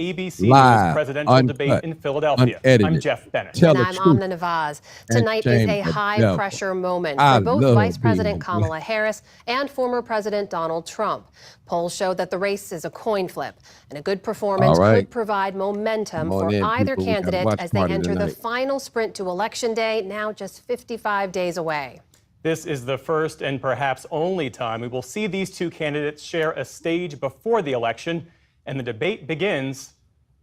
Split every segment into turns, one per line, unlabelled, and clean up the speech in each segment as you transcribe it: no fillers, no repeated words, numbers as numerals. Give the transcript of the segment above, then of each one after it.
ABC News
live,
presidential debate
uncut,
in Philadelphia.
unedited.
I'm Jeff Bennett.
Tell
And
the
I'm
truth
Amna Nawaz.
and
Tonight is
shame
a
the devil.
high-pressure moment
I
for both
love
Vice
being
President
here.
Kamala Harris and former President Donald Trump. Polls show that the race is a coin flip, and a good performance
All right.
could provide momentum
Come on
for
in,
either
people. We got a
candidate
watch
as they
party
enter the
tonight.
final sprint to Election Day, now just 55 days away.
This is the first and perhaps only time we will see these two candidates share a stage before the election, and the debate begins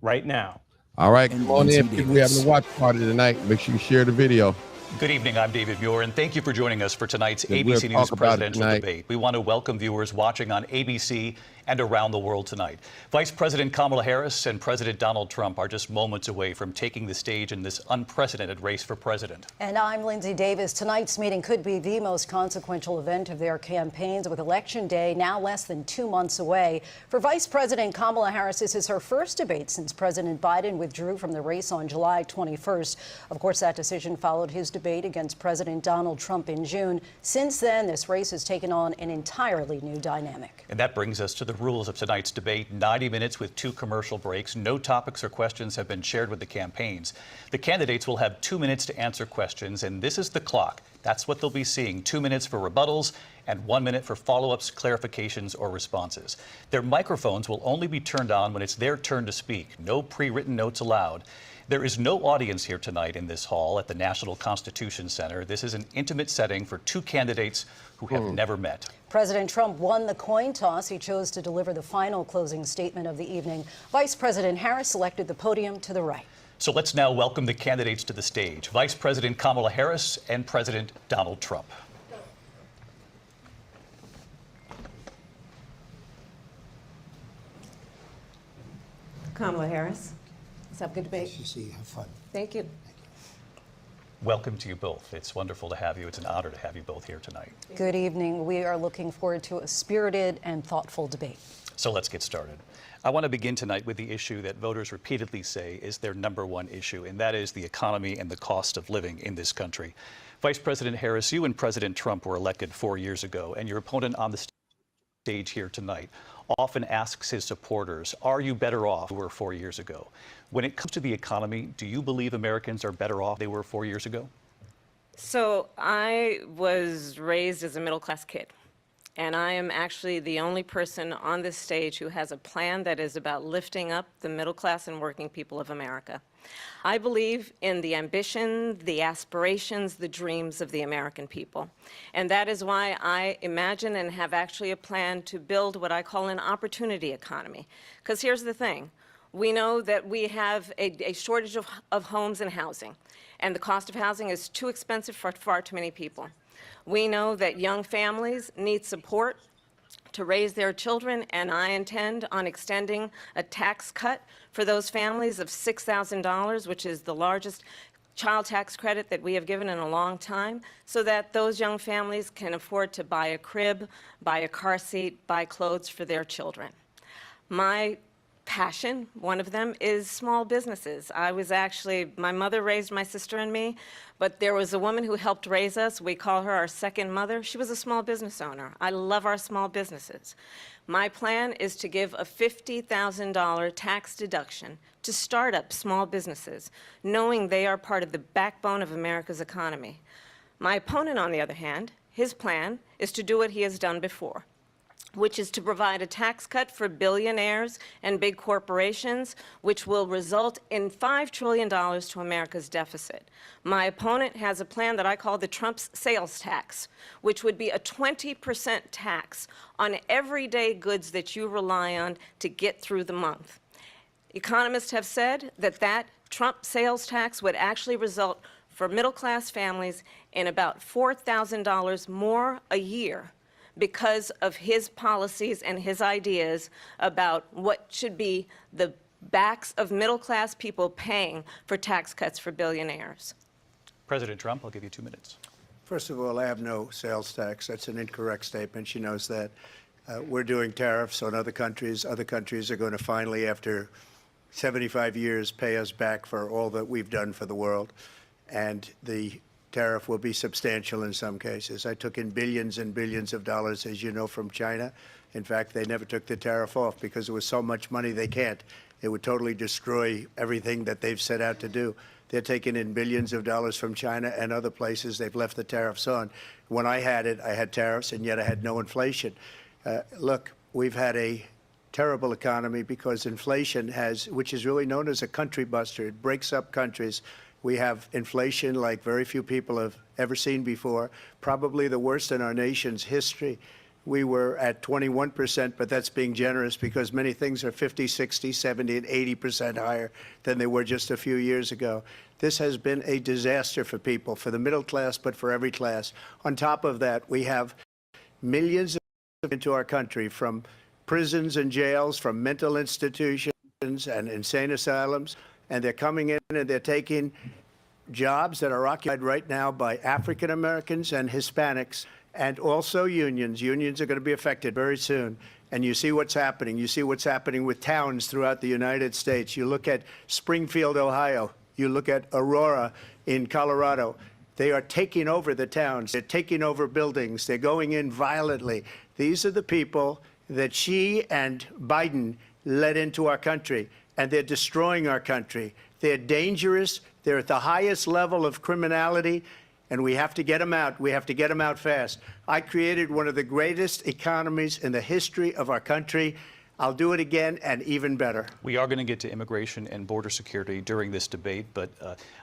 right now.
All right, come on in, people. We're having a watch party tonight. Make sure you share the video.
Good evening, I'm David Muir, and thank you for joining us for tonight's
And
ABC
we'll
News
talk about it
presidential
tonight.
debate. We want to welcome viewers watching on ABC and around the world tonight. Vice President Kamala Harris and President Donald Trump are just moments away from taking the stage in this unprecedented race for president.
And I'm Lindsay Davis. Tonight's meeting could be the most consequential event of their campaigns, with Election Day now less than 2 months away. For Vice President Kamala Harris, this is her first debate since President Biden withdrew from the race on July 21st. Of course, that decision followed his debate against President Donald Trump in June. Since then, this race has taken on an entirely new dynamic.
And that brings us to the rules of tonight's debate. 90 minutes with 2 commercial breaks. No topics or questions have been shared with the campaigns. The candidates will have 2 minutes to answer questions, and this is the clock. That's what they'll be seeing. 2 minutes for rebuttals and 1 minute for follow-ups, clarifications, or responses. Their microphones will only be turned on when it's their turn to speak. No pre-written notes allowed. There is no audience here tonight in this hall at the National Constitution Center. This is an intimate setting for 2 candidates who have never met.
President Trump won the coin toss. He chose to deliver the final closing statement of the evening. Vice President Harris selected the podium to the right.
So let's now welcome the candidates to the stage. Vice President Kamala Harris and President Donald Trump.
Kamala Harris. Let's have a good debate.
Nice to see you. Have fun.
Thank you.
Welcome to you both. It's wonderful to have you. It's an honor to have you both here tonight.
Good evening. We are looking forward to a spirited and thoughtful debate.
So let's get started. I want to begin tonight with the issue that voters repeatedly say is their #1 issue, and that is the economy and the cost of living in this country. Vice President Harris, you and President Trump were elected 4 years ago, and your opponent on the stage here tonight often asks his supporters, are you better off than you were 4 years ago? When it comes to the economy, do you believe Americans are better off than they were 4 years ago?
So I was raised as a middle-class kid, and I am actually the only person on this stage who has a plan that is about lifting up the middle class and working people of America. I believe in the ambition, the aspirations, the dreams of the American people. And that is why I imagine and have actually a plan to build what I call an opportunity economy. Because here's the thing. We know that we have a shortage of homes and housing, and the cost of housing is too expensive for far too many people. We know that young families need support to raise their children, and I intend on extending a tax cut for those families of $6,000, which is the largest child tax credit that we have given in a long time, so that those young families can afford to buy a crib, buy a car seat, buy clothes for their children. My passion, one of them, is small businesses. My mother raised my sister and me, but there was a woman who helped raise us. We call her our second mother. She was a small business owner. I love our small businesses. My plan is to give a $50,000 tax deduction to start-up small businesses, knowing they are part of the backbone of America's economy. My opponent, on the other hand, his plan is to do what he has done before, which is to provide a tax cut for billionaires and big corporations, which will result in $5 trillion to America's deficit. My opponent has a plan that I call the Trump's sales tax, which would be a 20% tax on everyday goods that you rely on to get through the month. Economists have said that that Trump sales tax would actually result for middle-class families in about $4,000 more a year, because of his policies and his ideas about what should be the backs of middle-class people paying for tax cuts for billionaires.
President Trump, I'll give you 2 minutes.
First of all, I have no sales tax. That's an incorrect statement. She knows that. We're doing tariffs on other countries. Other countries are going to finally, after 75 years, pay us back for all that we've done for the world. And the tariff will be substantial in some cases. I took in billions and billions of dollars, as you know, from China. In fact, they never took the tariff off because there was so much money they can't. It would totally destroy everything that they've set out to do. They're taking in billions of dollars from China and other places. They've left the tariffs on. When I had it, I had tariffs, and yet I had no inflation. Look, we've had a terrible economy because inflation which is really known as a country buster. It breaks up countries. We have inflation like very few people have ever seen before, probably the worst in our nation's history. We were at 21%, but that's being generous because many things are 50, 60, 70, and 80% higher than they were just a few years ago. This has been a disaster for people, for the middle class, but for every class. On top of that, we have millions into our country from prisons and jails, from mental institutions and insane asylums, and they're coming in and they're taking jobs that are occupied right now by African Americans and Hispanics, and also unions. Unions are going to be affected very soon. And you see what's happening. You see what's happening with towns throughout the United States. You look at Springfield, Ohio. You look at Aurora in Colorado. They are taking over the towns. They're taking over buildings. They're going in violently. These are the people that Xi and Biden led into our country, and they're destroying our country. They're dangerous. They're at the highest level of criminality, and we have to get them out. We have to get them out fast. I created one of the greatest economies in the history of our country. I'll do it again and even better.
We are going to get to immigration and border security during this debate, but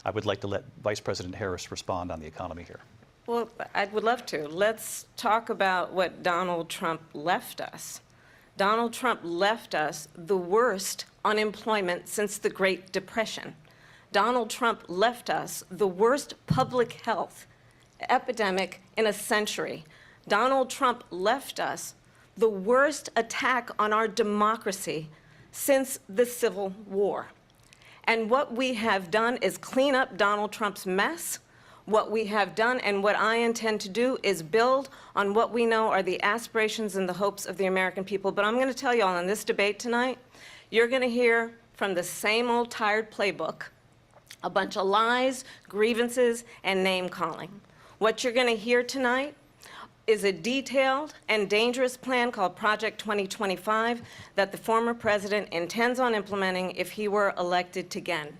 I would like to let Vice President Harris respond on the economy here.
Well, I would love to. Let's talk about what Donald Trump left us. Donald Trump left us the worst unemployment since the Great Depression. Donald Trump left us the worst public health epidemic in a century. Donald Trump left us the worst attack on our democracy since the Civil War. And what we have done is clean up Donald Trump's mess. What we have done and what I intend to do is build on what we know are the aspirations and the hopes of the American people. But I'm going to tell you all in this debate tonight, you're going to hear from the same old tired playbook, a bunch of lies, grievances, and name-calling. What you're going to hear tonight is a detailed and dangerous plan called Project 2025 that the former president intends on implementing if he were elected again.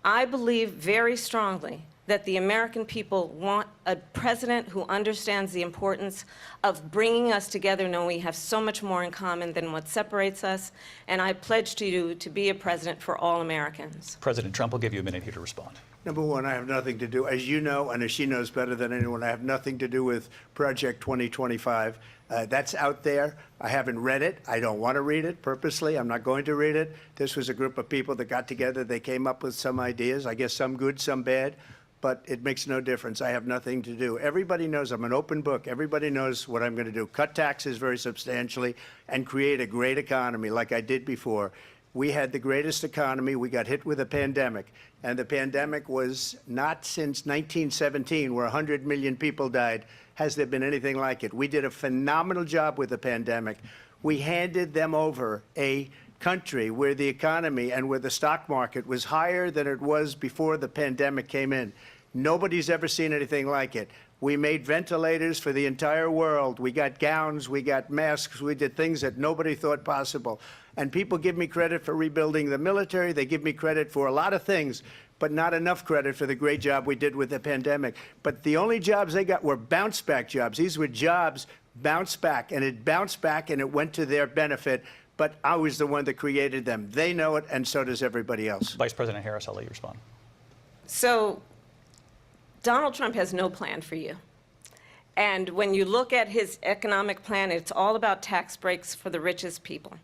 I believe very strongly that the American people want a president who understands the importance of bringing us together, knowing we have so much more in common than what separates us. And I pledge to you to be a president for all Americans.
President Trump, will give you a minute here to respond.
Number one, I have nothing to do, as you know, and as she knows better than anyone, I have nothing to do with Project 2025. That's out there. I haven't read it. I don't want to read it purposely. I'm not going to read it. This was a group of people that got together. They came up with some ideas, I guess some good, some bad. But it makes no difference. I have nothing to do. Everybody knows I'm an open book. Everybody knows what I'm going to do. Cut taxes very substantially and create a great economy like I did before. We had the greatest economy. We got hit with a pandemic. And the pandemic was not since 1917, where 100 million people died, has there been anything like it. We did a phenomenal job with the pandemic. We handed them over a country where the economy and where the stock market was higher than it was before the pandemic came in. Nobody's ever seen anything like it. We made ventilators for the entire world. We got gowns, we got masks, we did things that nobody thought possible. And people give me credit for rebuilding the military. They give me credit for a lot of things, but not enough credit for the great job we did with the pandemic. But the only jobs they got were bounce back jobs. These were jobs bounced back, and it bounced back and it went to their benefit. But I was the one that created them. They know it, and so does everybody else.
Vice President Harris, I'll let you respond.
So Donald Trump has no plan for you. And when you look at his economic plan, it's all about tax breaks for the richest people.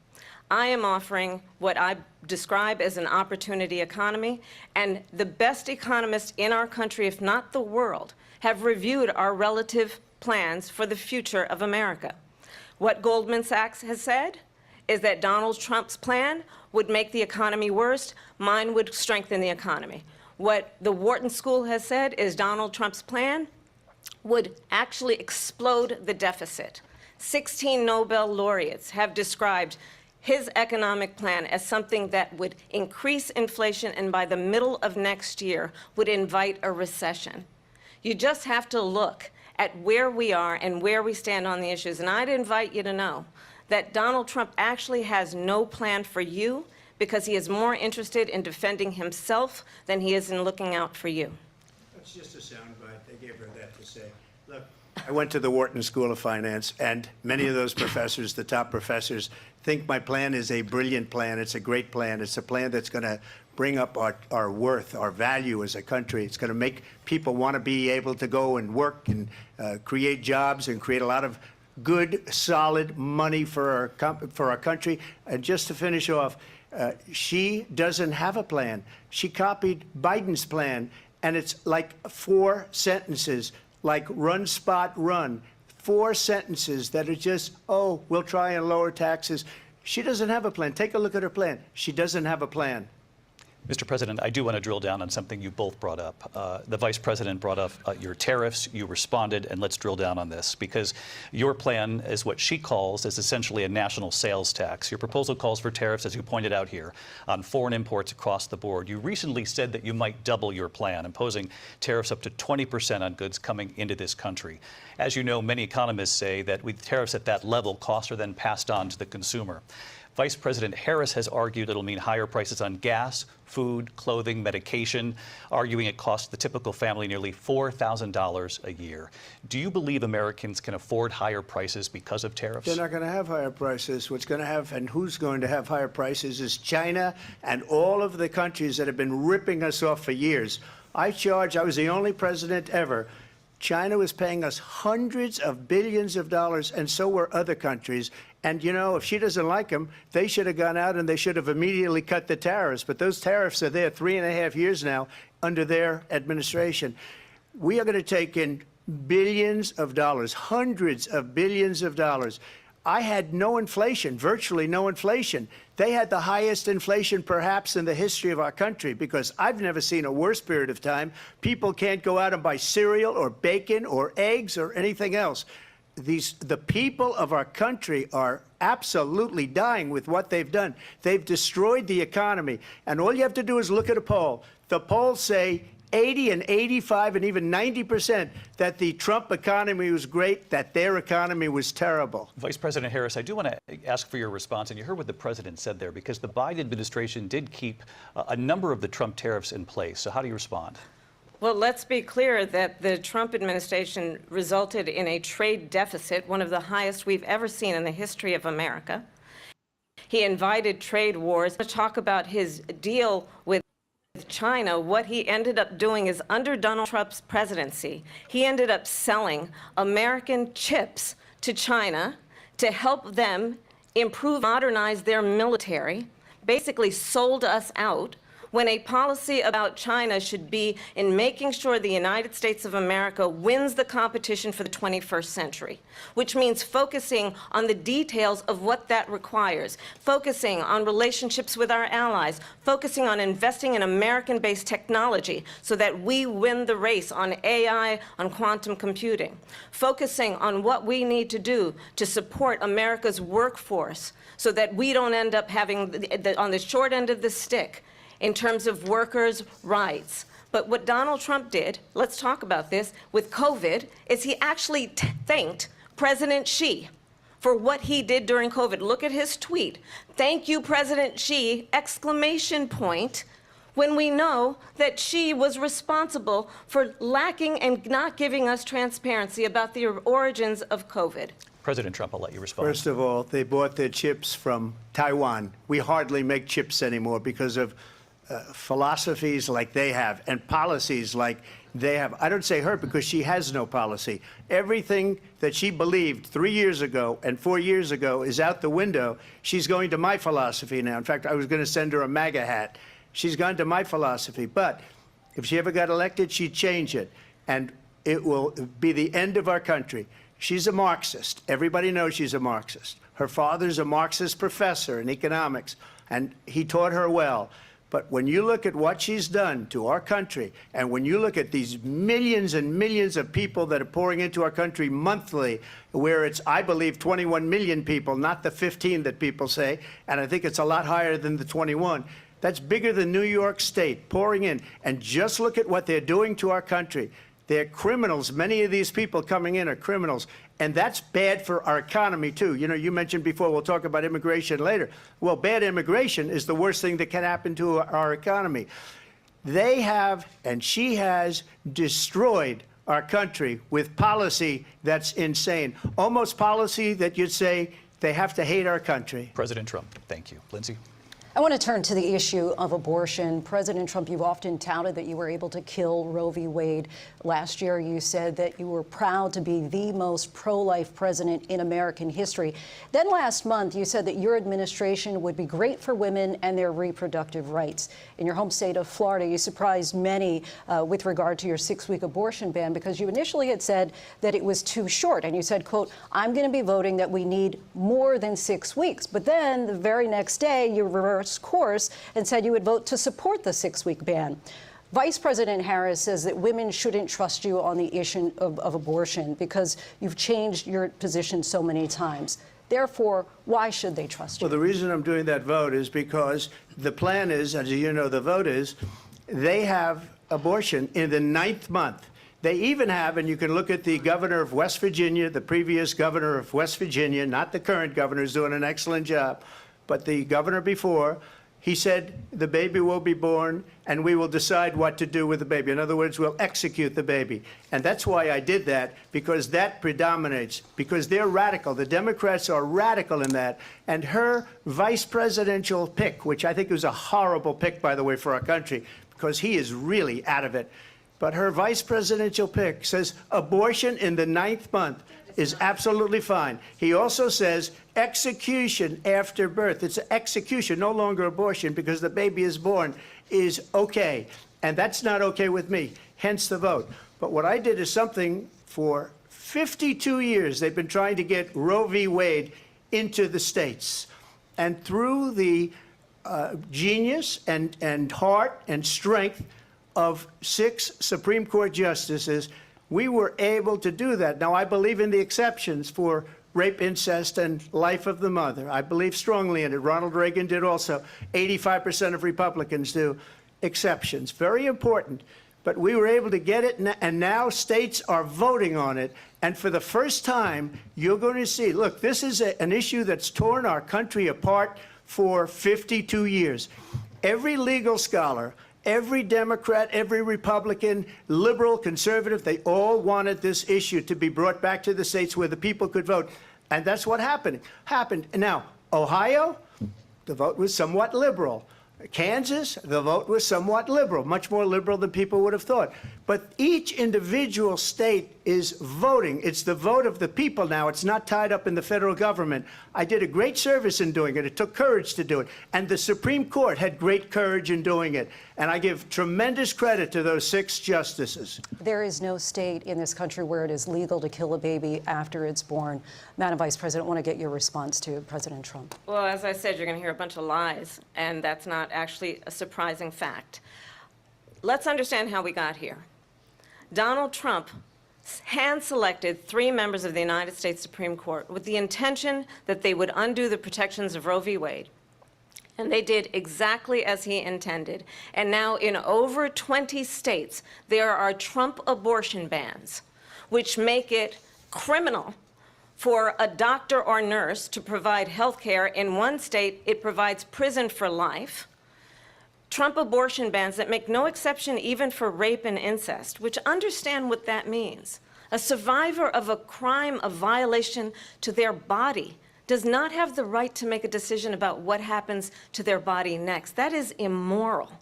I am offering what I describe as an opportunity economy, and the best economists in our country, if not the world, have reviewed our relative plans for the future of America. What Goldman Sachs has said is that Donald Trump's plan would make the economy worse. Mine would strengthen the economy. What the Wharton School has said is Donald Trump's plan would actually explode the deficit. 16 Nobel laureates have described his economic plan as something that would increase inflation and by the middle of next year would invite a recession. You just have to look at where we are and where we stand on the issues. And I'd invite you to know that Donald Trump actually has no plan for you because he is more interested in defending himself than he is in looking out for you.
That's just a soundbite. They gave her that to say. Look, I went to the Wharton School of Finance, and many of those professors, the top professors, think my plan is a brilliant plan. It's a great plan. It's a plan that's going to bring up our worth, our value as a country. It's going to make people want to be able to go and work and create jobs and create a lot of good, solid money for our country. And just to finish off, she doesn't have a plan. She copied Biden's plan, and it's like 4 sentences, like run, spot, run. 4 sentences that are just, oh, we'll try and lower taxes. She doesn't have a plan. Take a look at her plan. She doesn't have a plan.
Mr. President, I do want to drill down on something you both brought up. The Vice President brought up your tariffs. You responded, and let's drill down on this, because your plan is what she calls is essentially a national sales tax. Your proposal calls for tariffs, as you pointed out here, on foreign imports across the board. You recently said that you might double your plan, imposing tariffs up to 20% on goods coming into this country. As you know, many economists say that with tariffs at that level, costs are then passed on to the consumer. Vice President Harris has argued it'll mean higher prices on gas, food, clothing, medication, arguing it costs the typical family nearly $4,000 a year. Do you believe Americans can afford higher prices because of tariffs?
They're not going to have higher prices. What's going to have, and who's going to have higher prices, is China and all of the countries that have been ripping us off for years. I was the only president ever. China was paying us hundreds of billions of dollars, and so were other countries. And, you know, if she doesn't like them, they should have gone out and they should have immediately cut the tariffs. But those tariffs are there 3.5 years now under their administration. We are going to take in billions of dollars, hundreds of billions of dollars. I had no inflation, virtually no inflation. They had the highest inflation perhaps in the history of our country, because I've never seen a worse period of time. People can't go out and buy cereal or bacon or eggs or anything else. The people of our country are absolutely dying with what they've done. They've destroyed the economy. And all you have to do is look at a poll. The polls say 80 and 85 and even 90% that the Trump economy was great, that their economy was terrible.
Vice President Harris, I do want to ask for your response, and you heard what the president said there, because the Biden administration did keep a number of the Trump tariffs in place. So how do you respond?
Well, let's be clear that the Trump administration resulted in a trade deficit, one of the highest we've ever seen in the history of America. He invited trade wars. To talk about his deal with China, what he ended up doing is, under Donald Trump's presidency, he ended up selling American chips to China to help them improve, modernize their military, basically sold us out, when a policy about China should be in making sure the United States of America wins the competition for the 21st century, which means focusing on the details of what that requires, focusing on relationships with our allies, focusing on investing in American-based technology so that we win the race on AI, on quantum computing, focusing on what we need to do to support America's workforce so that we don't end up having, on the short end of the stick, in terms of workers' rights. But what Donald Trump did, let's talk about this, with COVID, is he actually thanked President Xi for what he did during COVID. Look at his tweet. Thank you, President Xi, exclamation point, when we know that Xi was responsible for lacking and not giving us transparency about the origins of COVID.
President Trump, I'll let you respond.
First of all, they bought their chips from Taiwan. We hardly make chips anymore because of philosophies like they have and policies like they have. I don't say her because she has no policy. Everything that she believed 3 years ago and 4 years ago is out the window. She's going to my philosophy now. In fact, I was going to send her a MAGA hat. She's gone to my philosophy. But if she ever got elected, she'd change it. And it will be the end of our country. She's a Marxist. Everybody knows she's a Marxist. Her father's a Marxist professor in economics, and he taught her well. But when you look at what she's done to our country, and when you look at these millions and millions of people that are pouring into our country monthly, where it's, I believe, 21 million people, not the 15 that people say, and I think it's a lot higher than the 21. That's bigger than New York State pouring in. And just look at what they're doing to our country. They're criminals. Many of these people coming in are criminals. And that's bad for our economy, too. You know, you mentioned before, we'll talk about immigration later. Well, bad immigration is the worst thing that can happen to our economy. They have, and she has, destroyed our country with policy that's insane. Almost policy that you'd say they have to hate our country.
President Trump, thank you. Lindsay?
I want to turn to the issue of abortion. President Trump, you've often touted that you were able to kill Roe v. Wade. Last year, you said that you were proud to be the most pro-life president in American history. Then last month, you said that your administration would be great for women and their reproductive rights. In your home state of Florida, you surprised many with regard to your 6-week abortion ban because you initially had said that it was too short. And you said, quote, I'm going to be voting that we need more than 6 weeks. But then the very next day, you reversed course and said you would vote to support the 6-week ban. Vice President Harris says that women shouldn't trust you on the issue of abortion because you've changed your position so many times. Therefore, why should they trust you?
Well, the reason I'm doing that vote is because the plan is, as you know, the vote is, they have abortion in the 9th month. They even have, and you can look at the governor of West Virginia, the previous governor of West Virginia, not the current governor, who's doing an excellent job, but the governor before, he said the baby will be born and we will decide what to do with the baby. In other words, we'll execute the baby. And that's why I did that, because that predominates, because they're radical. The Democrats are radical in that. And her vice presidential pick, which I think was a horrible pick, by the way, for our country, because he is really out of it. But her vice presidential pick says abortion in the 9th month is absolutely fine. He also says execution after birth. It's execution, no longer abortion, because the baby is born, is okay. And that's not okay with me, hence the vote. But what I did is something for 52 years. They've been trying to get Roe v. Wade into the states. And through the genius and heart and strength of 6 Supreme Court justices, we were able to do that. Now, I believe in the exceptions for rape, incest, and life of the mother. I believe strongly in it. Ronald Reagan did also. 85% of Republicans do. Exceptions. Very important. But we were able to get it, and now states are voting on it. And for the first time, you're going to see, look, this is an issue that's torn our country apart for 52 years. Every legal scholar, every Democrat, every Republican, liberal, conservative, they all wanted this issue to be brought back to the states where the people could vote. And that's what happened. Now, Ohio, the vote was somewhat liberal. Kansas, the vote was somewhat liberal, much more liberal than people would have thought. But each individual state is voting. It's the vote of the people now. It's not tied up in the federal government. I did a great service in doing it. It took courage to do it. And the Supreme Court had great courage in doing it. And I give tremendous credit to those 6 justices.
There is no state in this country where it is legal to kill a baby after it's born. Madam Vice President, I want to get your response to President Trump.
Well, as I said, you're going to hear a bunch of lies, and that's not actually a surprising fact. Let's understand how we got here. Donald Trump hand-selected 3 members of the United States Supreme Court with the intention that they would undo the protections of Roe v. Wade. And they did exactly as he intended. And now in over 20 states, there are Trump abortion bans, which make it criminal for a doctor or nurse to provide health care. In one state, it provides prison for life. Trump abortion bans that make no exception even for rape and incest, which understand what that means. A survivor of a crime of violation to their body does not have the right to make a decision about what happens to their body next. That is immoral.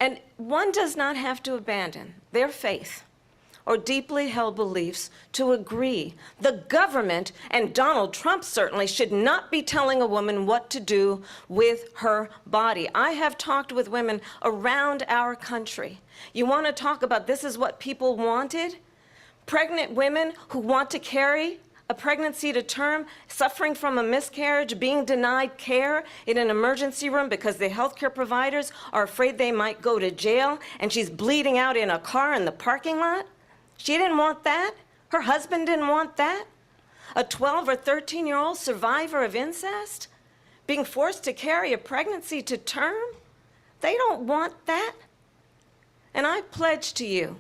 And one does not have to abandon their faith or deeply held beliefs to agree. The government, and Donald Trump certainly, should not be telling a woman what to do with her body. I have talked with women around our country. You want to talk about this is what people wanted? Pregnant women who want to carry a pregnancy to term, suffering from a miscarriage, being denied care in an emergency room because the healthcare providers are afraid they might go to jail, and she's bleeding out in a car in the parking lot. She didn't want that. Her husband didn't want that. A 12 or 13-year-old survivor of incest being forced to carry a pregnancy to term. They don't want that. And I pledge to you,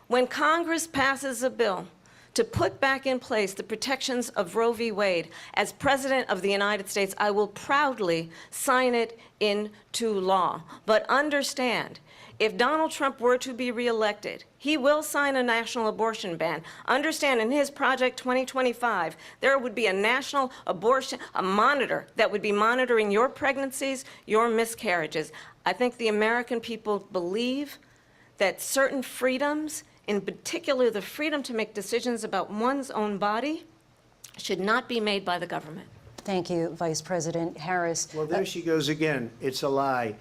when Congress passes a bill to put back in place the protections of Roe v. Wade. As President of the United States, I will proudly sign it into law. But understand, if Donald Trump were to be reelected, he will sign a national abortion ban. Understand, in his Project 2025, there would be a national abortion, a monitor that would be monitoring your pregnancies, your miscarriages. I think the American people believe that certain freedoms, in particular the freedom to make decisions about one's own body, should not be made by the government.
Thank you, Vice President Harris.
Well, there she goes again. It's a lie.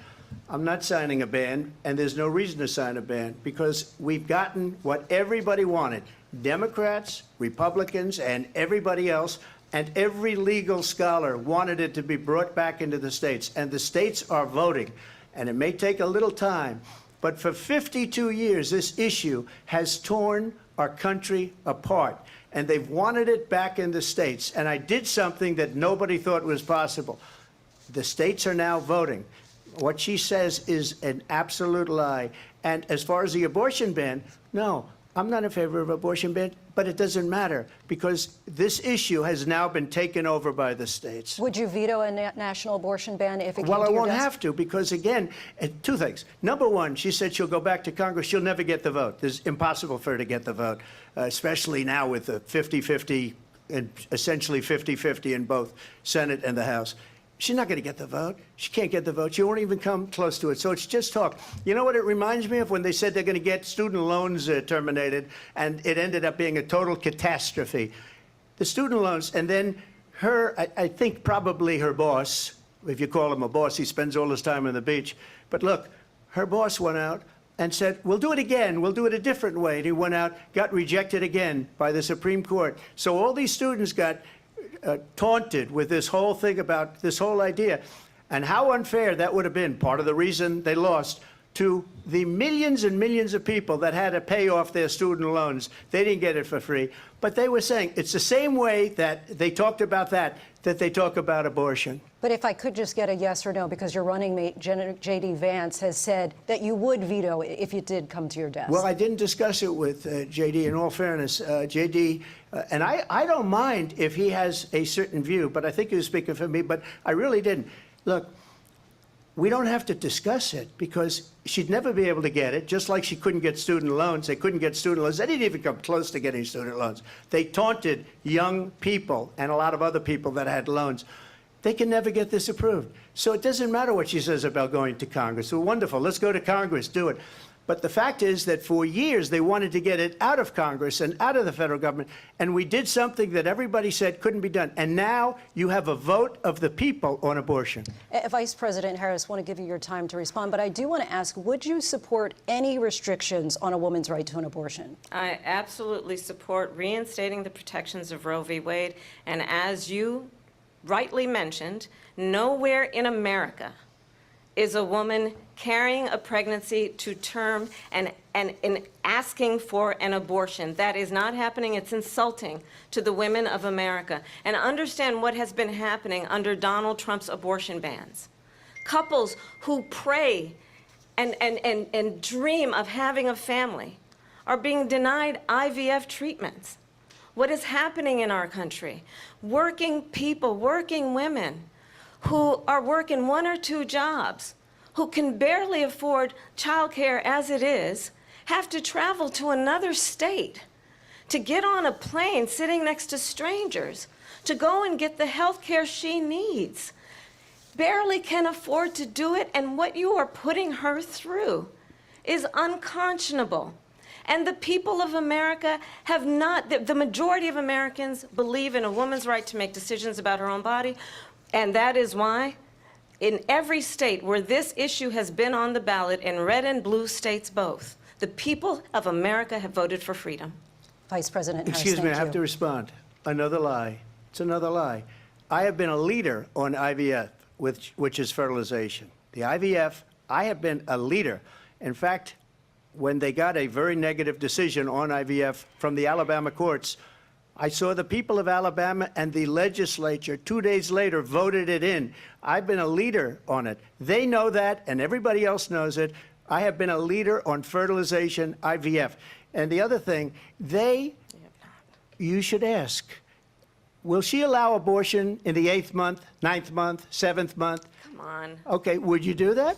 I'm not signing a ban, and there's no reason to sign a ban, because we've gotten what everybody wanted. Democrats, Republicans, and everybody else, and every legal scholar wanted it to be brought back into the states, and the states are voting. And it may take a little time, but for 52 years, this issue has torn our country apart, and they've wanted it back in the states. And I did something that nobody thought was possible. The states are now voting. What she says is an absolute lie. And as far as the abortion ban, no, I'm not in favor of abortion ban, but it doesn't matter, because this issue has now been taken over by the states.
Would you veto a national abortion ban if it came to your
Well, I won't
desk?
have to, because, again, two things. Number one, she said she'll go back to Congress. She'll never get the vote. It's impossible for her to get the vote, especially now with the 50-50, and essentially 50-50 in both Senate and the House. She's not going to get the vote. She can't get the vote. She won't even come close to it. So it's just talk. You know what it reminds me of? When they said they're going to get student loans terminated, and it ended up being a total catastrophe. The student loans, and then her, I think probably her boss, if you call him a boss, he spends all his time on the beach. But look, her boss went out and said, we'll do it again. We'll do it a different way. And he went out, got rejected again by the Supreme Court. So all these students got taunted with this whole thing about this whole idea, and how unfair that would have been. Part of the reason they lost to the millions and millions of people that had to pay off their student loans. They didn't get it for free, but they were saying it's the same way that they talked about that they talk about abortion.
But if I could just get a yes or no, because your running mate, J.D. Vance, has said that you would veto it if it did come to your desk.
Well, I didn't discuss it with J.D. In all fairness, J.D., and I don't mind if he has a certain view, but I think he was speaking for me, but I really didn't. Look, we don't have to discuss it, because she'd never be able to get it, just like she couldn't get student loans. They couldn't get student loans. They didn't even come close to getting student loans. They taunted young people and a lot of other people that had loans. They can never get this approved. So it doesn't matter what she says about going to Congress. Well, wonderful. Let's go to Congress. Do it. But the fact is that for years they wanted to get it out of Congress and out of the federal government, and we did something that everybody said couldn't be done. And now you have a vote of the people on abortion.
Vice President Harris, I want to give you your time to respond, but I do want to ask, would you support any restrictions on a woman's right to an abortion?
I absolutely support reinstating the protections of Roe v. Wade. And as you rightly mentioned, nowhere in America is a woman carrying a pregnancy to term and asking for an abortion. That is not happening. It's insulting to the women of America. And understand what has been happening under Donald Trump's abortion bans. Couples who pray and dream of having a family are being denied IVF treatments. What is happening in our country? Working people, working women who are working 1 or 2 jobs, who can barely afford childcare as it is, have to travel to another state to get on a plane sitting next to strangers to go and get the health care she needs. Barely can afford to do it, and what you are putting her through is unconscionable. And the people of America have not, the majority of Americans believe in a woman's right to make decisions about her own body, and that is why in every state where this issue has been on the ballot, in red and blue states both, the people of America have voted for freedom.
Vice President Harris,
Excuse me, I
thank
have
you.
to respond. Another lie. It's another lie. I have been a leader on IVF, which is fertilization. The IVF, I have been a leader. In fact, when they got a very negative decision on IVF from the Alabama courts, I saw the people of Alabama and the legislature 2 days later voted it in. I've been a leader on it. They know that, and everybody else knows it. I have been a leader on fertilization, IVF. And the other thing, they you should ask, will she allow abortion in the 8th month, 9th month, 7th month?
Come on.
Okay, would you do that?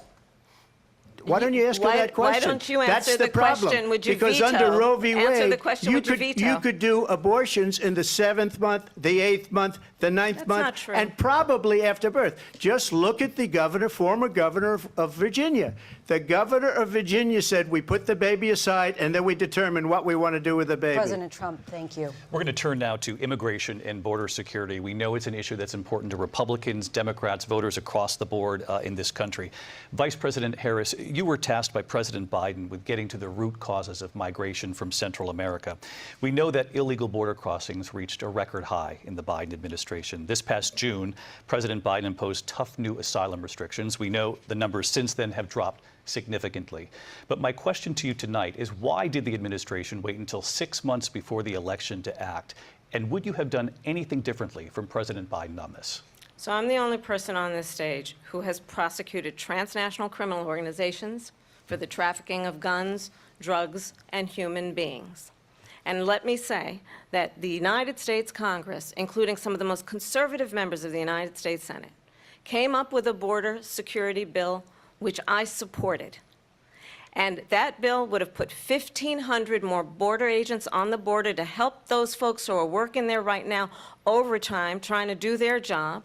Why don't you ask her that question?
Why don't you answer
That's
the
problem.
question? Would you
because
veto?
under Roe v.
Answer
Wade,
the question, would you veto?
you could do abortions in the 7th month, the 8th month, the 9th
That's
month,
not true.
and probably after birth. Just look at the governor, former governor of Virginia. The governor of Virginia said, we put the baby aside and then we determine what we want to do with the baby.
President Trump, thank you.
We're going to turn now to immigration and border security. We know it's an issue that's important to Republicans, Democrats, voters across the board in this country. Vice President Harris, you were tasked by President Biden with getting to the root causes of migration from Central America. We know that illegal border crossings reached a record high in the Biden administration. This past June, President Biden imposed tough new asylum restrictions. We know the numbers since then have dropped significantly. But my question to you tonight is, why did the administration wait until 6 months before the election to act? And would you have done anything differently from President Biden on this?
So I'm the only person on this stage who has prosecuted transnational criminal organizations for the trafficking of guns, drugs, and human beings. And let me say that the United States Congress, including some of the most conservative members of the United States Senate, came up with a border security bill which I supported. And that bill would have put 1,500 more border agents on the border to help those folks who are working there right now overtime, trying to do their job.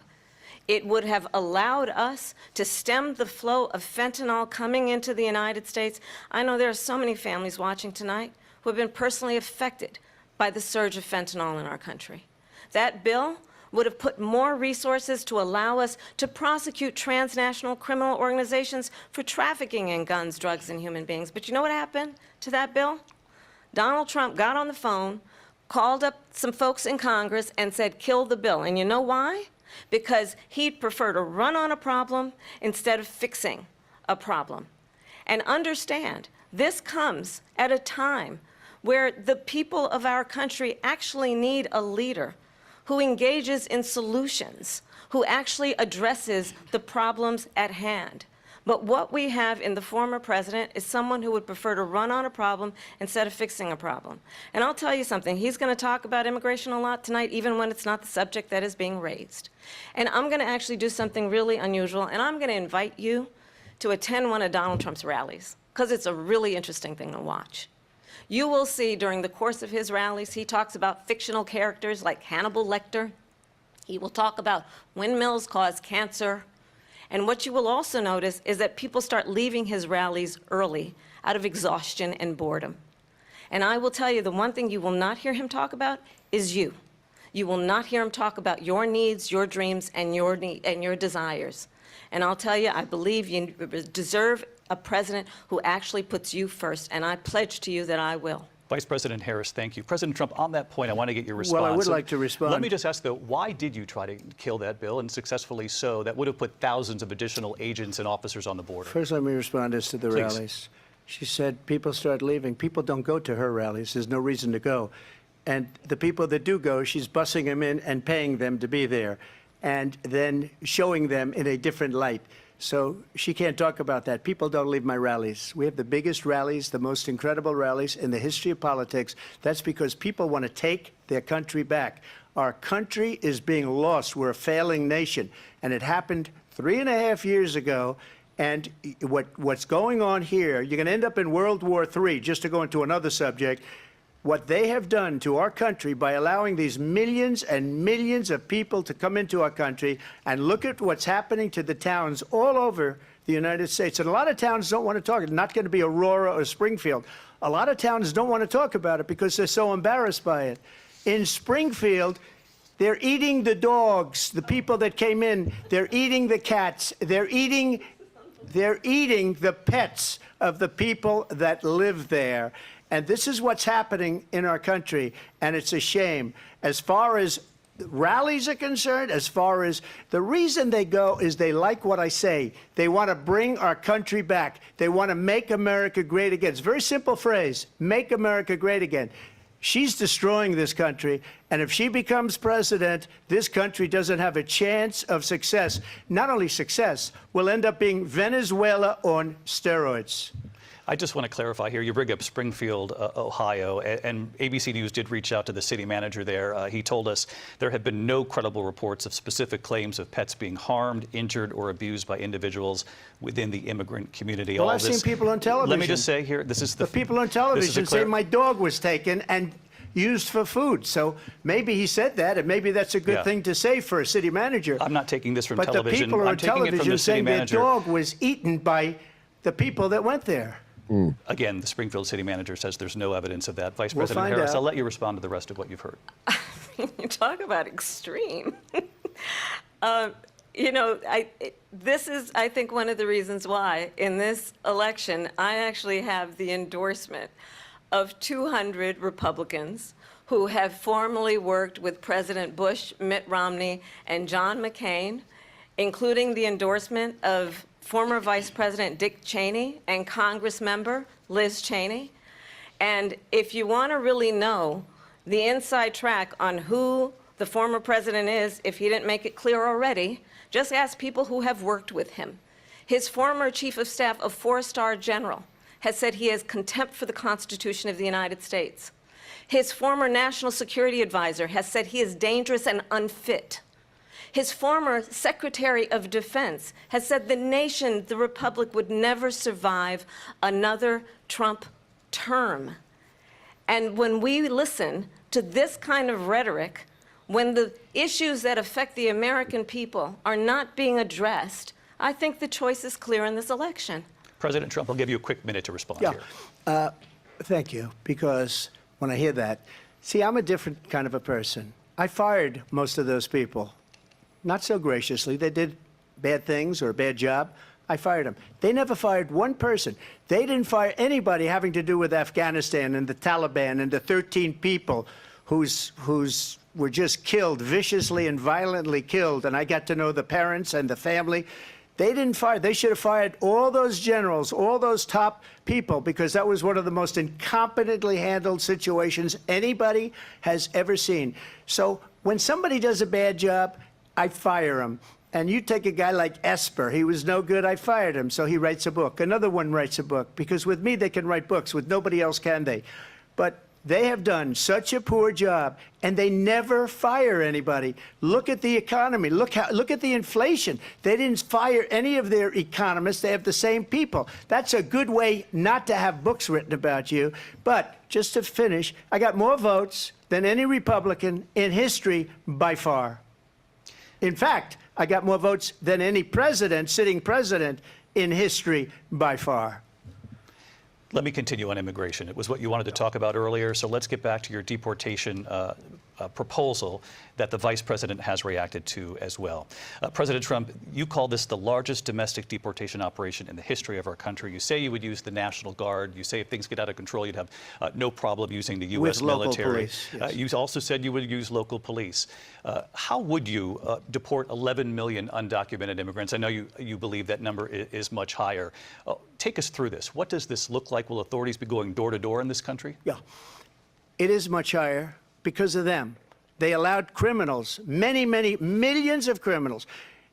It would have allowed us to stem the flow of fentanyl coming into the United States. I know there are so many families watching tonight who have been personally affected by the surge of fentanyl in our country. That bill would have put more resources to allow us to prosecute transnational criminal organizations for trafficking in guns, drugs, and human beings. But you know what happened to that bill? Donald Trump got on the phone, called up some folks in Congress, and said, kill the bill. And you know why? Because he'd prefer to run on a problem instead of fixing a problem. And understand, this comes at a time where the people of our country actually need a leader who engages in solutions, who actually addresses the problems at hand. But what we have in the former president is someone who would prefer to run on a problem instead of fixing a problem. And I'll tell you something, he's going to talk about immigration a lot tonight, even when it's not the subject that is being raised. And I'm going to actually do something really unusual, and I'm going to invite you to attend one of Donald Trump's rallies, because it's a really interesting thing to watch. You will see during the course of his rallies, he talks about fictional characters like Hannibal Lecter. He will talk about windmills cause cancer. And what you will also notice is that people start leaving his rallies early out of exhaustion and boredom. And I will tell you, the one thing you will not hear him talk about is you. You will not hear him talk about your needs, your dreams, and your desires. And I'll tell you, I believe you deserve a president who actually puts you first, and I pledge to you that I will.
Vice President Harris, thank you. President Trump, on that point, I want to get your response.
Well, I would like to respond.
Let me just ask, though, why did you try to kill that bill, and successfully so, that would have put thousands of additional agents and officers on the border?
First, let me respond as to the
Please.
rallies. She said people start leaving. People don't go to her rallies. There's no reason to go. And the people that do go, she's bussing them in and paying them to be there, and then showing them in a different light. So she can't talk about that. People don't leave my rallies. We have the biggest rallies, the most incredible rallies in the history of politics. That's because people want to take their country back. Our country is being lost. We're a failing nation. And it happened 3.5 years ago. And what's going on here, you're going to end up in World War III, just to go into another subject. What they have done to our country by allowing these millions and millions of people to come into our country, and look at what's happening to the towns all over the United States. And a lot of towns don't want to talk. It's not going to be Aurora or Springfield. A lot of towns don't want to talk about it because they're so embarrassed by it. In Springfield, they're eating the dogs, the people that came in. They're eating the cats. They're eating the pets of the people that live there. And this is what's happening in our country, and it's a shame. As far as rallies are concerned, as far as the reason they go is they like what I say. They want to bring our country back. They want to make America great again. It's a very simple phrase, make America great again. She's destroying this country, and if she becomes president, this country doesn't have a chance of success. Not only success, we'll end up being Venezuela on steroids.
I just want to clarify here. You bring up Springfield, Ohio, and ABC News did reach out to the city manager there. He told us there have been no credible reports of specific claims of pets being harmed, injured, or abused by individuals within the immigrant community.
Well, I've seen people on television.
Let me just say here, this is
the people on television say my dog was taken and used for food. So maybe he said that, and maybe that's a good thing to say for a city manager.
I'm not taking this from
but
television.
But the people
I'm
on
taking it from
television
the city
saying
manager.
their dog was eaten by the people that went there.
Again, the Springfield city manager says there's no evidence of that. Vice
We'll
President
find
Harris,
out.
I'll let you respond to the rest of what you've heard.
You talk about extreme. You know, this is, I think, one of the reasons why in this election I actually have the endorsement of 200 Republicans who have formally worked with President Bush, Mitt Romney, and John McCain, including the endorsement of former Vice President Dick Cheney and Congress member Liz Cheney. And if you want to really know the inside track on who the former president is, if he didn't make it clear already, just ask people who have worked with him. His former chief of staff, a four-star general, has said he has contempt for the Constitution of the United States. His former national security advisor has said he is dangerous and unfit. His former Secretary of Defense has said the nation, the Republic, would never survive another Trump term. And when we listen to this kind of rhetoric, when the issues that affect the American people are not being addressed, I think the choice is clear in this election.
President Trump, I'll give you a quick minute to respond here.
Thank you, because when I hear that, see, I'm a different kind of a person. I fired most of those people. Not so graciously. They did bad things or a bad job. I fired them. They never fired one person. They didn't fire anybody having to do with Afghanistan and the Taliban and the 13 people whose were just killed, viciously and violently killed. And I got to know the parents and the family. They didn't fire. They should have fired all those generals, all those top people, because that was one of the most incompetently handled situations anybody has ever seen. So when somebody does a bad job, I fire him. And you take a guy like Esper. He was no good. I fired him. So he writes a book. Another one writes a book. Because with me, they can write books. With nobody else can they. But they have done such a poor job, and they never fire anybody. Look at the economy. Look at the inflation. They didn't fire any of their economists. They have the same people. That's a good way not to have books written about you. But just to finish, I got more votes than any Republican in history by far. In fact, I got more votes than any president, sitting president, in history by far.
Let me continue on immigration. It was what you wanted to talk about earlier, so let's get back to your deportation proposal that the vice president has reacted to as well. President Trump, you call this the largest domestic deportation operation in the history of our country. You say you would use the National Guard. You say if things get out of control, you'd have no problem using the U.S. military.
Police, yes.
You also said you would use local police. How would you deport 11 million undocumented immigrants? I know you believe that number is much higher. Take us through this. What does this look like? Will authorities be going door to door in this country?
Yeah, it is much higher because of them. They allowed criminals, many, many millions of criminals.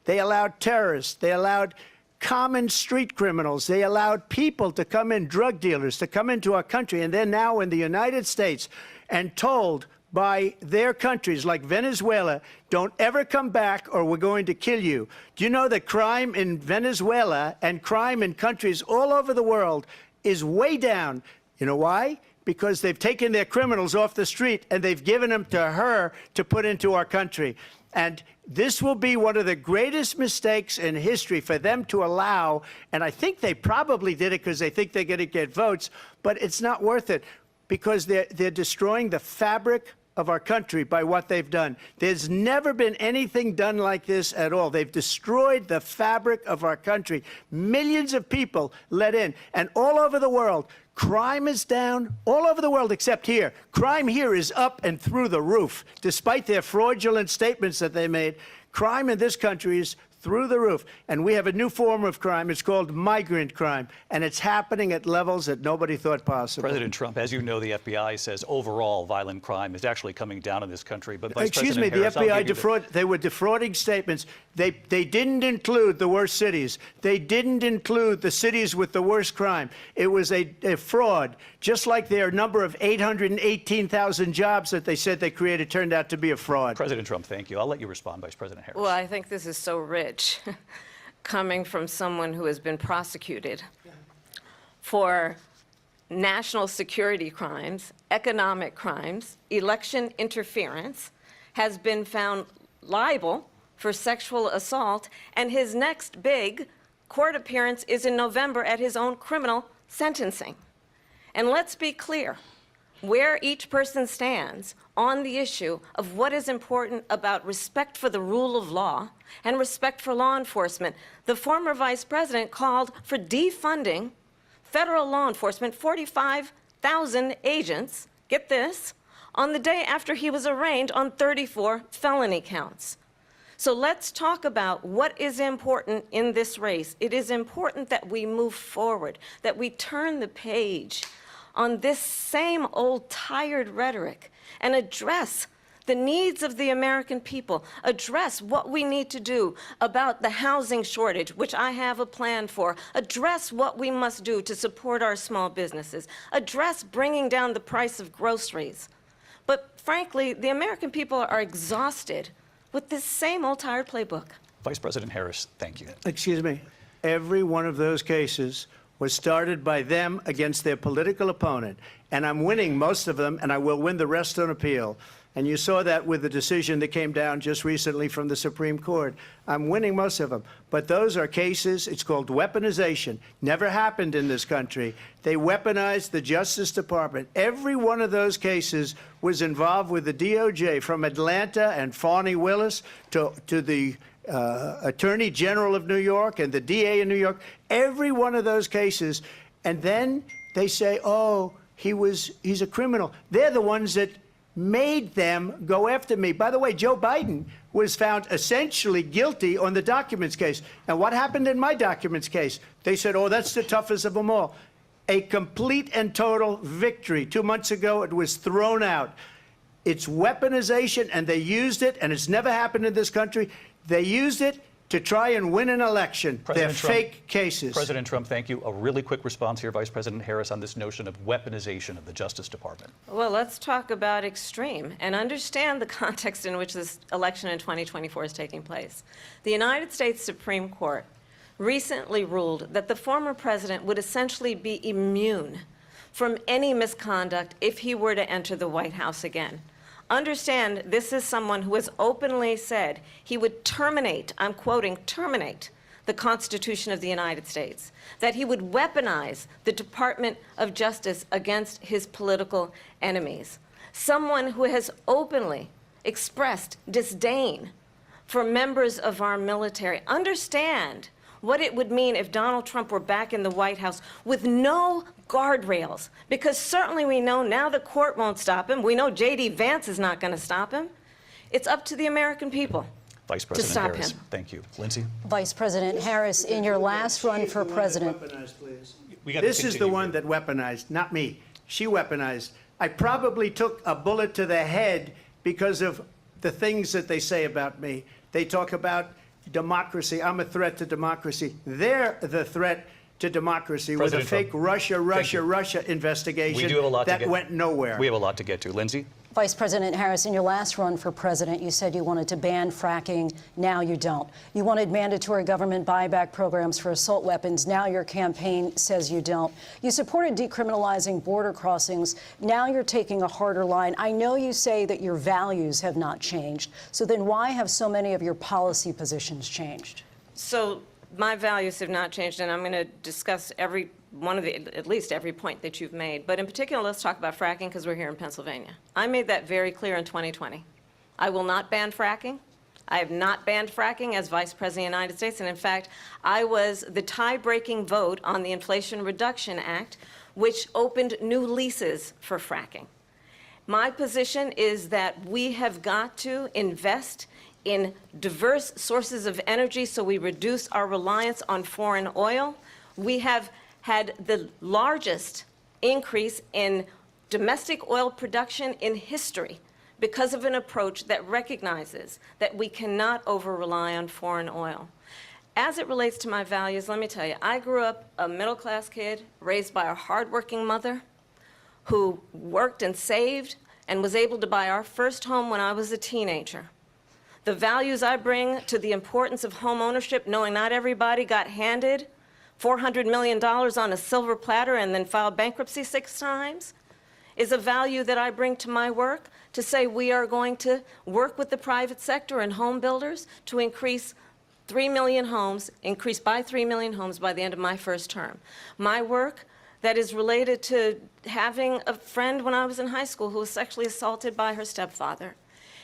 They allowed terrorists. They allowed common street criminals. They allowed people to come in, drug dealers, to come into our country. And they're now in the United States and told by their countries like Venezuela, don't ever come back or we're going to kill you. Do you know that crime in Venezuela and crime in countries all over the world is way down? You know why? Because they've taken their criminals off the street and they've given them to her to put into our country. And this will be one of the greatest mistakes in history for them to allow, and I think they probably did it because they think they're going to get votes, but it's not worth it because they're destroying the fabric of our country by what they've done. There's never been anything done like this at all. They've destroyed the fabric of our country. Millions of people let in, and all over the world, crime is down all over the world except here. Crime here is up and through the roof. Despite their fraudulent statements that they made, crime in this country is through the roof. And we have a new form of crime. It's called migrant crime. And it's happening at levels that nobody thought possible.
President Trump, as you know, the FBI says overall violent crime is actually coming down in this country. But Vice
Excuse
President
me,
Harris,
the FBI they were defrauding statements. They didn't include the worst cities. They didn't include the cities with the worst crime. It was a fraud, just like their number of 818,000 jobs that they said they created turned out to be a fraud.
President Trump, thank you. I'll let you respond, Vice President Harris.
Well, I think this is so rich, coming from someone who has been prosecuted for national security crimes, economic crimes, election interference, has been found liable for sexual assault, and his next big court appearance is in November at his own criminal sentencing. And let's be clear, where each person stands on the issue of what is important about respect for the rule of law and respect for law enforcement. The former vice president called for defunding federal law enforcement, 45,000 agents, get this, on the day after he was arraigned on 34 felony counts. So let's talk about what is important in this race. It is important that we move forward, that we turn the page on this same old tired rhetoric and address the needs of the American people, address what we need to do about the housing shortage, which I have a plan for, address what we must do to support our small businesses, address bringing down the price of groceries. But frankly, the American people are exhausted with this same old tired playbook.
Vice President Harris, thank you.
Excuse me. Every one of those cases was started by them against their political opponent. And I'm winning most of them, and I will win the rest on appeal. And you saw that with the decision that came down just recently from the Supreme Court. I'm winning most of them. But those are cases, it's called weaponization. Never happened in this country. They weaponized the Justice Department. Every one of those cases was involved with the DOJ, from Atlanta and Fani Willis to the Attorney General of New York and the DA in New York. Every one of those cases. And then they say, oh, he's a criminal. They're the ones that made them go after me. By the way, Joe Biden was found essentially guilty on the documents case. And what happened in my documents case? They said, oh, that's the toughest of them all. A complete and total victory. 2 months ago, it was thrown out. It's weaponization, and they used it, and it's never happened in this country. They used it to try and win an election. They're fake cases.
President Trump, thank you. A really quick response here, Vice President Harris, on this notion of weaponization of the Justice Department.
Well, let's talk about extreme and understand the context in which this election in 2024 is taking place. The United States Supreme Court recently ruled that the former president would essentially be immune from any misconduct if he were to enter the White House again. Understand, this is someone who has openly said he would terminate, I'm quoting, terminate the Constitution of the United States, that he would weaponize the Department of Justice against his political enemies. Someone who has openly expressed disdain for members of our military. Understand what it would mean if Donald Trump were back in the White House with no guardrails, because certainly we know now the court won't stop him. We know J.D. Vance is not going to stop him. It's up to the American people
Vice President
to stop
Harris,
him.
thank you. Lindsay?
Vice President Harris, in your last run for president.
This is the one that weaponized, not me. She weaponized. I probably took a bullet to the head because of the things that they say about me. They talk about democracy. I'm a threat to democracy. They're the threat to democracy with a fake Russia investigation that went nowhere.
We have a lot to get to. Lindsay?
Vice President Harris, in your last run for president, you said you wanted to ban fracking. Now you don't. You wanted mandatory government buyback programs for assault weapons. Now your campaign says you don't. You supported decriminalizing border crossings. Now you're taking a harder line. I know you say that your values have not changed. So then why have so many of your policy positions changed?
So my values have not changed, and I'm going to discuss every one of at least every point that you've made. But in particular, let's talk about fracking, because we're here in Pennsylvania. I made that very clear in 2020. I will not ban fracking. I have not banned fracking as Vice President of the United States. And in fact, I was the tie-breaking vote on the Inflation Reduction Act, which opened new leases for fracking. My position is that we have got to invest in diverse sources of energy so we reduce our reliance on foreign oil. We have had the largest increase in domestic oil production in history because of an approach that recognizes that we cannot over-rely on foreign oil. As it relates to my values, let me tell you, I grew up a middle-class kid raised by a hardworking mother who worked and saved and was able to buy our first home when I was a teenager. The values I bring to the importance of home ownership, knowing not everybody got handed $400 million on a silver platter and then filed bankruptcy 6 times, is a value that I bring to my work to say we are going to work with the private sector and home builders to increase 3 million homes, increase by 3 million homes by the end of my first term. My work that is related to having a friend when I was in high school who was sexually assaulted by her stepfather.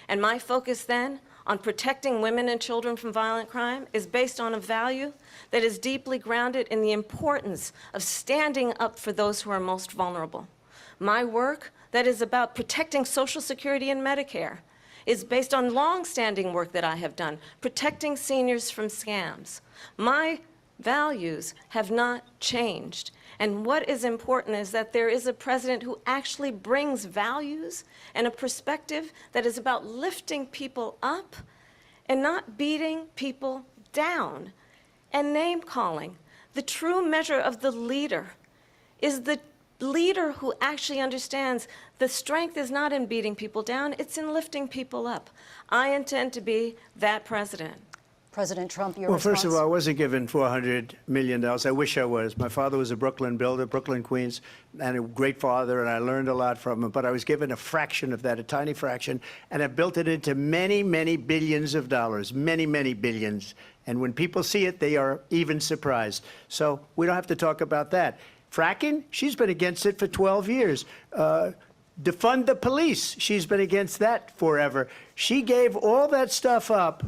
And my focus then on protecting women and children from violent crime is based on a value that is deeply grounded in the importance of standing up for those who are most vulnerable. My work that is about protecting Social Security and Medicare is based on long-standing work that I have done, protecting seniors from scams. My values have not changed. And what is important is that there is a president who actually brings values and a perspective that is about lifting people up and not beating people down and name-calling. The true measure of the leader is the leader who actually understands the strength is not in beating people down, it's in lifting people up. I intend to be that president.
President Trump, your
Well,
response?
first of all, I wasn't given $400 million. I wish I was. My father was a Brooklyn builder, Brooklyn, Queens, and a great father, and I learned a lot from him. But I was given a fraction of that, a tiny fraction, and I built it into many, many billions of dollars, many, many billions. And when people see it, they are even surprised. So we don't have to talk about that. Fracking, she's been against it for 12 years. Defund the police, she's been against that forever. She gave all that stuff up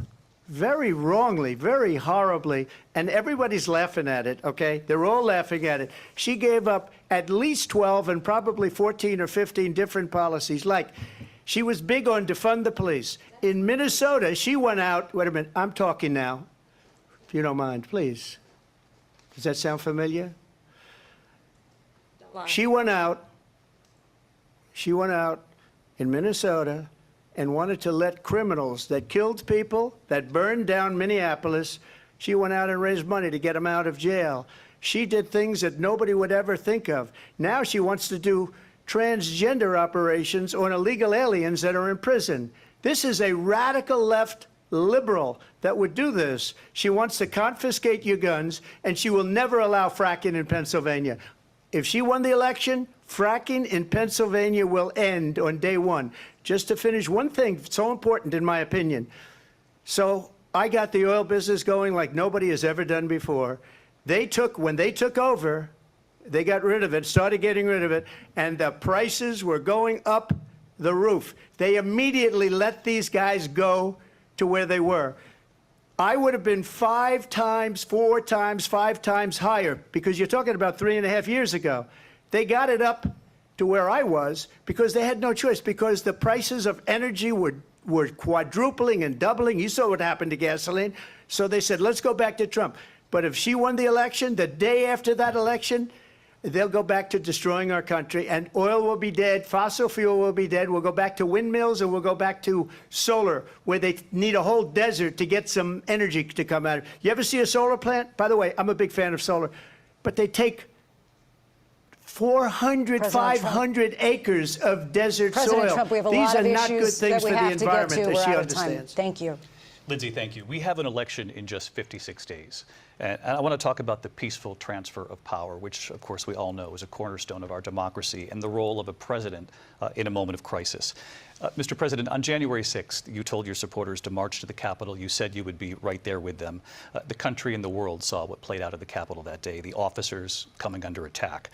very wrongly, very horribly, and everybody's laughing at it, okay? They're all laughing at it. She gave up at least 12 and probably 14 or 15 different policies. Like, she was big on defund the police. In Minnesota, she went out, wait a minute, I'm talking now, if you don't mind, please. Does that sound familiar? She went out in Minnesota and wanted to let criminals that killed people, that burned down Minneapolis, she went out and raised money to get them out of jail. She did things that nobody would ever think of. Now she wants to do transgender operations on illegal aliens that are in prison. This is a radical left liberal that would do this. She wants to confiscate your guns, and she will never allow fracking in Pennsylvania. If she won the election, fracking in Pennsylvania will end on day one. Just to finish, one thing so important in my opinion. So I got the oil business going like nobody has ever done before. When they took over, they got rid of it, started getting rid of it, and the prices were going up the roof. They immediately let these guys go to where they were. I would have been 5 times, 4 times, 5 times higher, because you're talking about 3.5 years ago. They got it up to where I was because they had no choice, because the prices of energy were quadrupling and doubling. You saw what happened to gasoline. So they said, let's go back to Trump. But if she won the election, the day after that election, they'll go back to destroying our country, and oil will be dead, fossil fuel will be dead, we'll go back to windmills, and we'll go back to solar, where they need a whole desert to get some energy to come out of. You ever see a solar plant? By the way, I'm a big fan of solar, but they take 400, 500 acres of desert
President
soil.
Trump, we have a
These
lot
are
of
not good
issues
things
that we
for the
have to get to.
environment,
We're
as she
out of time.
understands.
Thank you.
Lindsay, thank you. We have an election in just 56 days. And I want to talk about the peaceful transfer of power, which, of course, we all know is a cornerstone of our democracy, and the role of a president in a moment of crisis. Mr. President, on January 6th, you told your supporters to march to the Capitol. You said you would be right there with them. The country and the world saw what played out at the Capitol that day, the officers coming under attack.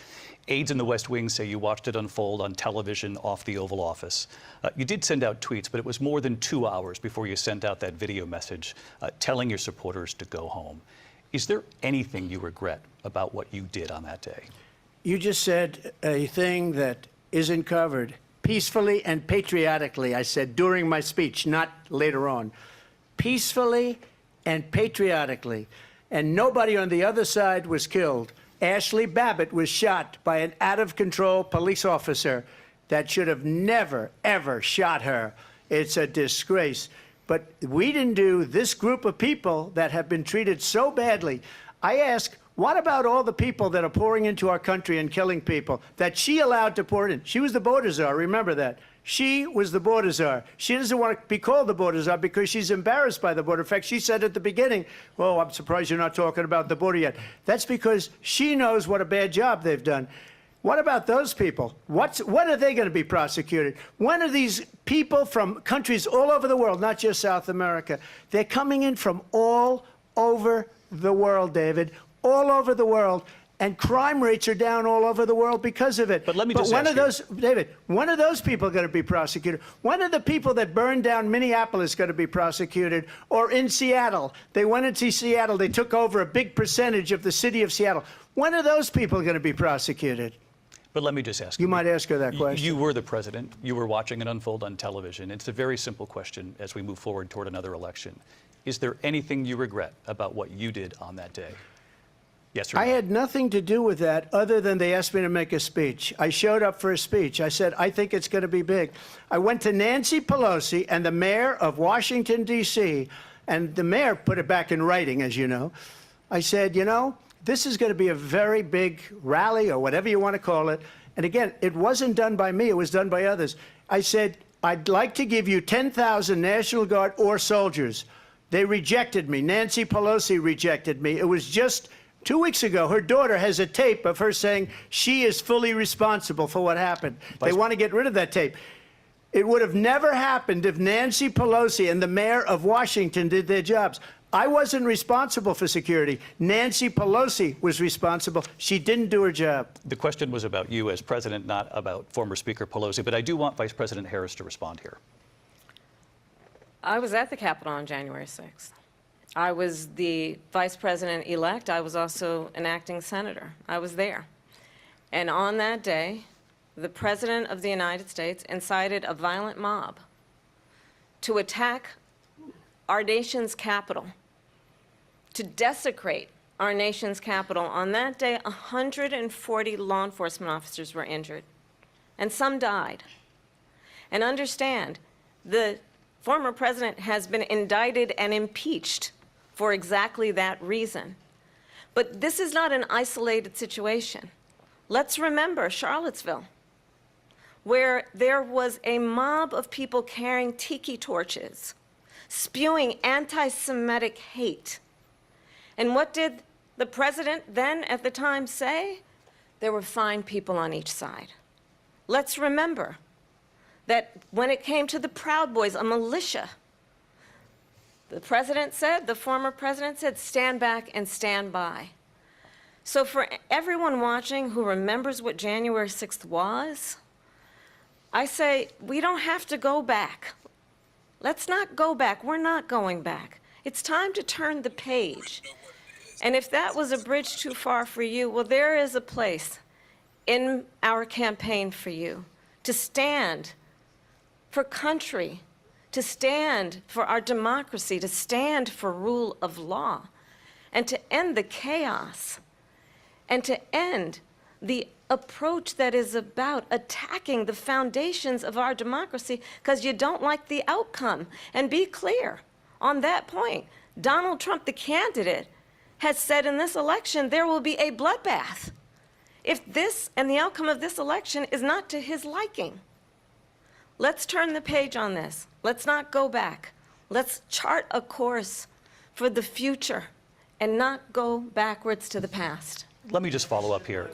Aides in the West Wing say you watched it unfold on television off the Oval Office. You did send out tweets, but it was more than 2 hours before you sent out that video message telling your supporters to go home. Is there anything you regret about what you did on that day?
You just said a thing that isn't covered. Peacefully and patriotically, I said during my speech, not later on. peacefully and patriotically. And nobody on the other side was killed. Ashley Babbitt was shot by an out-of-control police officer that should have never, ever shot her. It's a disgrace. But we didn't do this group of people that have been treated so badly. I ask, what about all the people that are pouring into our country and killing people that she allowed to pour in? She was the border czar, remember that. She was the border czar. She doesn't want to be called the border czar because she's embarrassed by the border. In fact, she said at the beginning, well, I'm surprised you're not talking about the border yet. That's because she knows what a bad job they've done. What about those people? When are they going to be prosecuted? When are these people from countries all over the world, not just South America? They're coming in from all over the world, David, all over the world. And crime rates are down all over the world because of it.
But let me just ask you,
David, when are those people going to be prosecuted? When are the people that burned down Minneapolis going to be prosecuted? Or in Seattle? They went into Seattle. They took over a big percentage of the city of Seattle. When are those people going to be prosecuted?
But let me just ask you.
You might ask her that question.
You were the president. You were watching it unfold on television. It's a very simple question as we move forward toward another election. Is there anything you regret about what you did on that day? Yes or no?
I had nothing to do with that other than they asked me to make a speech. I showed up for a speech. I said, I think it's going to be big. I went to Nancy Pelosi and the mayor of Washington, D.C., and the mayor put it back in writing, as you know. I said, you know, this is going to be a very big rally or whatever you want to call it. And again, it wasn't done by me. It was done by others. I said, I'd like to give you 10,000 National Guard or soldiers. They rejected me. Nancy Pelosi rejected me. It was just 2 weeks ago, her daughter has a tape of her saying she is fully responsible for what happened. They want to get rid of that tape. It would have never happened if Nancy Pelosi and the mayor of Washington did their jobs. I wasn't responsible for security. Nancy Pelosi was responsible. She didn't do her job.
The question was about you as president, not about former Speaker Pelosi, but I do want Vice President Harris to respond here.
I was at the Capitol on January 6th. I was the vice president-elect. I was also an acting senator. I was there. And on that day, the President of the United States incited a violent mob to attack our nation's capital, to desecrate our nation's capital. On that day, 140 law enforcement officers were injured, and some died. And understand, the former president has been indicted and impeached for exactly that reason. But this is not an isolated situation. Let's remember Charlottesville, where there was a mob of people carrying tiki torches, spewing anti-Semitic hate. And what did the president then at the time say? There were fine people on each side. Let's remember that when it came to the Proud Boys, a militia, the president said, the former president said, stand back and stand by. So for everyone watching who remembers what January 6th was, I say, we don't have to go back. Let's not go back. We're not going back. It's time to turn the page. And if that was a bridge too far for you, well, there is a place in our campaign for you to stand for country, to stand for our democracy, to stand for rule of law, and to end the chaos, and to end the approach that is about attacking the foundations of our democracy because you don't like the outcome. And be clear on that point. Donald Trump, the candidate, has said in this election there will be a bloodbath if this and the outcome of this election is not to his liking. Let's turn the page on this. Let's not go back. Let's chart a course for the future and not go backwards to the past.
Let me just follow up here.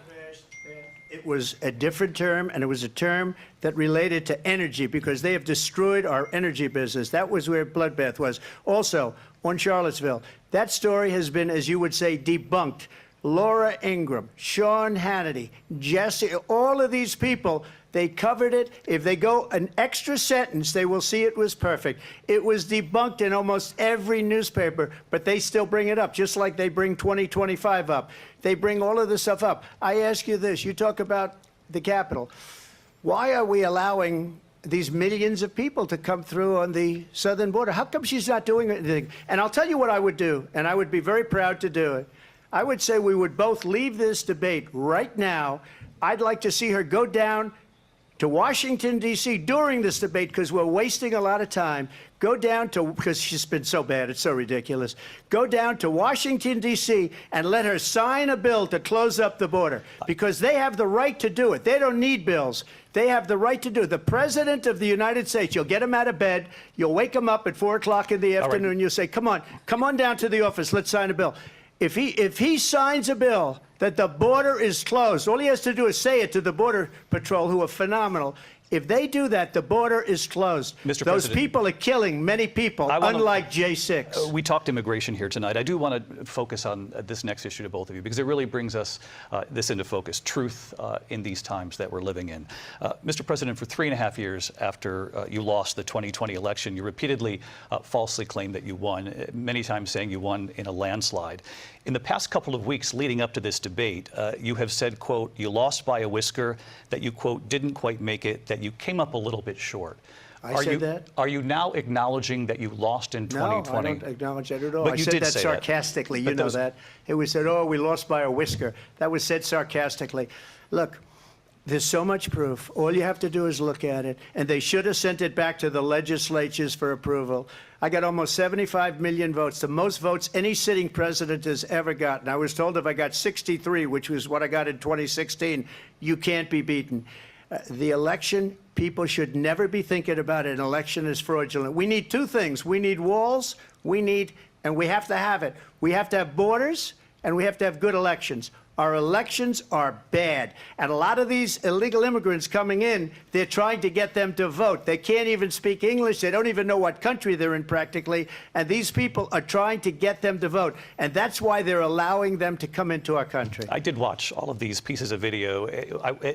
It was a different term, and it was a term that related to energy because they have destroyed our energy business. That was where bloodbath was. Also, on Charlottesville, that story has been, as you would say, debunked. Laura Ingraham, Sean Hannity, Jesse, all of these people, they covered it. If they go an extra sentence, they will see it was perfect. It was debunked in almost every newspaper, but they still bring it up, just like they bring 2025 up. They bring all of this stuff up. I ask you this. You talk about the Capitol. Why are we allowing these millions of people to come through on the southern border. How come she's not doing anything? And I'll tell you what I would do, and I would be very proud to do it. I would say we would both leave this debate right now. I'd like to see her go down to Washington, D.C. during this debate, because we're wasting a lot of time. Go down to, because she's been so bad, it's so ridiculous. Go down to Washington, D.C. and let her sign a bill to close up the border, because they have the right to do it. They don't need bills. They have the right to do it. The President of the United States, you'll get him out of bed, you'll wake him up at 4 o'clock in the afternoon, you'll say, come on down to the office, let's sign a bill. If he signs a bill that the border is closed, all he has to do is say it to the Border Patrol, who are phenomenal. If they do that, the border is closed.
Mr.
Those
President,
people are killing many people, unlike J6.
We talked immigration here tonight. I do want to focus on this next issue to both of you, because it really brings us this into focus, truth in these times that we're living in. Mr. President, for 3.5 years after you lost the 2020 election, you repeatedly falsely claimed that you won, many times saying you won in a landslide. In the past couple of weeks leading up to this debate, you have said, quote, you lost by a whisker, that you, quote, didn't quite make it, that you came up a little bit short.
I said that?
Are you now acknowledging that you lost in 2020?
No, I don't acknowledge that at all.
But
I
you
said
did
that
say
sarcastically.
That.
You know that. It was said, oh, we lost by a whisker. That was said sarcastically. Look, there's so much proof. All you have to do is look at it. And they should have sent it back to the legislatures for approval. I got almost 75 million votes, the most votes any sitting president has ever gotten. I was told if I got 63, which was what I got in 2016, you can't be beaten. The election, people should never be thinking about an election as fraudulent. We need two things. We need walls, and we have to have it. We have to have borders, and we have to have good elections. Our elections are bad. And a lot of these illegal immigrants coming in, they're trying to get them to vote. They can't even speak English. They don't even know what country they're in practically. And these people are trying to get them to vote. And that's why they're allowing them to come into our country.
I did watch all of these pieces of video.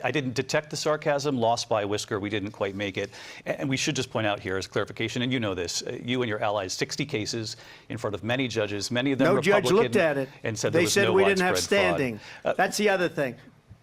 I didn't detect the sarcasm, lost by a whisker. We didn't quite make it. And we should just point out here as clarification, and you know this, you and your allies, 60 cases in front of many judges, many of them Republican.
No judge looked at it.
And said
they said we didn't have standing.
Fraud.
That's the other thing.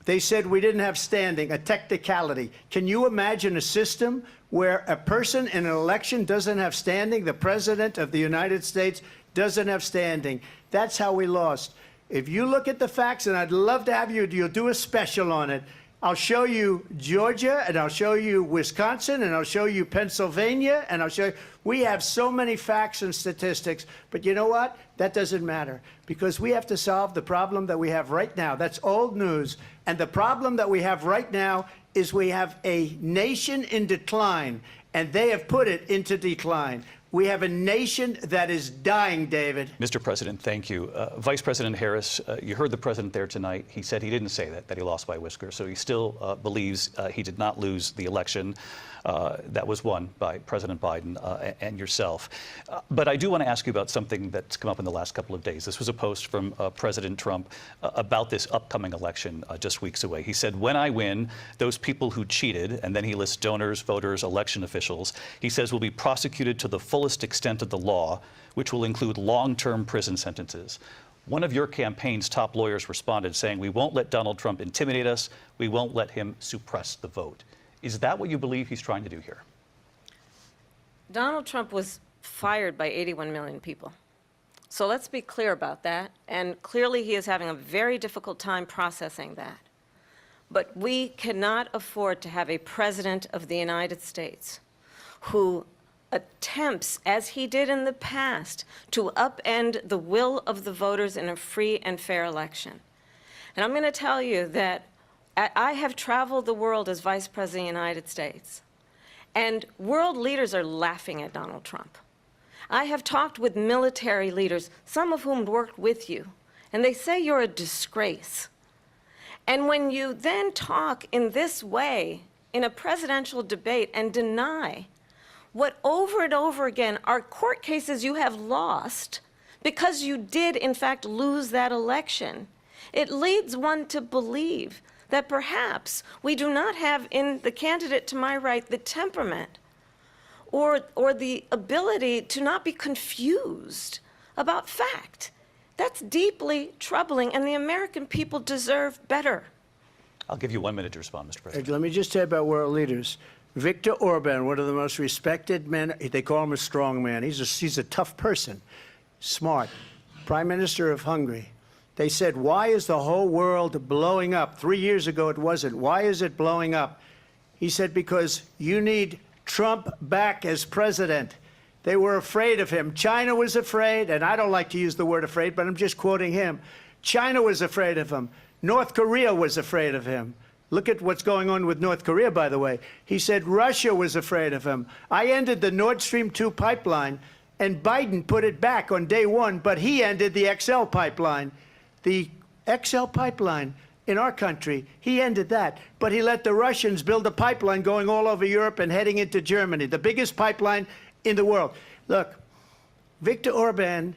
They said we didn't have standing, a technicality. Can you imagine a system where a person in an election doesn't have standing? The President of the United States doesn't have standing. That's how we lost. If you look at the facts, and I'd love to have you'll do a special on it. I'll show you Georgia, and I'll show you Wisconsin, and I'll show you Pennsylvania, and I'll show you. We have so many facts and statistics, but you know what? That doesn't matter, because we have to solve the problem that we have right now. That's old news. And the problem that we have right now is we have a nation in decline, and they have put it into decline. We have a nation that is dying, David.
Mr. President, thank you. Vice President Harris, you heard the president there tonight. He said he didn't say that he lost by a whisker. So he still believes he did not lose the election that was won by President Biden and yourself. But I do want to ask you about something that's come up in the last couple of days. This was a post from President Trump about this upcoming election just weeks away. He said, when I win, those people who cheated, and then he lists donors, voters, election officials, he says will be prosecuted to the fullest extent of the law, which will include long-term prison sentences. One of your campaign's top lawyers responded saying, we won't let Donald Trump intimidate us. We won't let him suppress the vote. Is that what you believe he's trying to do here?
Donald Trump was fired by 81 million people. So let's be clear about that. And clearly he is having a very difficult time processing that. But we cannot afford to have a president of the United States who attempts, as he did in the past, to upend the will of the voters in a free and fair election. And I'm going to tell you that I have traveled the world as Vice President of the United States, and world leaders are laughing at Donald Trump. I have talked with military leaders, some of whom worked with you, and they say you're a disgrace. And when you then talk in this way in a presidential debate and deny what over and over again are court cases you have lost because you did in fact lose that election, it leads one to believe that perhaps we do not have in the candidate to my right the temperament or the ability to not be confused about fact. That's deeply troubling, and the American people deserve better.
I'll give you 1 minute to respond, Mr. President.
Let me just say about world leaders. Viktor Orban, one of the most respected men, they call him a strong man. He's a tough person, smart, Prime Minister of Hungary. They said, why is the whole world blowing up? 3 years ago it wasn't. Why is it blowing up? He said, because you need Trump back as president. They were afraid of him. China was afraid, and I don't like to use the word afraid, but I'm just quoting him. China was afraid of him. North Korea was afraid of him. Look at what's going on with North Korea, by the way. He said Russia was afraid of him. I ended the Nord Stream 2 pipeline, and Biden put it back on day one, but he ended the XL pipeline. The XL pipeline in our country, he ended that. But he let the Russians build a pipeline going all over Europe and heading into Germany, the biggest pipeline in the world. Look, Viktor Orban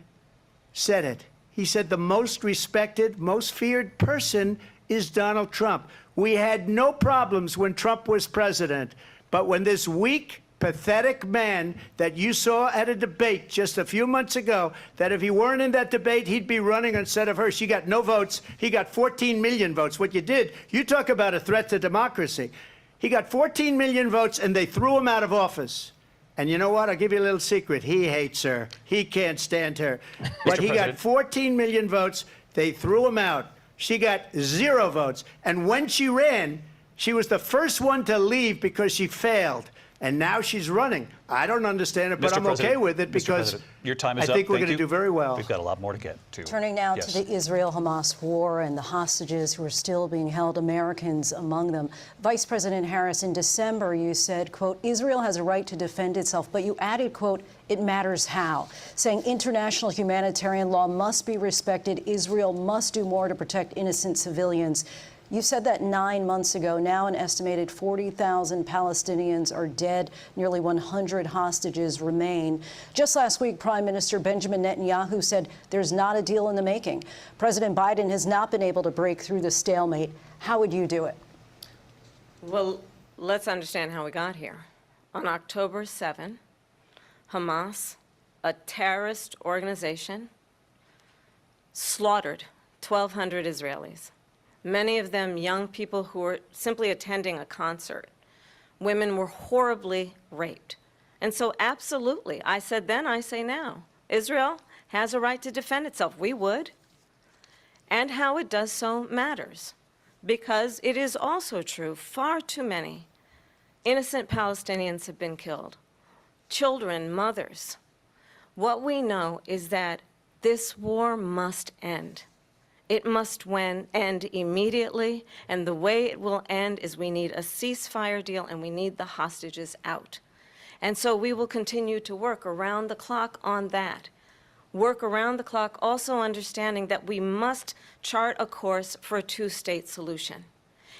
said it. He said the most respected, most feared person is Donald Trump. We had no problems when Trump was president, but when this weak, pathetic man that you saw at a debate just a few months ago, that if he weren't in that debate, he'd be running instead of her. She got no votes. He got 14 million votes. What you did, you talk about a threat to democracy. He got 14 million votes, and they threw him out of office. And you know what? I'll give you a little secret. He hates her. He can't stand her. But he got 14 million votes. They threw him out. She got 0 votes. And when she ran, she was the first one to leave because she failed. And now she's running. I don't understand it, but I'm okay with it because
your time is
I think
up.
we're going to do very well.
We've got a lot more to get to.
Turning now to the Israel-Hamas war and the hostages who are still being held, Americans among them. Vice President Harris, in December, you said, quote, Israel has a right to defend itself, but you added, quote, it matters how, saying international humanitarian law must be respected. Israel must do more to protect innocent civilians. You said that 9 months ago. Now an estimated 40,000 Palestinians are dead. Nearly 100 hostages remain. Just last week, Prime Minister Benjamin Netanyahu said there's not a deal in the making. President Biden has not been able to break through the stalemate. How would you do it?
Well, let's understand how we got here. On October 7, Hamas, a terrorist organization, slaughtered 1,200 Israelis. Many of them young people who were simply attending a concert. Women were horribly raped. And so absolutely, I said then, I say now, Israel has a right to defend itself. We would. And how it does so matters. Because it is also true, far too many innocent Palestinians have been killed. Children, mothers. What we know is that this war must end. It must end immediately, and the way it will end is we need a ceasefire deal and we need the hostages out. And so we will continue to work around the clock on that. Work around the clock, also understanding that we must chart a course for a two-state solution.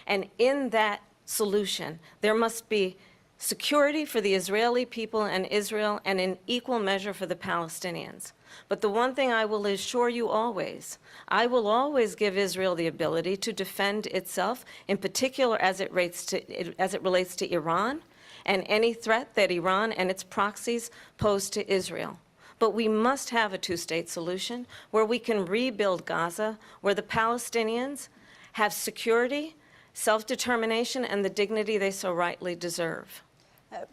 And in that solution, there must be security for the Israeli people and Israel, and in equal measure for the Palestinians. But the one thing I will assure you always, I will always give Israel the ability to defend itself, in particular as it relates to Iran and any threat that Iran and its proxies pose to Israel. But we must have a two-state solution where we can rebuild Gaza, where the Palestinians have security, self-determination, and the dignity they so rightly deserve.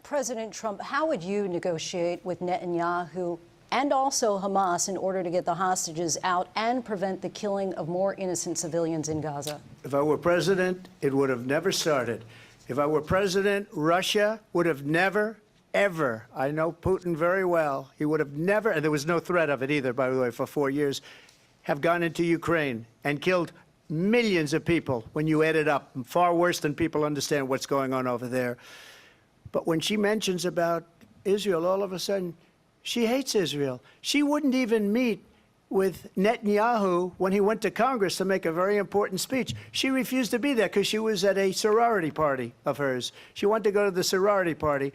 President Trump, how would you negotiate with Netanyahu and also Hamas in order to get the hostages out and prevent the killing of more innocent civilians in Gaza?
If I were president, it would have never started. If I were president, Russia would have never, ever, I know Putin very well, he would have never, and there was no threat of it either, by the way, for 4 years, have gone into Ukraine and killed millions of people when you add it up, far worse than people understand what's going on over there. But when she mentions about Israel, all of a sudden, she hates Israel. She wouldn't even meet with Netanyahu when he went to Congress to make a very important speech. She refused to be there because she was at a sorority party of hers. She wanted to go to the sorority party.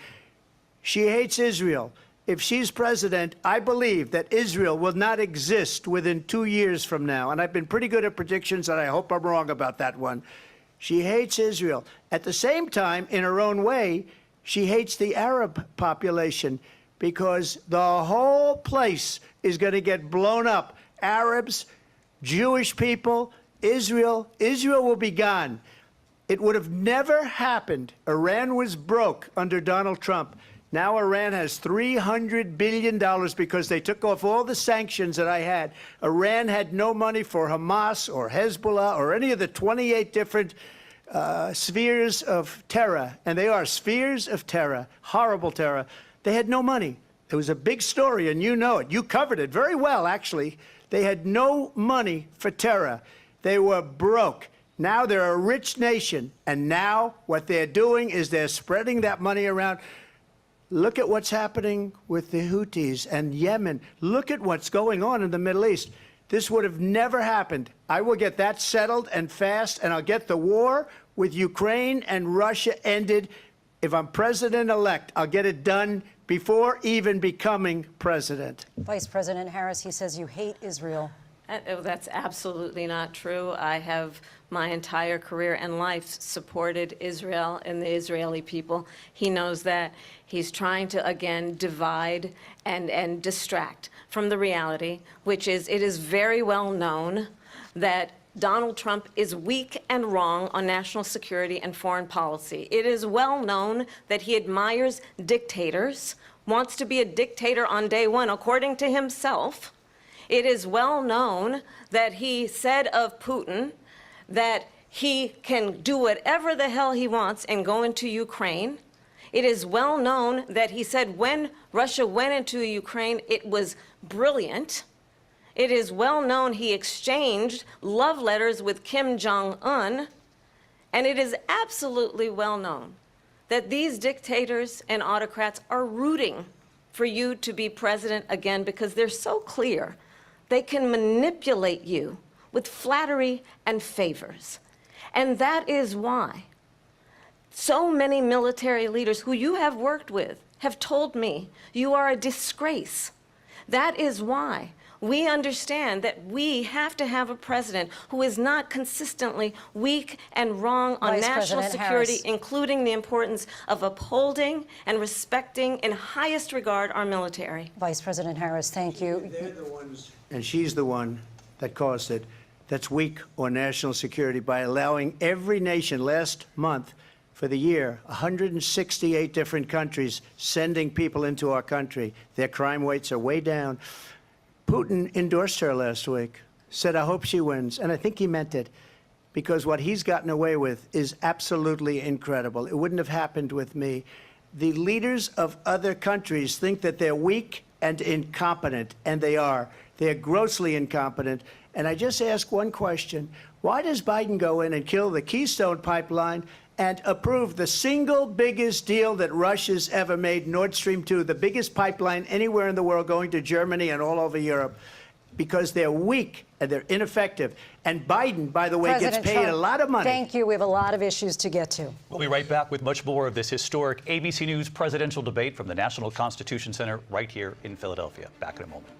She hates Israel. If she's president, I believe that Israel will not exist within 2 years from now. And I've been pretty good at predictions, and I hope I'm wrong about that one. She hates Israel. At the same time, in her own way, she hates the Arab population because the whole place is going to get blown up. Arabs, Jewish people, Israel will be gone. It would have never happened. Iran was broke under Donald Trump. Now Iran has $300 billion because they took off all the sanctions that I had. Iran had no money for Hamas or Hezbollah or any of the 28 different spheres of terror. And they are spheres of terror, horrible terror. They had no money. It was a big story, and you know it. You covered it very well, actually. They had no money for terror. They were broke. Now they're a rich nation, and now what they're doing is they're spreading that money around. Look at what's happening with the Houthis and Yemen. Look at what's going on in the Middle East. This would have never happened. I will get that settled and fast, and I'll get the war with Ukraine and Russia ended. If I'm president-elect, I'll get it done before even becoming president.
Vice President Harris, he says you hate Israel.
That's absolutely not true. I have my entire career and life supported Israel and the Israeli people. He knows that. He's trying to, again, divide and distract from the reality, which is it is very well known that Donald Trump is weak and wrong on national security and foreign policy. It is well known that he admires dictators, wants to be a dictator on day one, according to himself. It is well known that he said of Putin that he can do whatever the hell he wants and go into Ukraine. It is well known that he said when Russia went into Ukraine, it was brilliant. It is well known he exchanged love letters with Kim Jong-un. And it is absolutely well known that these dictators and autocrats are rooting for you to be president again because they're so clear. They can manipulate you with flattery and favors. And that is why so many military leaders who you have worked with have told me you are a disgrace. That is why we understand that we have to have a president who is not consistently weak and wrong on national security, including the importance of upholding and respecting in highest regard our military.
Vice President Harris, thank you.
They're the ones, and she's the one that caused it, that's weak on national security by allowing every nation last month for the year, 168 different countries sending people into our country. Their crime rates are way down. Putin endorsed her last week, said, I hope she wins. And I think he meant it, because what he's gotten away with is absolutely incredible. It wouldn't have happened with me. The leaders of other countries think that they're weak and incompetent, and they are. They're grossly incompetent. And I just ask one question. Why does Biden go in and kill the Keystone Pipeline and approve the single biggest deal that Russia's ever made, Nord Stream 2, the biggest pipeline anywhere in the world going to Germany and all over Europe? Because they're weak and they're ineffective. And Biden, by the way,
President
gets paid
Trump,
a lot of money.
Thank you. We have a lot of issues to get to.
We'll be right back with much more of this historic ABC News presidential debate from the National Constitution Center right here in Philadelphia. Back in a moment.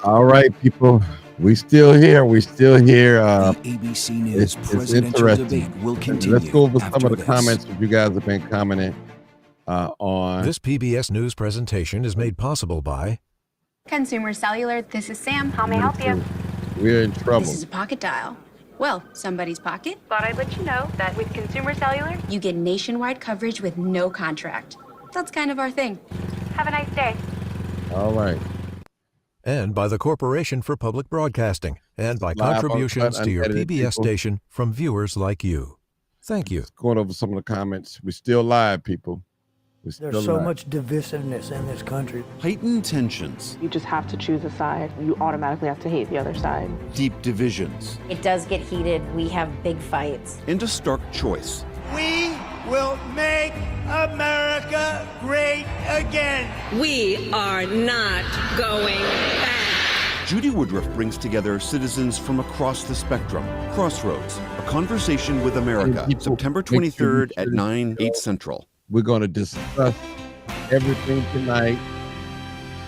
All right, people. We still here. We still here.
The ABC News presidential debate will continue.
Let's go over some of the comments that you guys have been commenting on.
This PBS News presentation is made possible by
Consumer Cellular. This is Sam. How may I help you?
We're in trouble.
This is a pocket dial. Well, somebody's pocket.
Thought I'd let you know that with Consumer Cellular,
You get nationwide coverage with no contract. That's kind of our thing.
have a nice day.
All right.
and by the Corporation for Public Broadcasting, and by
Live,
contributions to your
unedited
PBS
people.
station from viewers like you. Thank you.
Going over some of the comments. We're still live, people. We're still
There's so
live.
much divisiveness in this country.
Heightened tensions.
You just have to choose a side. You automatically have to hate the other side.
Deep divisions.
It does get heated. We have big fights.
And a stark choice.
We will make America great again.
We are not going back.
Judy Woodruff brings together citizens from across the spectrum. Crossroads, a conversation with America, September 23rd at 9, 8 Central.
We're going to discuss everything tonight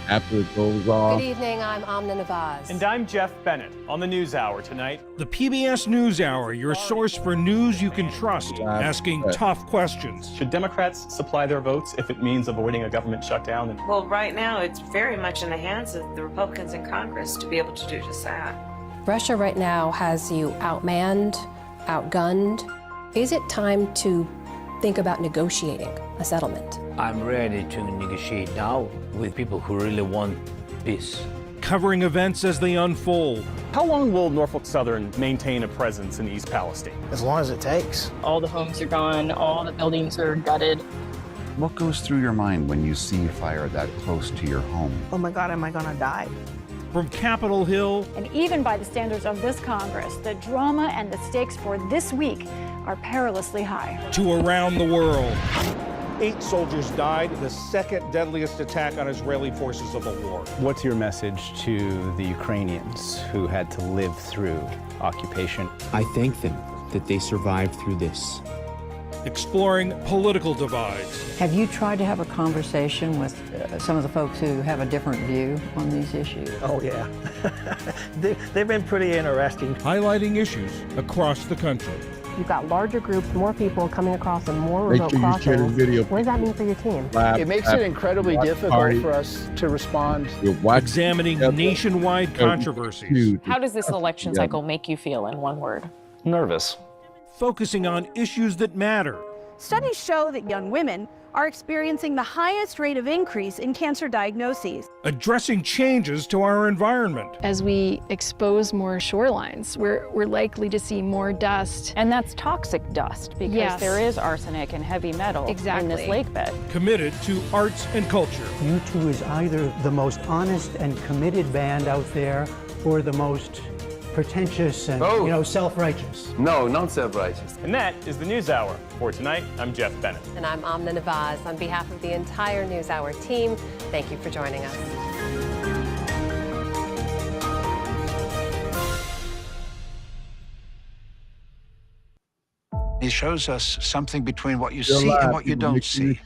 after it goes off.
Good evening, I'm Amna Nawaz.
And I'm Jeff Bennett on the NewsHour tonight.
The PBS NewsHour, your source for news you can trust, asking tough questions.
Should Democrats supply their votes if it means avoiding a government shutdown?
Well, right now, it's very much in the hands of the Republicans in Congress to be able to do just that.
Russia right now has you outmanned, outgunned. Is it time to think about negotiating a settlement?
I'm ready to negotiate now with people who really want peace.
Covering events as they unfold.
How long will Norfolk Southern maintain a presence in East Palestine?
As long as it takes.
All the homes are gone, all the buildings are gutted.
What goes through your mind when you see fire that close to your home?
Oh my God, am I gonna die?
From Capitol Hill.
And even by the standards of this Congress, the drama and the stakes for this week are perilously high.
To around the world.
8 soldiers died, the second deadliest attack on Israeli forces of the war.
What's your message to the Ukrainians who had to live through occupation?
I thank them that they survived through this.
Exploring political divides.
Have you tried to have a conversation with some of the folks who have a different view on these issues?
Oh, yeah. They've been pretty interesting.
Highlighting issues across the country.
You've got larger groups, more people coming across, and more remote crossings. What does that mean for your team?
It makes it incredibly difficult for us to respond.
Examining nationwide controversies.
How does this election cycle make you feel in one word?
Nervous.
Focusing on issues that matter.
Studies show that young women are experiencing the highest rate of increase in cancer diagnoses.
Addressing changes to our environment.
As we expose more shorelines, we're likely to see more dust.
And that's toxic dust because there is arsenic and heavy metal in this lake bed.
Committed to arts and culture.
U2 is either the most honest and committed band out there or the most pretentious and, self-righteous.
No, not self-righteous.
And that is the NewsHour. For tonight, I'm Jeff Bennett.
And I'm Amna Nawaz. On behalf of the entire NewsHour team, thank you for joining us.
It shows us something between what you see and what you don't see.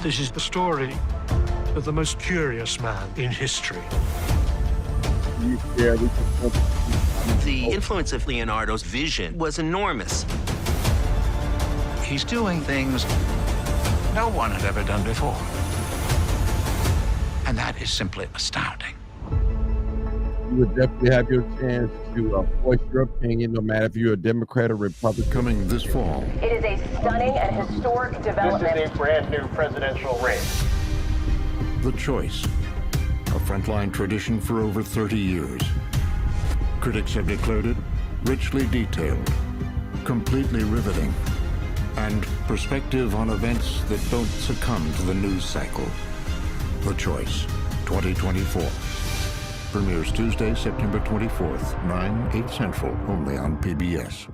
This is the story of the most curious man in history.
The influence of Leonardo's vision was enormous.
He's doing things no one had ever done before. And that is simply astounding.
You would definitely have your chance to voice your opinion, no matter if you're a Democrat or Republican.
Coming this fall.
It is a stunning and historic development.
This is a brand new presidential race.
The Choice, a frontline tradition for over 30 years. Critics have declared it richly detailed, completely riveting, and perspective on events that don't succumb to the news cycle. The Choice, 2024. Premieres Tuesday, September 24th, 9, 8 Central, only on PBS.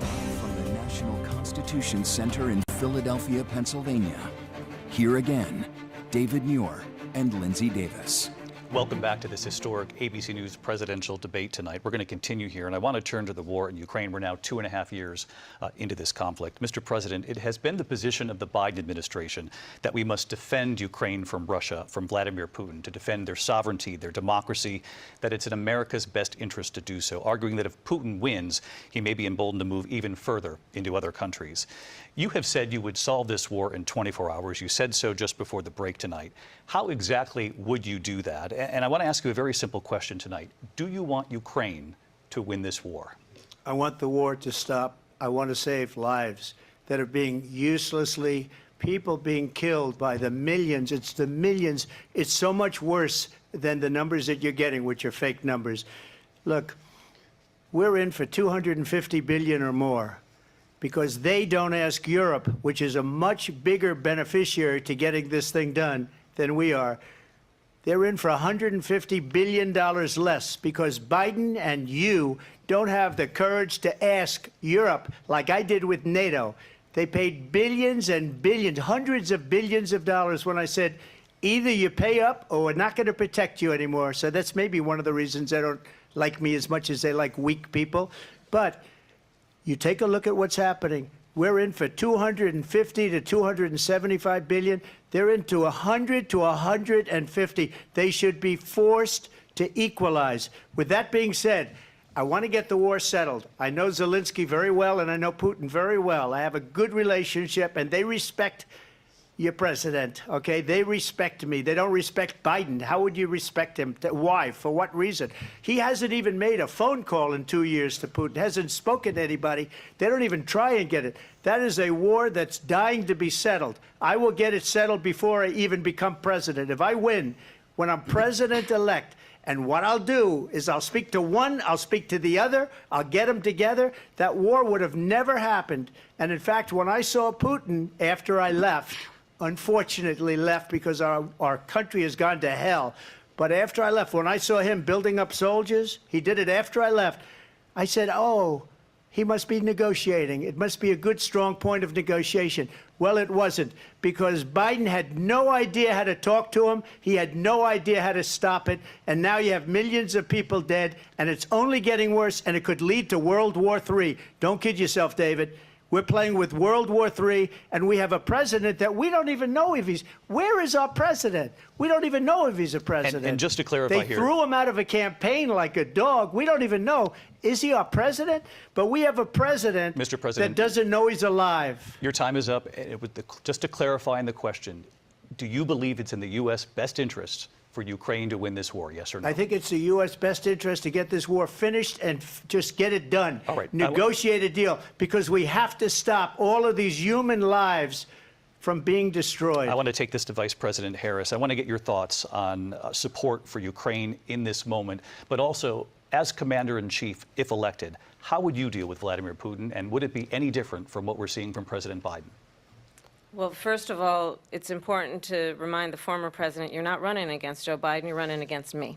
From the National Constitution Center in Philadelphia, Pennsylvania, here again, David Muir and Lindsay Davis.
Welcome back to this historic ABC News presidential debate tonight. We're going to continue here, and I want to turn to the war in Ukraine. We're now 2.5 years into this conflict. Mr. President, it has been the position of the Biden administration that we must defend Ukraine from Russia, from Vladimir Putin, to defend their sovereignty, their democracy, that it's in America's best interest to do so, arguing that if Putin wins, he may be emboldened to move even further into other countries. You have said you would solve this war in 24 hours. You said so just before the break tonight. How exactly would you do that? And I want to ask you a very simple question tonight. Do you want Ukraine to win this war?
I want the war to stop. I want to save lives that are being uselessly, people being killed by the millions. It's the millions. It's so much worse than the numbers that you're getting, which are fake numbers. Look, we're in for 250 billion or more, because they don't ask Europe, which is a much bigger beneficiary to getting this thing done than we are. They're in for $150 billion less because Biden and you don't have the courage to ask Europe like I did with NATO. They paid billions and billions, hundreds of billions of dollars when I said, either you pay up or we're not going to protect you anymore. So that's maybe one of the reasons they don't like me as much as they like weak people. But you take a look at what's happening. We're in for 250 to 275 billion. They're into 100 to 150. They should be forced to equalize. With that being said, I want to get the war settled. I know Zelensky very well, and I know Putin very well. I have a good relationship, and they respect your president, okay? They respect me. They don't respect Biden. How would you respect him? Why? For what reason? He hasn't even made a phone call in 2 years to Putin, hasn't spoken to anybody. They don't even try and get it. That is a war that's dying to be settled. I will get it settled before I even become president. If I win, when I'm president-elect, and what I'll do is I'll speak to one, I'll speak to the other, I'll get them together. That war would have never happened. And in fact, when I saw Putin after I left, unfortunately left because our country has gone to hell, but after I left, when I saw him building up soldiers, he did it after I left, I said, oh, he must be negotiating. It must be a good, strong point of negotiation. Well, it wasn't, because Biden had no idea how to talk to him. He had no idea how to stop it. And now you have millions of people dead, and it's only getting worse, and it could lead to World War III. Don't kid yourself, David. We're playing with World War III, and we have a president that we don't even know if he's... Where is our president? We don't even know if he's a president.
And just to clarify
they
here...
They threw him out of a campaign like a dog. We don't even know. Is he our president? But we have a president,
Mr. President,
that doesn't know he's alive.
Your time is up. Just to clarify in the question, do you believe it's in the U.S. best interest for Ukraine to win this war, yes or no?
I think it's the U.S. best interest to get this war finished and just get it done.
All right.
Negotiate a deal, because we have to stop all of these human lives from being destroyed.
I want to take this to Vice President Harris. I want to get your thoughts on support for Ukraine in this moment, but also, as Commander-in-Chief, if elected, how would you deal with Vladimir Putin, and would it be any different from what we're seeing from President Biden?
Well, first of all, it's important to remind the former president you're not running against Joe Biden, you're running against me.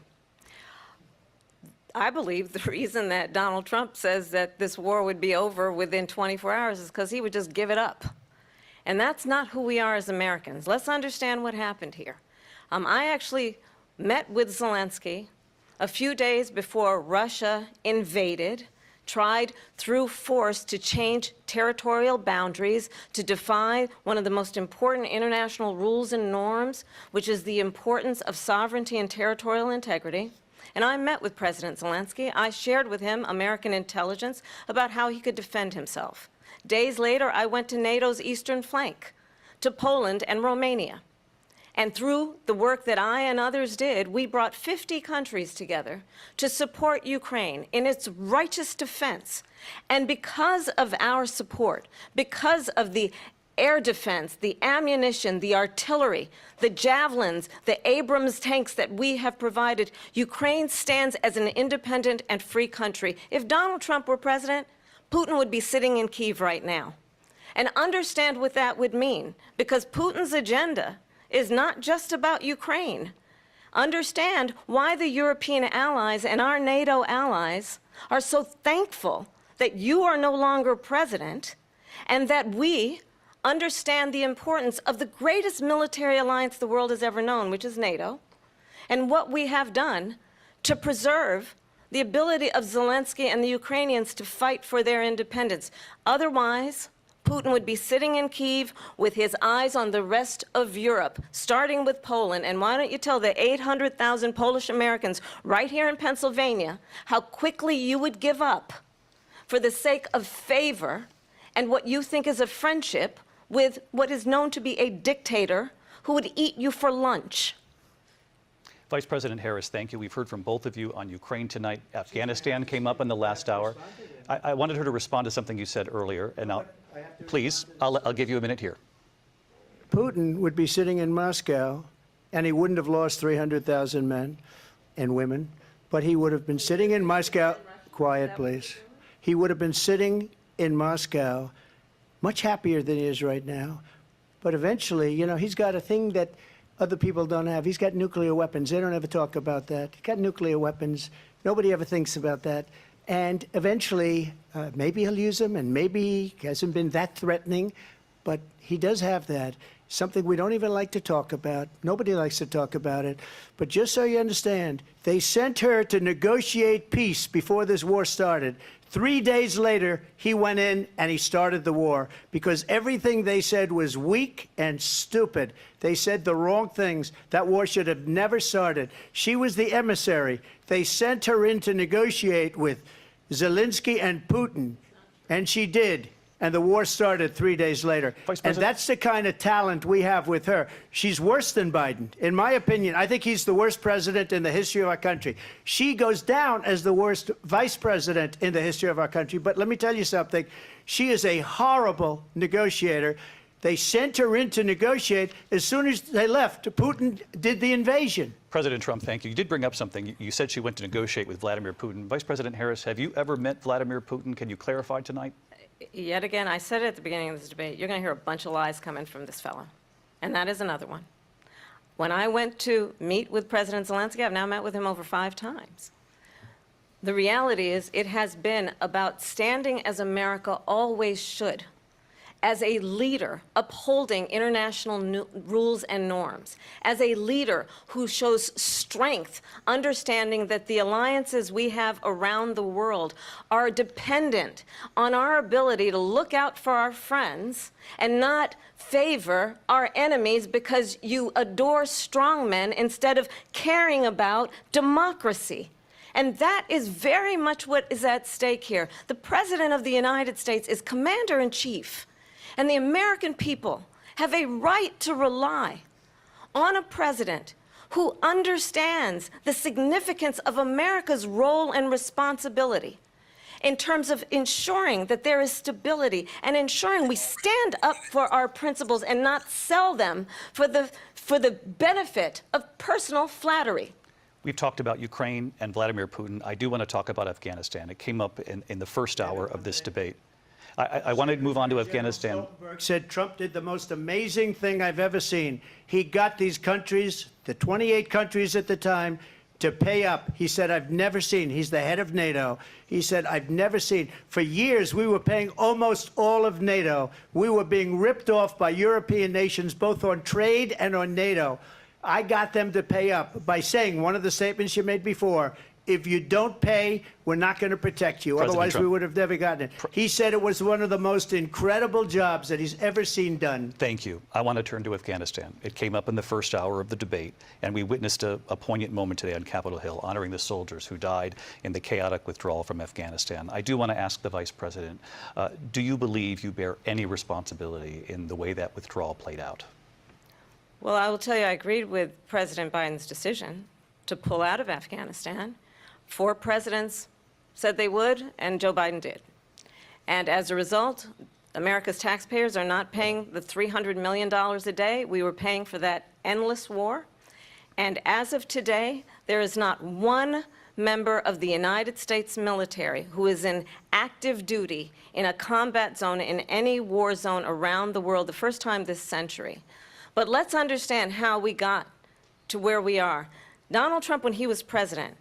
I believe the reason that Donald Trump says that this war would be over within 24 hours is because he would just give it up. And that's not who we are as Americans. Let's understand what happened here. I actually met with Zelensky a few days before Russia invaded, tried through force to change territorial boundaries, to defy one of the most important international rules and norms, which is the importance of sovereignty and territorial integrity. And I met with President Zelensky. I shared with him American intelligence about how he could defend himself. Days later, I went to NATO's eastern flank, to Poland and Romania. And through the work that I and others did, we brought 50 countries together to support Ukraine in its righteous defense. And because of our support, because of the air defense, the ammunition, the artillery, the javelins, the Abrams tanks that we have provided, Ukraine stands as an independent and free country. If Donald Trump were president, Putin would be sitting in Kyiv right now. And understand what that would mean, because Putin's agenda is not just about Ukraine. Understand why the European allies and our NATO allies are so thankful that you are no longer president, and that we understand the importance of the greatest military alliance the world has ever known, which is NATO, and what we have done to preserve the ability of Zelensky and the Ukrainians to fight for their independence. Otherwise, Putin would be sitting in Kyiv with his eyes on the rest of Europe, starting with Poland. And why don't you tell the 800,000 Polish Americans right here in Pennsylvania how quickly you would give up for the sake of favor and what you think is a friendship with what is known to be a dictator who would eat you for lunch.
Vice President Harris, thank you. We've heard from both of you on Ukraine tonight. Afghanistan came up in the last hour. I wanted her to respond to something you said earlier, and please, I'll give you a minute here.
Putin would be sitting in Moscow, and he wouldn't have lost 300,000 men and women, but he would have been sitting in Moscow. Quiet, please. He would have been sitting in Moscow, much happier than he is right now. But eventually, you know, he's got a thing that other people don't have. He's got nuclear weapons. They don't ever talk about that. He's got nuclear weapons. Nobody ever thinks about that. And eventually, maybe he'll use them, and maybe he hasn't been that threatening, but he does have that. Something we don't even like to talk about. Nobody likes to talk about it. But just so you understand, they sent her to negotiate peace before this war started. 3 days later, he went in and he started the war, because everything they said was weak and stupid. They said the wrong things. That war should have never started. She was the emissary. They sent her in to negotiate with Zelensky and Putin, and she did. And the war started 3 days later. And that's the kind of talent we have with her. She's worse than Biden. In my opinion, I think he's the worst president in the history of our country. She goes down as the worst vice president in the history of our country. But let me tell you something. She is a horrible negotiator. They sent her in to negotiate. As soon as they left, Putin did the invasion.
President Trump, thank you. You did bring up something. You said she went to negotiate with Vladimir Putin. Vice President Harris, have you ever met Vladimir Putin? Can you clarify tonight?
Yet again, I said it at the beginning of this debate, you're going to hear a bunch of lies coming from this fellow. And that is another one. When I went to meet with President Zelensky, I've now met with him over 5 times. The reality is it has been about standing as America always should, as a leader upholding international rules and norms, as a leader who shows strength, understanding that the alliances we have around the world are dependent on our ability to look out for our friends and not favor our enemies because you adore strongmen instead of caring about democracy. And that is very much what is at stake here. The President of the United States is commander-in-chief. And the American people have a right to rely on a president who understands the significance of America's role and responsibility in terms of ensuring that there is stability and ensuring we stand up for our principles and not sell them for the benefit of personal flattery.
We've talked about Ukraine and Vladimir Putin. I do want to talk about Afghanistan. It came up in the first hour of this debate. I want to move on to Afghanistan.
Stoltenberg said Trump did the most amazing thing I've ever seen. He got these countries, the 28 countries at the time, to pay up. He said, I've never seen. He's the head of NATO. He said, I've never seen. For years, we were paying almost all of NATO. We were being ripped off by European nations, both on trade and on NATO. I got them to pay up by saying one of the statements you made before, if you don't pay, we're not going to protect you. Otherwise, we would have never gotten it. He said it was one of the most incredible jobs that he's ever seen done.
Thank you. I want to turn to Afghanistan. It came up in the first hour of the debate, and we witnessed a poignant moment today on Capitol Hill, honoring the soldiers who died in the chaotic withdrawal from Afghanistan. I do want to ask the Vice President, do you believe you bear any responsibility in the way that withdrawal played out?
Well, I will tell you, I agreed with President Biden's decision to pull out of Afghanistan. 4 presidents said they would, and Joe Biden did. And as a result, America's taxpayers are not paying the $300 million a day we were paying for that endless war. And as of today, there is not one member of the United States military who is in active duty in a combat zone in any war zone around the world, the first time this century. But let's understand how we got to where we are. Donald Trump, when he was president,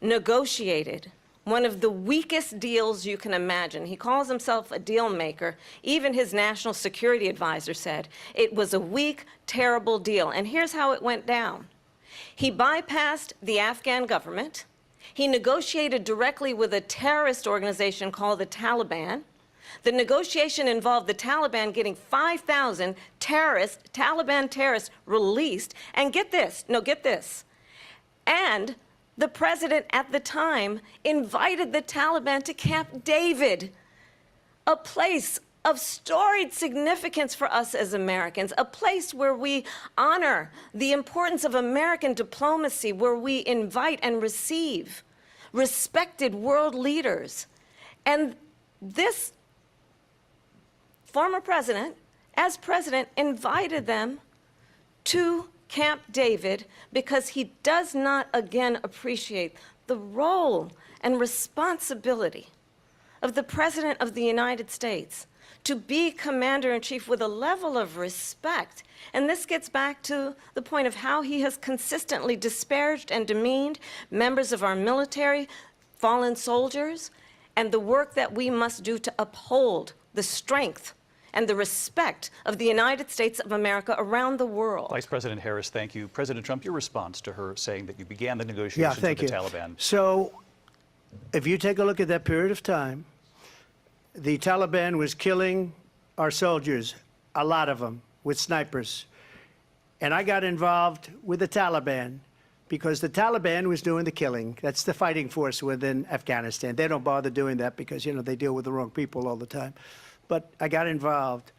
negotiated one of the weakest deals you can imagine. He calls himself a deal maker. Even his national security advisor said it was a weak, terrible deal. And here's how it went down. He bypassed the Afghan government. He negotiated directly with a terrorist organization called the Taliban. The negotiation involved the Taliban getting 5,000 Taliban terrorists released. And get this, and the president at the time invited the Taliban to Camp David, a place of storied significance for us as Americans, a place where we honor the importance of American diplomacy, where we invite and receive respected world leaders. And this former president, as president, invited them to Camp David because he does not again appreciate the role and responsibility of the President of the United States to be commander-in-chief with a level of respect. And this gets back to the point of how he has consistently disparaged and demeaned members of our military, fallen soldiers, and the work that we must do to uphold the strength and the respect of the United States of America around the world.
Vice President Harris, thank you. President Trump, your response to her saying that you began the negotiations with the Taliban.
So if you take a look at that period of time, the Taliban was killing our soldiers, a lot of them, with snipers. And I got involved with the Taliban because the Taliban was doing the killing. That's the fighting force within Afghanistan. They don't bother doing that because, you know, they deal with the wrong people all the time. But I got involved.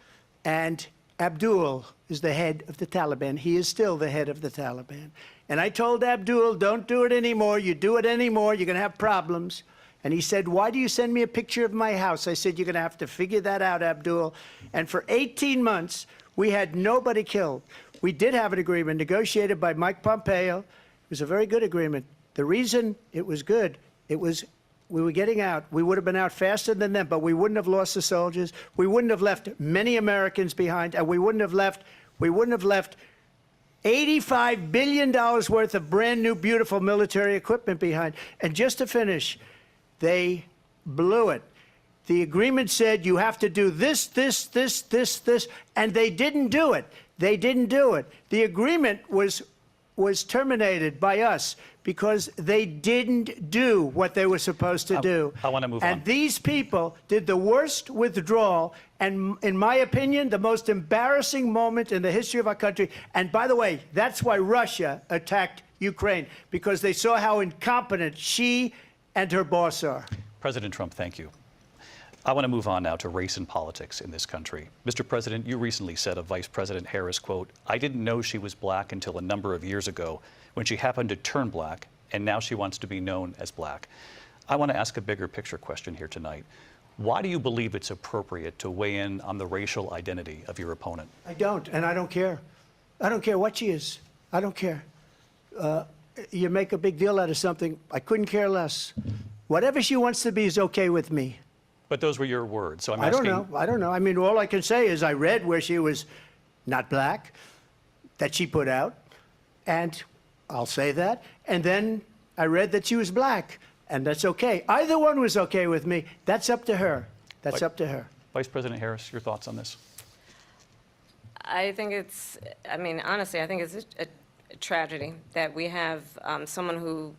And Abdul is the head of the Taliban. He is still the head of the Taliban. And I told Abdul, don't do it anymore. You do it anymore, you're going to have problems. And he said, why do you send me a picture of my house? I said, you're going to have to figure that out, Abdul. And for 18 months, we had nobody killed. We did have an agreement negotiated by Mike Pompeo. It was a very good agreement. The reason it was good, it was we were getting out. We would have been out faster than them, but we wouldn't have lost the soldiers. We wouldn't have left many Americans behind, and we wouldn't have left $85 billion worth of brand new, beautiful military equipment behind. And just to finish, they blew it. The agreement said you have to do this, and they didn't do it. They didn't do it. The agreement was terminated by us because they didn't do what they were supposed to do.
I want to move on.
And these people did the worst withdrawal, and in my opinion, the most embarrassing moment in the history of our country. And by the way, that's why Russia attacked Ukraine, because they saw how incompetent she and her boss are.
President Trump, thank you. I want to move on now to race and politics in this country. Mr. President, you recently said of Vice President Harris, quote, I didn't know she was black until a number of years ago when she happened to turn black, and now she wants to be known as black. I want to ask a bigger picture question here tonight. Why do you believe it's appropriate to weigh in on the racial identity of your opponent?
I don't, and I don't care. I don't care what she is. I don't care. You make a big deal out of something, I couldn't care less. Whatever she wants to be is okay with me.
But those were your words, so I'm asking...
I don't know. I mean, all I can say is I read where she was not black, that she put out, and I'll say that. And then I read that she was black, and that's okay. Either one was okay with me. That's up to her. That's up to her.
Vice President Harris, your thoughts on this?
I think it's, I mean, honestly, I think it's a tragedy that we have someone who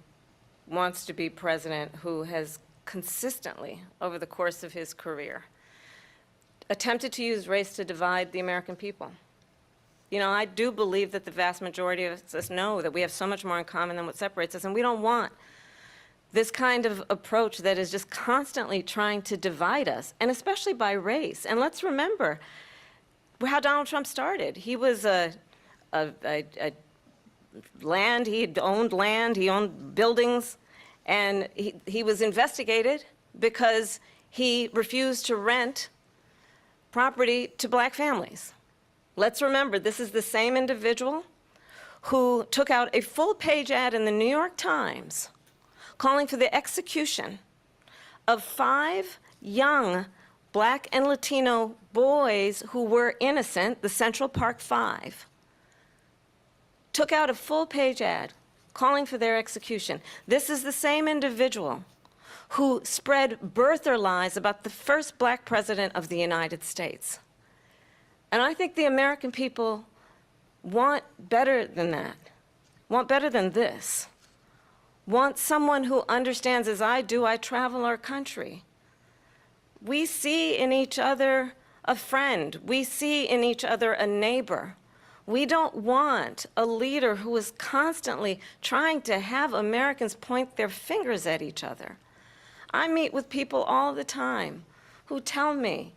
wants to be president who has consistently, over the course of his career, attempted to use race to divide the American people. You know, I do believe that the vast majority of us know that we have so much more in common than what separates us, and we don't want this kind of approach that is just constantly trying to divide us, and especially by race. And let's remember how Donald Trump started. He was land, he owned buildings, and he was investigated because he refused to rent property to black families. Let's remember, this is the same individual who took out a full-page ad in the New York Times calling for the execution of 5 young black and Latino boys who were innocent, the Central Park 5. Took out a full-page ad calling for their execution. This is the same individual who spread birther lies about the first black president of the United States. And I think the American people want better than that, want better than this, want someone who understands, as I do, I travel our country. We see in each other a friend. We see in each other a neighbor. We don't want a leader who is constantly trying to have Americans point their fingers at each other. I meet with people all the time who tell me,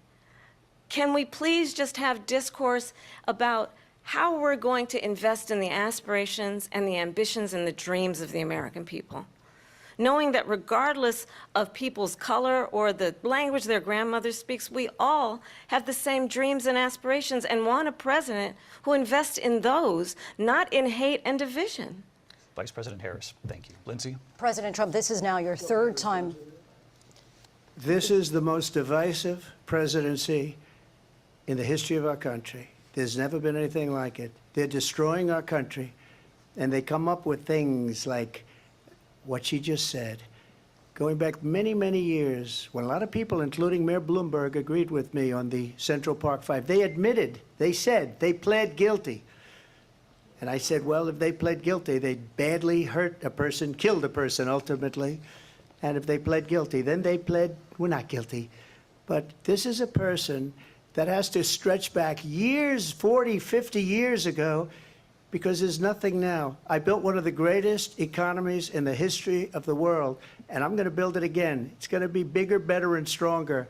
can we please just have discourse about how we're going to invest in the aspirations and the ambitions and the dreams of the American people? Knowing that regardless of people's color or the language their grandmother speaks, we all have the same dreams and aspirations and want a president who invests in those, not in hate and division.
Vice President Harris, thank you. Lindsay?
President Trump, this is now your 3rd time.
This is the most divisive presidency in the history of our country. There's never been anything like it. They're destroying our country, and they come up with things like what she just said. Going back many, many years, when a lot of people, including Mayor Bloomberg, agreed with me on the Central Park 5, they admitted, they said, they pled guilty. And I said, well, if they pled guilty, they badly hurt a person, killed a person ultimately. And if they pled guilty, then they pled, we're not guilty. But this is a person that has to stretch back years, 40, 50 years ago, because there's nothing now. I built one of the greatest economies in the history of the world, and I'm going to build it again. It's going to be bigger, better, and stronger.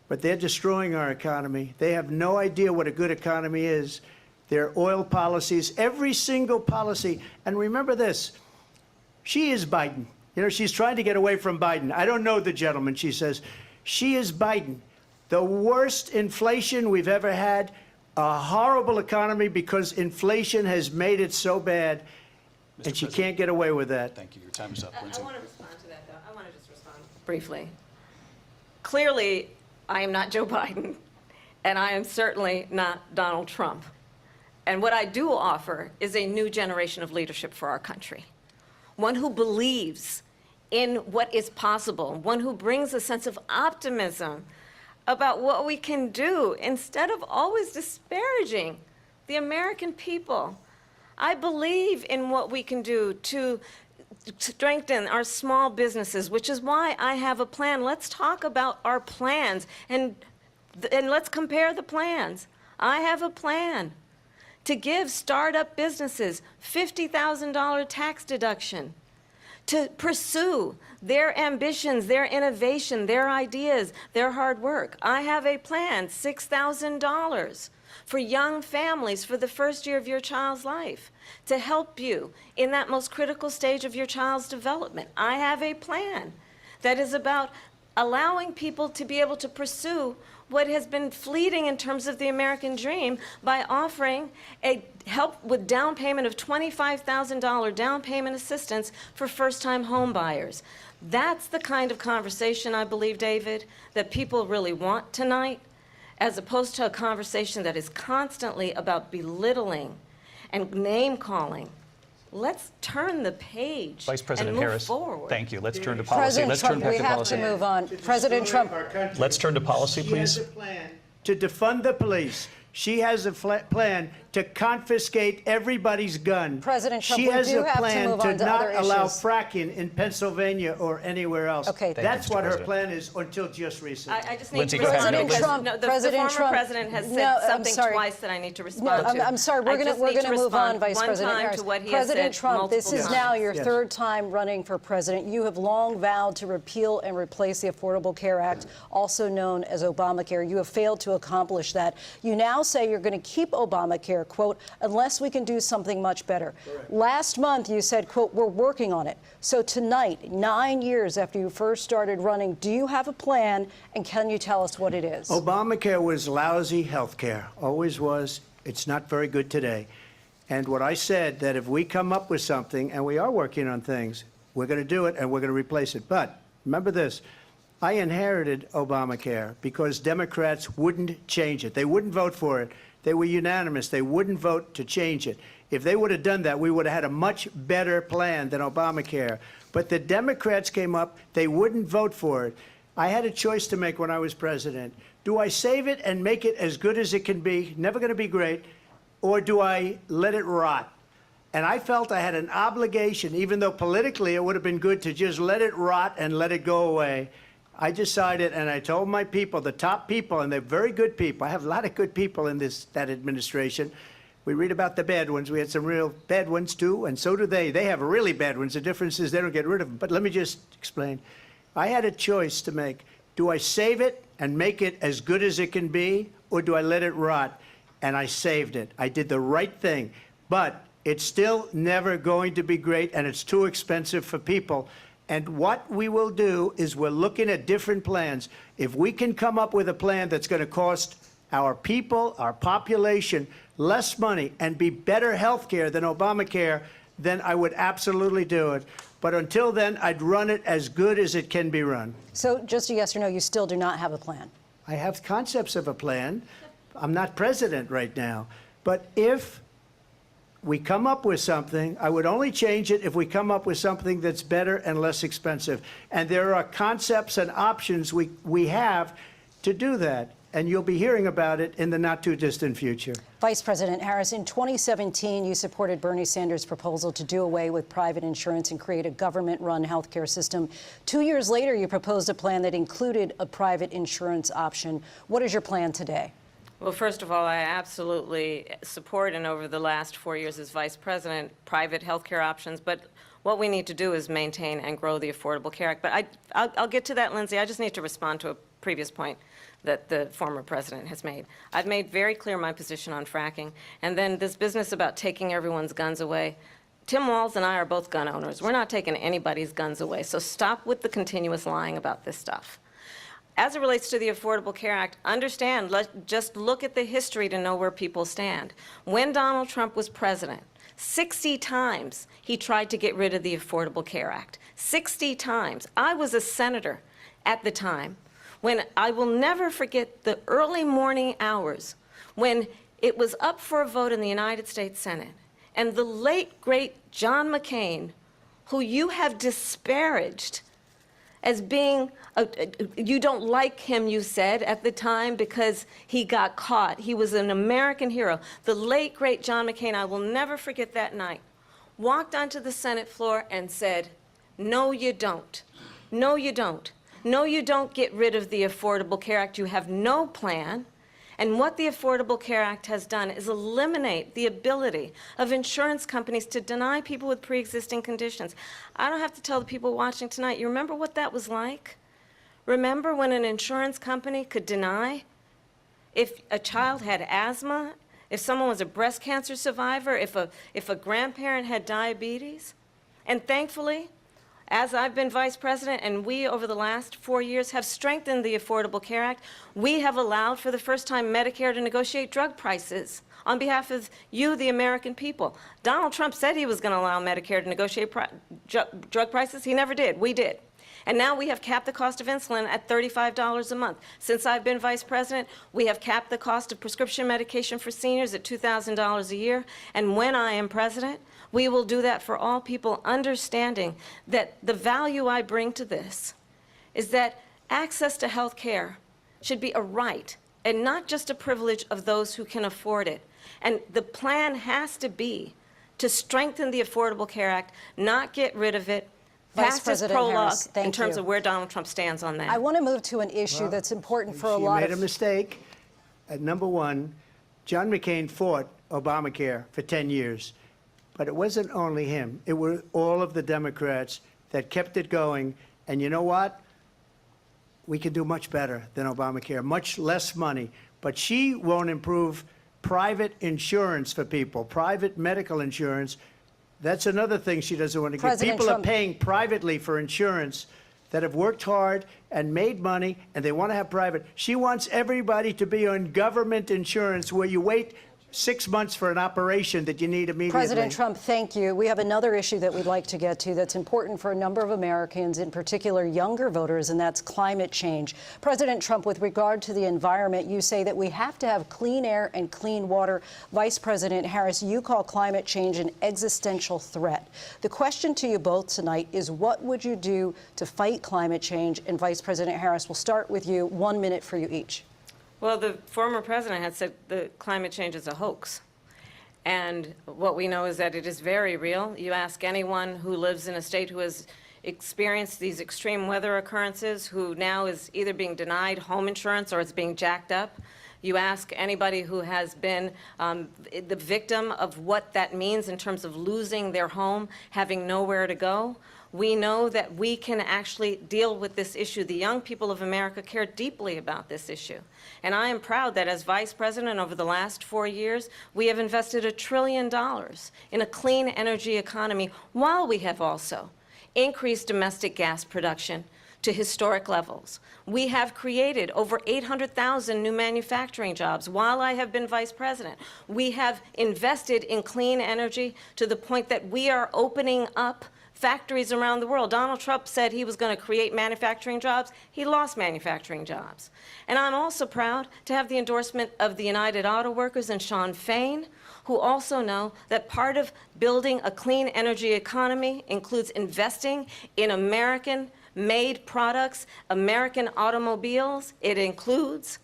But they're destroying our economy. They have no idea what a good economy is. Their oil policies, every single policy. And remember this, she is Biden. You know, she's trying to get away from Biden. I don't know the gentleman, she says. She is Biden. The worst inflation we've ever had, a horrible economy because inflation has made it so bad, and she can't get away with that.
Thank you. Your time is up.
I want to respond to that, though. I want to just respond briefly. Clearly, I am not Joe Biden, and I am certainly not Donald Trump. And what I do offer is a new generation of leadership for our country, one who believes in what is possible, one who brings a sense of optimism about what we can do instead of always disparaging the American people. I believe in what we can do to strengthen our small businesses, which is why I have a plan. Let's talk about our plans and let's compare the plans. I have a plan to give startup businesses $50,000 tax deduction, to pursue their ambitions, their innovation, their ideas, their hard work. I have a plan, $6,000 for young families for the first year of your child's life, to help you in that most critical stage of your child's development. I have a plan that is about allowing people to be able to pursue what has been fleeting in terms of the American dream by offering a help with down payment of $25,000 down payment assistance for first-time home buyers. That's the kind of conversation, I believe, David, that people really want tonight, as opposed to a conversation that is constantly about belittling and name-calling. Let's turn the page
Vice President
and move
Harris,
forward.
thank you. Let's turn to policy.
President Trump, we have to move on. President Trump.
Let's turn to policy, please.
She has a plan to defund the police. She has a plan to confiscate everybody's gun.
President Trump,
she
we
has
do
a
have to
plan
move
to
on to
not
other
allow
issues.
fracking in Pennsylvania or anywhere else.
Okay.
That's
Thank you,
what
Mr.
her
President.
plan is until just recently.
I just need
Lindsay,
to
go ahead.
respond because
Trump,
no, the
President
former
Trump.
president has said
No, I'm
something
sorry.
twice that I need to
No,
respond to.
I'm sorry. We're
I just
going
need
to move
respond
on, Vice
one
President
time
Harris.
to what he has
President
said
Trump, this
multiple
is now
times.
your third time running for president. You have long vowed to repeal and replace the Affordable Care Act, also known as Obamacare. You have failed to accomplish that. You now say you're going to keep Obamacare, quote, unless we can do something much better.
Correct.
Last month, you said, quote, we're working on it. So tonight, 9 years after you first started running, do you have a plan, and can you tell us what it is?
Obamacare was lousy health care, always was. It's not very good today. And what I said, that if we come up with something, and we are working on things, we're going to do it and we're going to replace it. But remember this, I inherited Obamacare because Democrats wouldn't change it. They wouldn't vote for it. They were unanimous. They wouldn't vote to change it. If they would have done that, we would have had a much better plan than Obamacare. But the Democrats came up. They wouldn't vote for it. I had a choice to make when I was president. Do I save it and make it as good as it can be, never going to be great, or do I let it rot? And I felt I had an obligation, even though politically it would have been good to just let it rot and let it go away. I decided, and I told my people, the top people, and they're very good people. I have a lot of good people in that administration. We read about the bad ones. We had some real bad ones, too, and so do they. They have really bad ones. The difference is they don't get rid of them. But let me just explain. I had a choice to make. Do I save it and make it as good as it can be, or do I let it rot? And I saved it. I did the right thing. But it's still never going to be great, and it's too expensive for people. And what we will do is we're looking at different plans. If we can come up with a plan that's going to cost our people, our population, less money and be better health care than Obamacare, then I would absolutely do it. But until then, I'd run it as good as it can be run.
So just a yes or no, you still do not have a plan?
I have concepts of a plan. I'm not president right now. But if we come up with something, I would only change it if we come up with something that's better and less expensive. And there are concepts and options we have to do that. And you'll be hearing about it in the not-too-distant future.
Vice President Harris, in 2017, you supported Bernie Sanders' proposal to do away with private insurance and create a government-run healthcare system. 2 years later, you proposed a plan that included a private insurance option. What is your plan today?
Well, first of all, I absolutely support, and over the last 4 years as vice president, private health care options. But what we need to do is maintain and grow the Affordable Care Act. But I'll get to that, Lindsay. I just need to respond to a previous point that the former president has made. I've made very clear my position on fracking. And then this business about taking everyone's guns away. Tim Walz and I are both gun owners. We're not taking anybody's guns away. So stop with the continuous lying about this stuff. As it relates to the Affordable Care Act, understand, just look at the history to know where people stand. When Donald Trump was president, 60 times he tried to get rid of the Affordable Care Act. 60 times. I was a senator at the time when I will never forget the early morning hours when it was up for a vote in the United States Senate. And the late, great John McCain, who you have disparaged as being, you don't like him, you said, at the time because he got caught. He was an American hero. The late, great John McCain, I will never forget that night, walked onto the Senate floor and said, no, you don't. No, you don't. No, you don't get rid of the Affordable Care Act. You have no plan. And what the Affordable Care Act has done is eliminate the ability of insurance companies to deny people with pre-existing conditions. I don't have to tell the people watching tonight, you remember what that was like? Remember when an insurance company could deny if a child had asthma, if someone was a breast cancer survivor, if a grandparent had diabetes? And thankfully, as I've been vice president and we, over the last 4 years, have strengthened the Affordable Care Act, we have allowed for the first time Medicare to negotiate drug prices on behalf of you, the American people. Donald Trump said he was going to allow Medicare to negotiate drug prices. He never did. We did. And now we have capped the cost of insulin at $35 a month. Since I've been vice president, we have capped the cost of prescription medication for seniors at $2,000 a year. And when I am president, we will do that for all people, understanding that the value I bring to this is that access to health care should be a right and not just a privilege of those who can afford it. And the plan has to be to strengthen the Affordable Care Act, not get rid of it.
Vice President Harris,
in terms of where Donald Trump stands on that.
I want to move to an issue that's important for a lot of...
She made a mistake. Number one, John McCain fought Obamacare for 10 years. But it wasn't only him. It were all of the Democrats that kept it going. And you know what? We can do much better than Obamacare, much less money. But she won't improve private insurance for people, private medical insurance. That's another thing she doesn't want to give. People are paying privately for insurance that have worked hard and made money, and they want to have private. She wants everybody to be on government insurance where you wait 6 months for an operation that you need immediately.
President Trump, thank you. We have another issue that we'd like to get to that's important for a number of Americans, in particular younger voters, and that's climate change. President Trump, with regard to the environment, you say that we have to have clean air and clean water. Vice President Harris, you call climate change an existential threat. The question to you both tonight is, what would you do to fight climate change? And Vice President Harris, we'll start with you. 1 minute for you each.
Well, the former president had said the climate change is a hoax. And what we know is that it is very real. You ask anyone who lives in a state who has experienced these extreme weather occurrences, who now is either being denied home insurance or it's being jacked up. You ask anybody who has been the victim of what that means in terms of losing their home, having nowhere to go. We know that we can actually deal with this issue. The young people of America care deeply about this issue. And I am proud that as vice president over the last 4 years, we have invested $1 trillion in a clean energy economy, while we have also increased domestic gas production to historic levels. We have created over 800,000 new manufacturing jobs while I have been vice president. We have invested in clean energy to the point that we are opening up factories around the world. Donald Trump said he was going to create manufacturing jobs. He lost manufacturing jobs. And I'm also proud to have the endorsement of the United Auto Workers and Sean Fain, who also know that part of building a clean energy economy includes investing in American-made products, American automobiles. It includes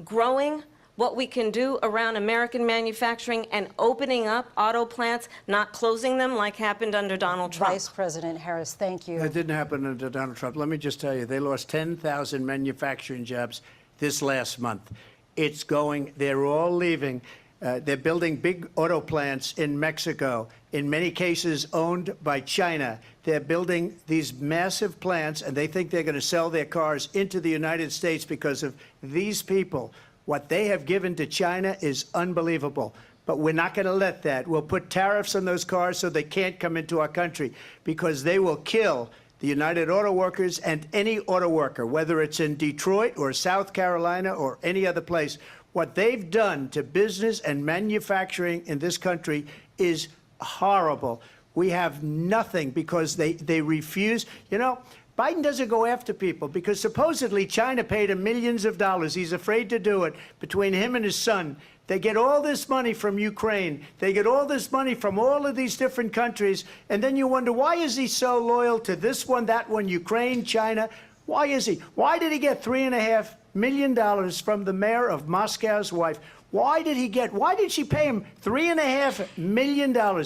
growing what we can do around American manufacturing and opening up auto plants, not closing them like happened under Donald Trump.
Vice President Harris, thank you.
It didn't happen under Donald Trump. Let me just tell you, they lost 10,000 manufacturing jobs this last month. It's going, they're all leaving. They're building big auto plants in Mexico, in many cases owned by China. They're building these massive plants, and they think they're going to sell their cars into the United States because of these people. What they have given to China is unbelievable. But we're not going to let that. We'll put tariffs on those cars so they can't come into our country, because they will kill the United Auto Workers and any auto worker, whether it's in Detroit or South Carolina or any other place. What they've done to business and manufacturing in this country is horrible. We have nothing because they refuse. You know, Biden doesn't go after people because supposedly China paid him millions of dollars. He's afraid to do it. Between him and his son, they get all this money from Ukraine. They get all this money from all of these different countries. And then you wonder, why is he so loyal to this one, that one, Ukraine, China? Why is he? Why did he get $3.5 million from the mayor of Moscow's wife? Why did she pay him $3.5 million?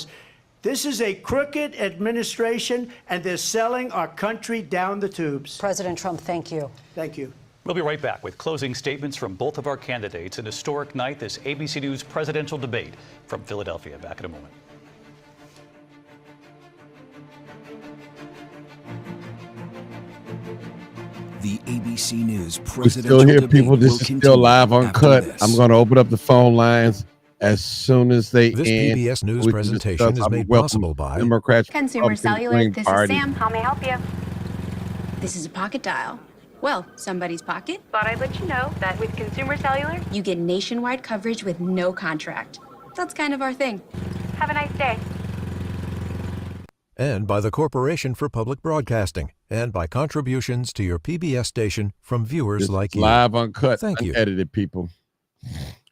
This is a crooked administration, and they're selling our country down the tubes.
President Trump, thank you.
Thank you.
We'll be right back with closing statements from both of our candidates. An historic night, this ABC News presidential debate from Philadelphia. Back in a moment.
The ABC News
We
presidential
still hear
debate
people. This
will
is still
continue
live
after
uncut.
this.
I'm going to open up the phone lines as soon as they
This
end.
PBS News
We can
presentation
discuss.
is
I
made
welcome
possible by
Democrats,
Consumer
Republicans,
Cellular,
Green
this
Party.
is Sam. How may I help you? This is a pocket dial. Well, somebody's pocket. Thought I'd let you know that with Consumer Cellular, you get nationwide coverage with no contract. That's kind of our thing. Have a nice day.
and by the Corporation for Public Broadcasting, and by contributions to your PBS station from viewers like you.
Live, uncut,
Thank you.
unedited, people.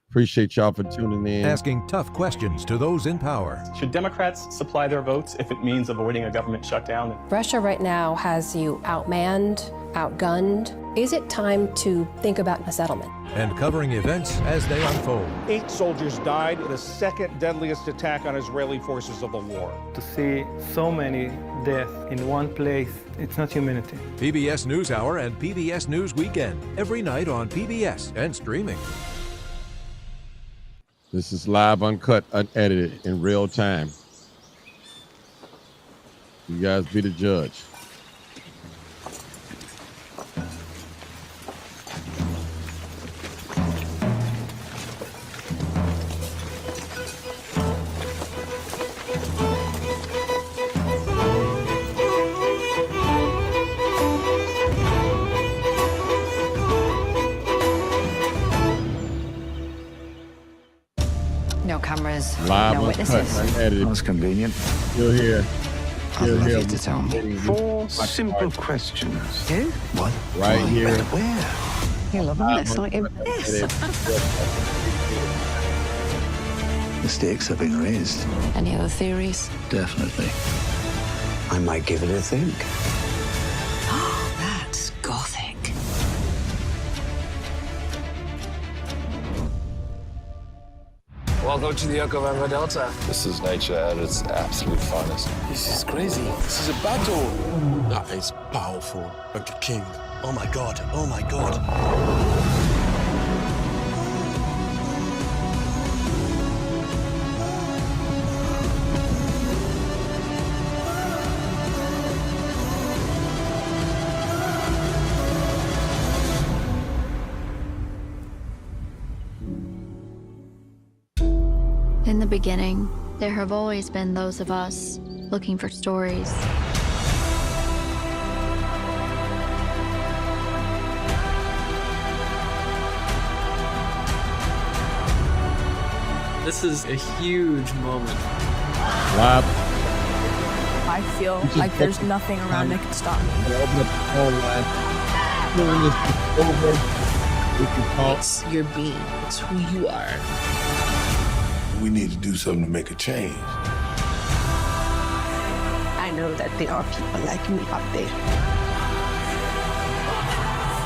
Appreciate y'all for tuning in.
Asking tough questions to those in power.
Should Democrats supply their votes if it means avoiding a government shutdown?
Russia right now has you outmanned, outgunned. Is it time to think about a settlement?
And covering events as they unfold.
8 soldiers died in the second deadliest attack on Israeli forces of the war.
To see so many deaths in one place, it's not humanity.
PBS NewsHour and PBS News Weekend, every night on PBS and streaming.
This is live, uncut, unedited, in real time. You guys be the judge.
No cameras,
Live,
no
uncut,
witnesses.
unedited.
That's convenient.
Still here.
I'd love
here.
you to tell me. 4 simple questions.
Who?
What?
Right here.
Where? You're loving this, aren't you? Yes.
The stakes have been raised.
Any other theories?
Definitely. I might give it a think.
Oh, that's gothic.
Welcome to the Okavango Delta.
This is nature at its absolute finest.
This is crazy. This is a battle. That is powerful. Like a king. Oh my god. Oh my god.
In the beginning, there have always been those of us looking for stories.
This is a huge moment.
Live.
I feel like there's nothing around that can stop me.
Open up the phone line. When this is over, we can talk.
It's your being. It's who you are.
We need to do something to make a change.
I know that there are people like me up there.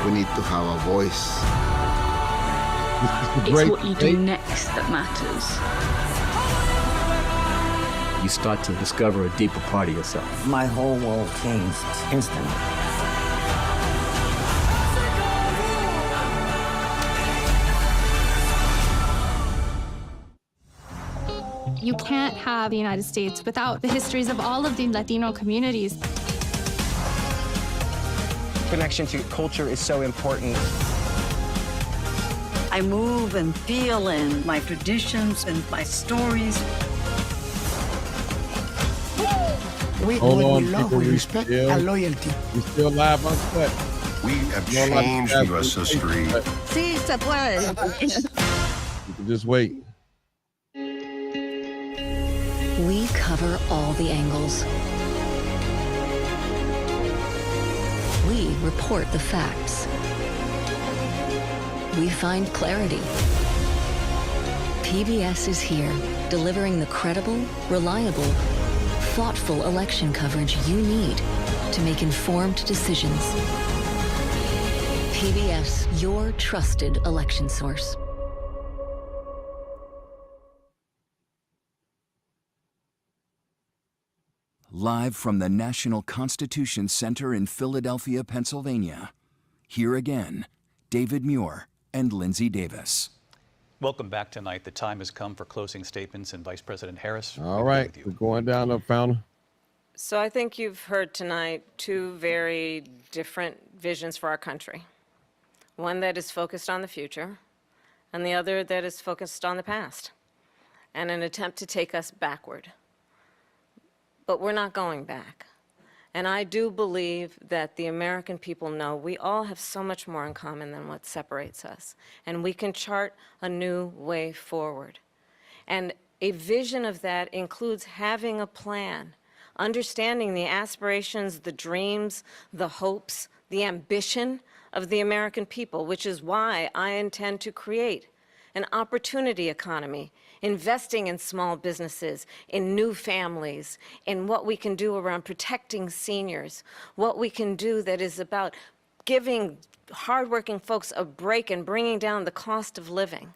We need to have a voice.
It's what you do next that matters.
You start to discover a deeper part of yourself.
My whole world changed instantly.
You can't have the United States without the histories of all of the Latino communities.
Connection to culture is so important.
I move and feel in my traditions and my stories.
We love, we respect, and loyalty. We still live on set.
We have changed U.S. history.
Sí, se puede.
You can just wait.
We cover all the angles. We report the facts. We find clarity. PBS is here, delivering the credible, reliable, thoughtful election coverage you need to make informed decisions. PBS, your trusted election source.
Live from the National Constitution Center in Philadelphia, Pennsylvania. Here again, David Muir and Lindsay Davis.
Welcome back tonight. The time has come for closing statements, and Vice President Harris.
All right, we're going down the fountain.
So I think you've heard tonight two very different visions for our country. One that is focused on the future, and the other that is focused on the past, and an attempt to take us backward. But we're not going back. And I do believe that the American people know we all have so much more in common than what separates us. And we can chart a new way forward. And a vision of that includes having a plan, understanding the aspirations, the dreams, the hopes, the ambition of the American people, which is why I intend to create an opportunity economy, investing in small businesses, in new families, in what we can do around protecting seniors, what we can do that is about giving hardworking folks a break and bringing down the cost of living.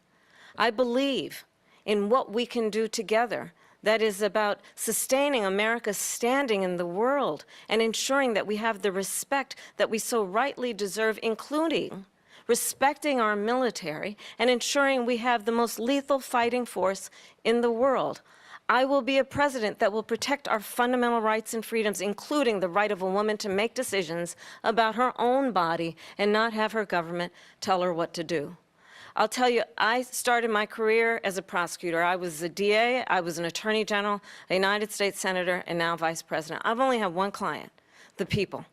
I believe in what we can do together that is about sustaining America's standing in the world and ensuring that we have the respect that we so rightly deserve, including respecting our military and ensuring we have the most lethal fighting force in the world. I will be a president that will protect our fundamental rights and freedoms, including the right of a woman to make decisions about her own body and not have her government tell her what to do. I'll tell you, I started my career as a prosecutor. I was a DA, I was an attorney general, a United States senator, and now vice president. I've only had one client, the people.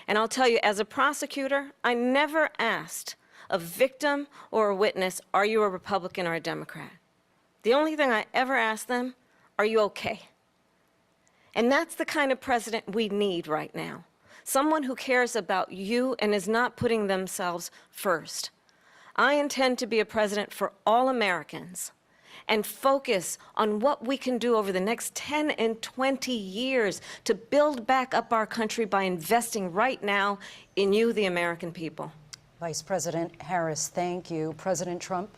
And I'll tell you, as a prosecutor, I never asked a victim or a witness, are you a Republican or a Democrat? The only thing I ever asked them, are you okay? And that's the kind of president we need right now. Someone who cares about you and is not putting themselves first. I intend to be a president for all Americans and focus on what we can do over the next 10 and 20 years to build back up our country by investing right now in you, the American people.
Vice President Harris, thank you. President Trump?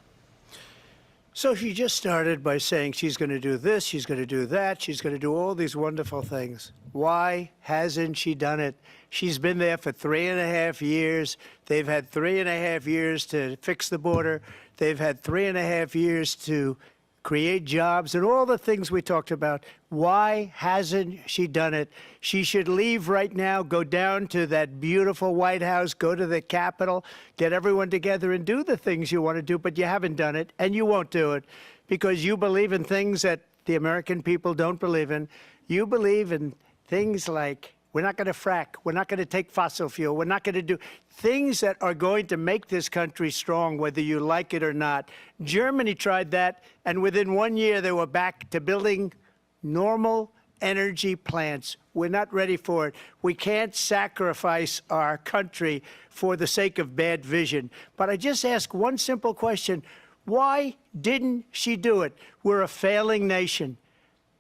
So she just started by saying she's going to do this, she's going to do that, she's going to do all these wonderful things. Why hasn't she done it? She's been there for 3.5 years. They've had 3.5 years to fix the border. They've had 3.5 years to create jobs and all the things we talked about. Why hasn't she done it? She should leave right now, go down to that beautiful White House, go to the Capitol, get everyone together and do the things you want to do, but you haven't done it, and you won't do it because you believe in things that the American people don't believe in. You believe in things like we're not going to frack, we're not going to take fossil fuel, we're not going to do things that are going to make this country strong, whether you like it or not. Germany tried that, and within 1 year they were back to building normal energy plants. We're not ready for it. We can't sacrifice our country for the sake of bad vision. But I just ask one simple question. Why didn't she do it? We're a failing nation.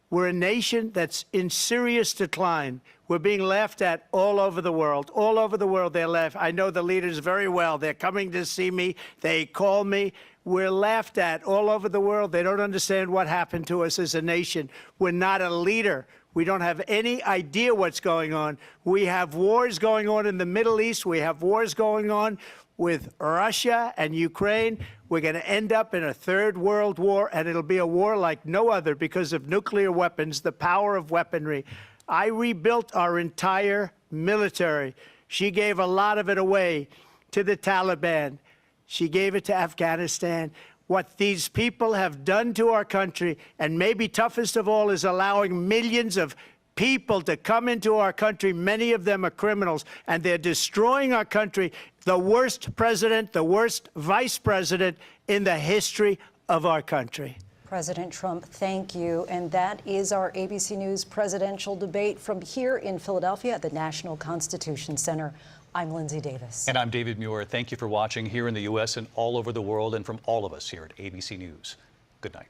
We're a nation that's in serious decline. We're being laughed at all over the world. All over the world, they're laughed. I know the leaders very well. They're coming to see me. They call me. We're laughed at all over the world. They don't understand what happened to us as a nation. We're not a leader. We don't have any idea what's going on. We have wars going on in the Middle East. We have wars going on with Russia and Ukraine. We're going to end up in a third world war, and it'll be a war like no other because of nuclear weapons, the power of weaponry. I rebuilt our entire military. She gave a lot of it away to the Taliban. She gave it to Afghanistan. What these people have done to our country, and maybe toughest of all, is allowing millions of people to come into our country. Many of them are criminals, and they're destroying our country. The worst president, the worst vice president in the history of our country.
President Trump, thank you. And that is our ABC News presidential debate from here in Philadelphia at the National Constitution Center. I'm Lindsay Davis.
And I'm David Muir. Thank you for watching here in the U.S. and all over the world, and from all of us here at ABC News. Good night.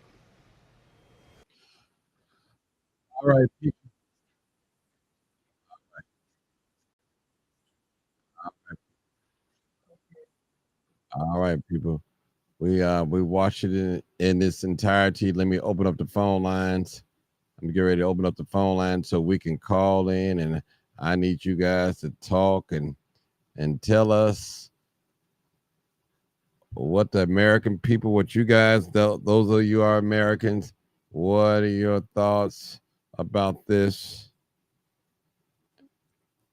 All right, people. All right, people. We watched it in its entirety. Let me open up the phone lines. I'm getting ready to open up the phone lines so we can call in, and I need you guys to talk and tell us what the American people, what you guys, those of you are Americans, what are your thoughts about this?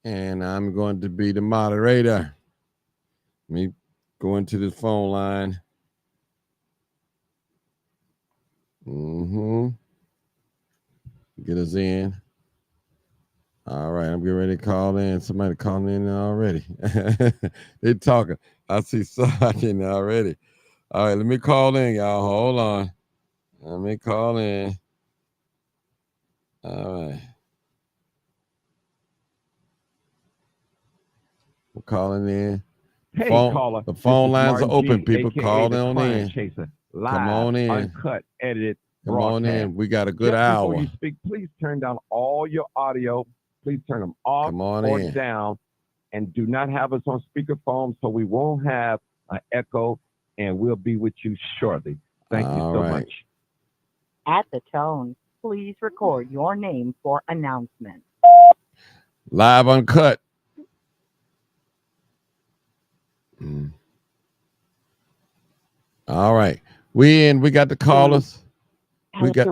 And I'm going to be the moderator. Let me go into the phone line. Get us in. All right, I'm getting ready to call in. Somebody calling in already. They're talking. I see Sarge in there already. All right, let me call in, y'all. Hold on. Let me call in. All right. We're calling in.
Hey, caller.
The phone lines are open,
G,
people.
AKA
Call
the
on
Crime
in.
Chaser. Live,
Come on in.
Uncut, edited.
Come on in. We got a good
Just
hour.
Before you speak, please turn down all your audio. Please turn them off
Come on
or
in.
down, and do not have us on speakerphone so we won't have an echo, and we'll be with you shortly. Thank you so much.
At the tone, please record your name for announcement.
Live, uncut. All right. We got the callers. We got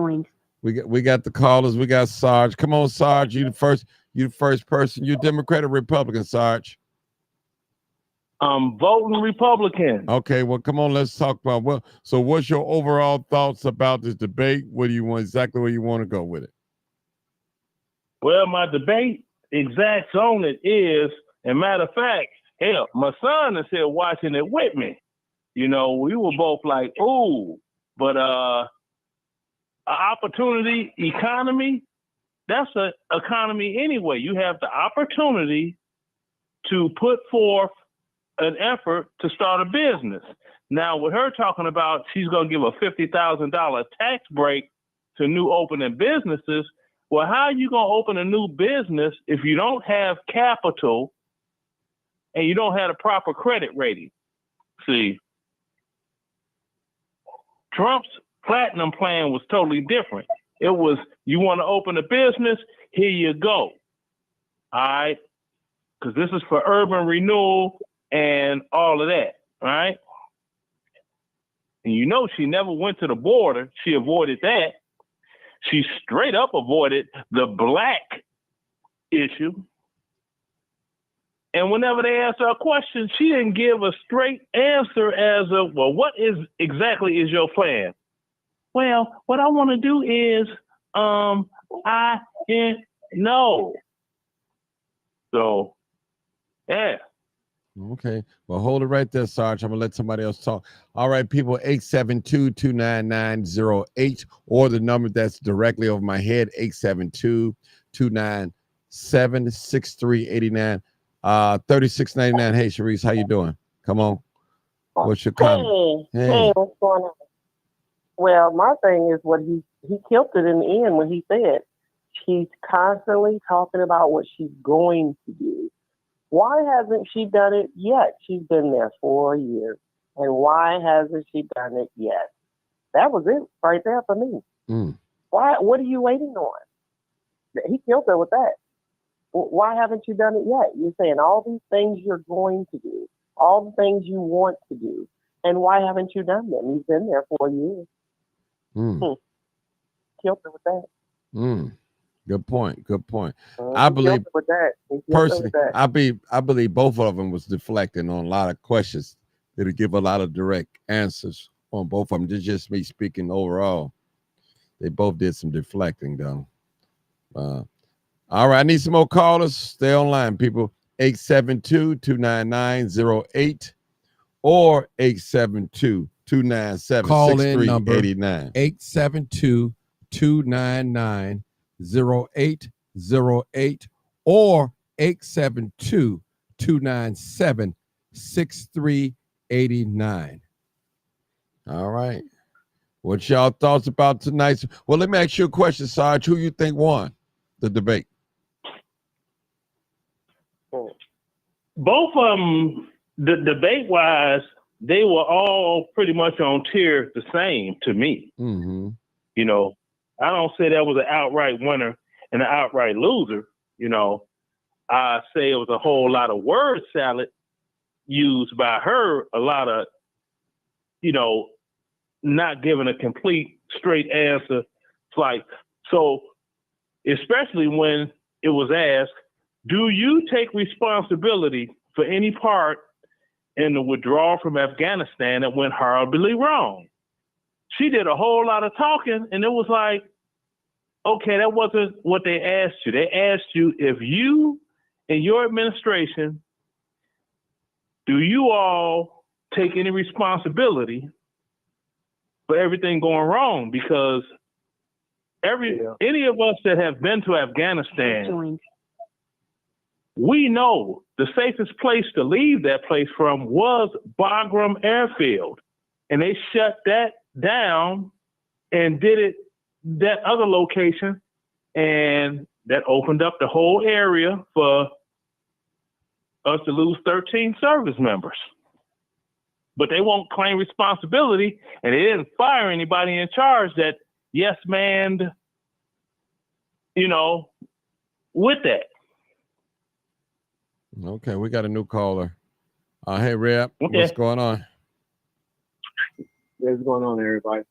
the callers. We got Sarge. Come on, Sarge. You the first person. You Democrat or Republican, Sarge?
I'm voting Republican.
Okay, well, come on, let's talk about so what's your overall thoughts about this debate? What do you want, exactly where you want to go with it?
Well, my debate exacts on it is, and matter of fact, hell, my son is here watching it with me. You know, we were both like, ooh, but opportunity economy, that's an economy anyway. You have the opportunity to put forth an effort to start a business. Now, with her talking about she's going to give a $50,000 tax break to new opening businesses, well, how are you going to open a new business if you don't have capital and you don't have a proper credit rating? See, Trump's platinum plan was totally different. It was, you want to open a business, here you go. All right? Because this is for urban renewal and all of that, right? And you know she never went to the border. She avoided that. She straight up avoided the black issue. And whenever they asked her a question, she didn't give a straight answer as of, well, what exactly is your plan? Well, what I want to do is, no. So, yeah.
Okay. Well, hold it right there, Sarge. I'm going to let somebody else talk. All right, people, 872-299-08, or the number that's directly over my head, 872-297-6389. 3699. Hey, Sharice, how you doing? Come on. What's your comment?
Hey, what's going on? Well, my thing is what he killed it in the end when he said she's constantly talking about what she's going to do. Why hasn't she done it yet? She's been there 4 years. And why hasn't she done it yet? That was it right there for me. Why? What are you waiting on? He killed her with that. Why haven't you done it yet? You're saying all these things you're going to do, all the things you want to do. And why haven't you done them? You've been there 4 years. Killed it with that.
Good point. Good point.
He
I believe
killed it with that. He killed it
personally,
with that.
I believe both of them was deflecting on a lot of questions. It'll give a lot of direct answers on both of them. This is just me speaking overall. They both did some deflecting though. All right, I need some more callers. Stay online, people. 872-299-08 or 872-297-6389.
Call in number 872-299-0808 or 872-297-6389.
All right. What's y'all thoughts about tonight's? Well, let me ask you a question, Sarge. Who you think won the debate?
Both of them, the debate-wise, they were all pretty much on tier the same to me.
Mm-hmm.
You know, I don't say that was an outright winner and an outright loser. You know, I say it was a whole lot of word salad used by her, a lot of, you know, not giving a complete straight answer. It's like, so especially when it was asked, do you take responsibility for any part in the withdrawal from Afghanistan that went horribly wrong? She did a whole lot of talking, and it was like, okay, that wasn't what they asked you. They asked you if you and your administration, do you all take any responsibility for everything going wrong? Because any of us that have been to Afghanistan, we know the safest place to leave that place from was Bagram Airfield. And they shut that down and did it that other location. And that opened up the whole area for us to lose 13 service members. But they won't claim responsibility, and they didn't fire anybody in charge that yes manned, you know, with that.
Okay, we got a new caller. Hey, Reb,
Okay.
What's going on?
What's going on, everybody?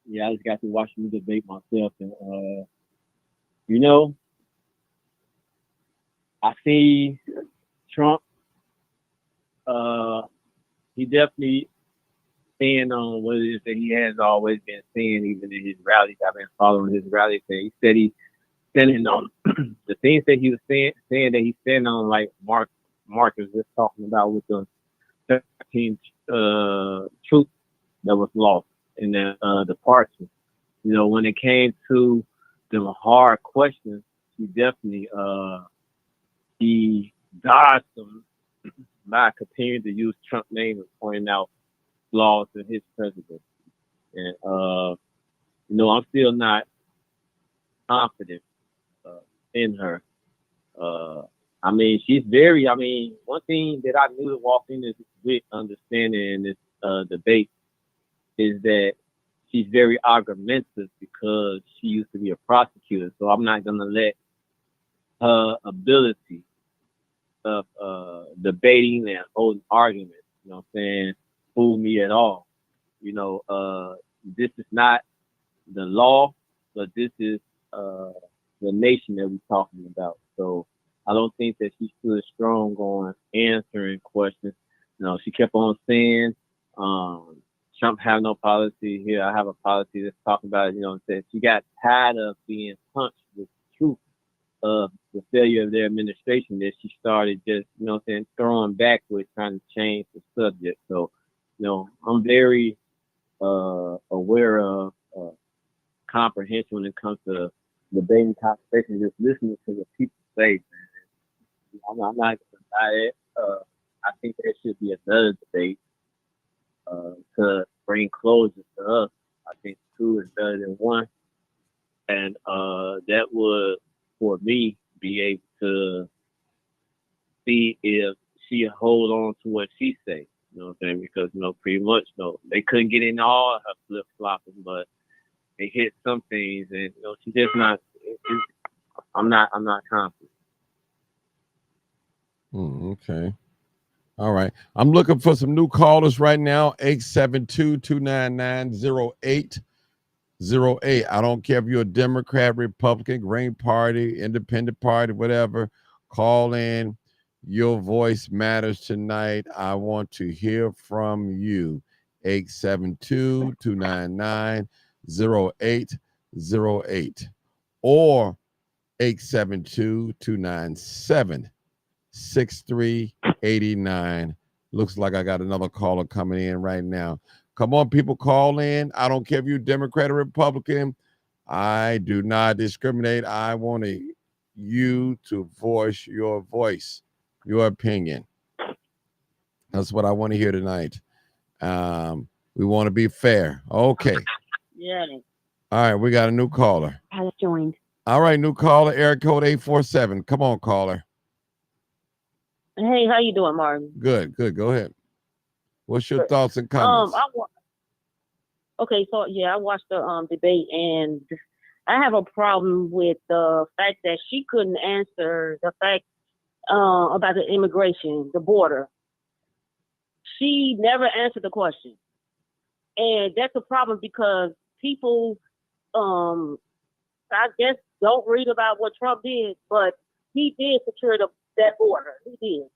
Yeah, I just got to watching the debate myself, and you know, I see Trump. He definitely stand on what it is that he has always been saying, even in his rallies. I've been following his rallies. He said he's standing on the things that he was saying that he's standing on, like Mark was just talking about with the 13 troops that was lost in the departure. You know, when it came to the hard questions, he definitely he dodged them by continuing to use Trump's name and pointing out flaws in his presidency. And you know, I'm still not confident in her. I mean, she's very, one thing that I knew to walk in this with understanding in this debate is that she's very argumentative because she used to be a prosecutor. So I'm not going to let her ability of debating and holding arguments, you know what I'm saying, fool me at all. You know, this is not the law, but this is the nation that we're talking about. So I don't think that she stood strong on answering questions. You know, she kept on saying, Trump have no policy here. I have a policy that's talking about, you know, that she got tired of being punched with truth of the failure of their administration, that she started just, you know what I'm saying, throwing backwards, trying to change the subject. So, you know, I'm very aware of comprehension when it comes to debating conversation, just listening to what people say, man. I'm not going to deny it. I think there should be another debate to bring closure to us. I think two is better than one. And that would, for me, be able to see if she hold on to what she say. You know what I'm saying? Because, you know, pretty much, you know, they couldn't get in all her flip-flopping, but they hit some things, and, you know, she's just not, I'm not confident.
Okay. All right. I'm looking for some new callers right now. 872-299-0808. I don't care if you're a Democrat, Republican, Green Party, Independent Party, whatever. Call in. Your voice matters tonight. I want to hear from you. 872-299-0808 or 872-297-6389. Looks like I got another caller coming in right now. Come on, people, call in. I don't care if you're Democrat or Republican. I do not discriminate. I want you to voice your voice, your opinion. That's what I want to hear tonight. We want to be fair. Okay.
Yeah.
All right, we got a new caller.
Has joined.
All right, new caller, area code 847. Come on, caller.
Hey, how you doing, Martin?
Good. Go ahead. What's your thoughts and comments?
Okay, so yeah, I watched the debate, and I have a problem with the fact that she couldn't answer the fact about the immigration, the border. She never answered the question, and that's a problem because people, I guess, don't read about what Trump did, but he did secure that border. He did.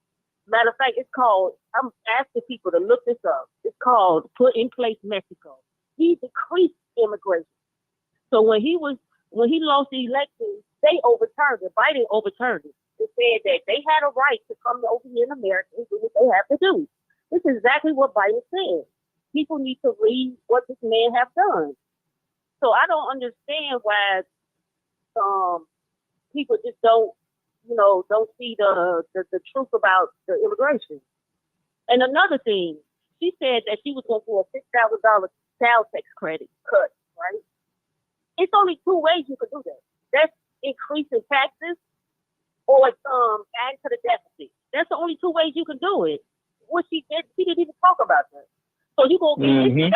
Matter of fact, it's called, I'm asking people to look this up. It's called Put in Place Mexico. He decreased immigration. So when he lost the election, they overturned it. Biden overturned it. They said that they had a right to come over here in America and do what they have to do. This is exactly what Biden said. People need to read what this man have done. So I don't understand why people just don't see the truth about the immigration. And another thing, she said that she was going to do a $6,000 sales tax credit cut, right? It's only two ways you can do that. That's increasing taxes or adding to the deficit. That's the only two ways you can do it. What she did, she didn't even talk about that. So you go get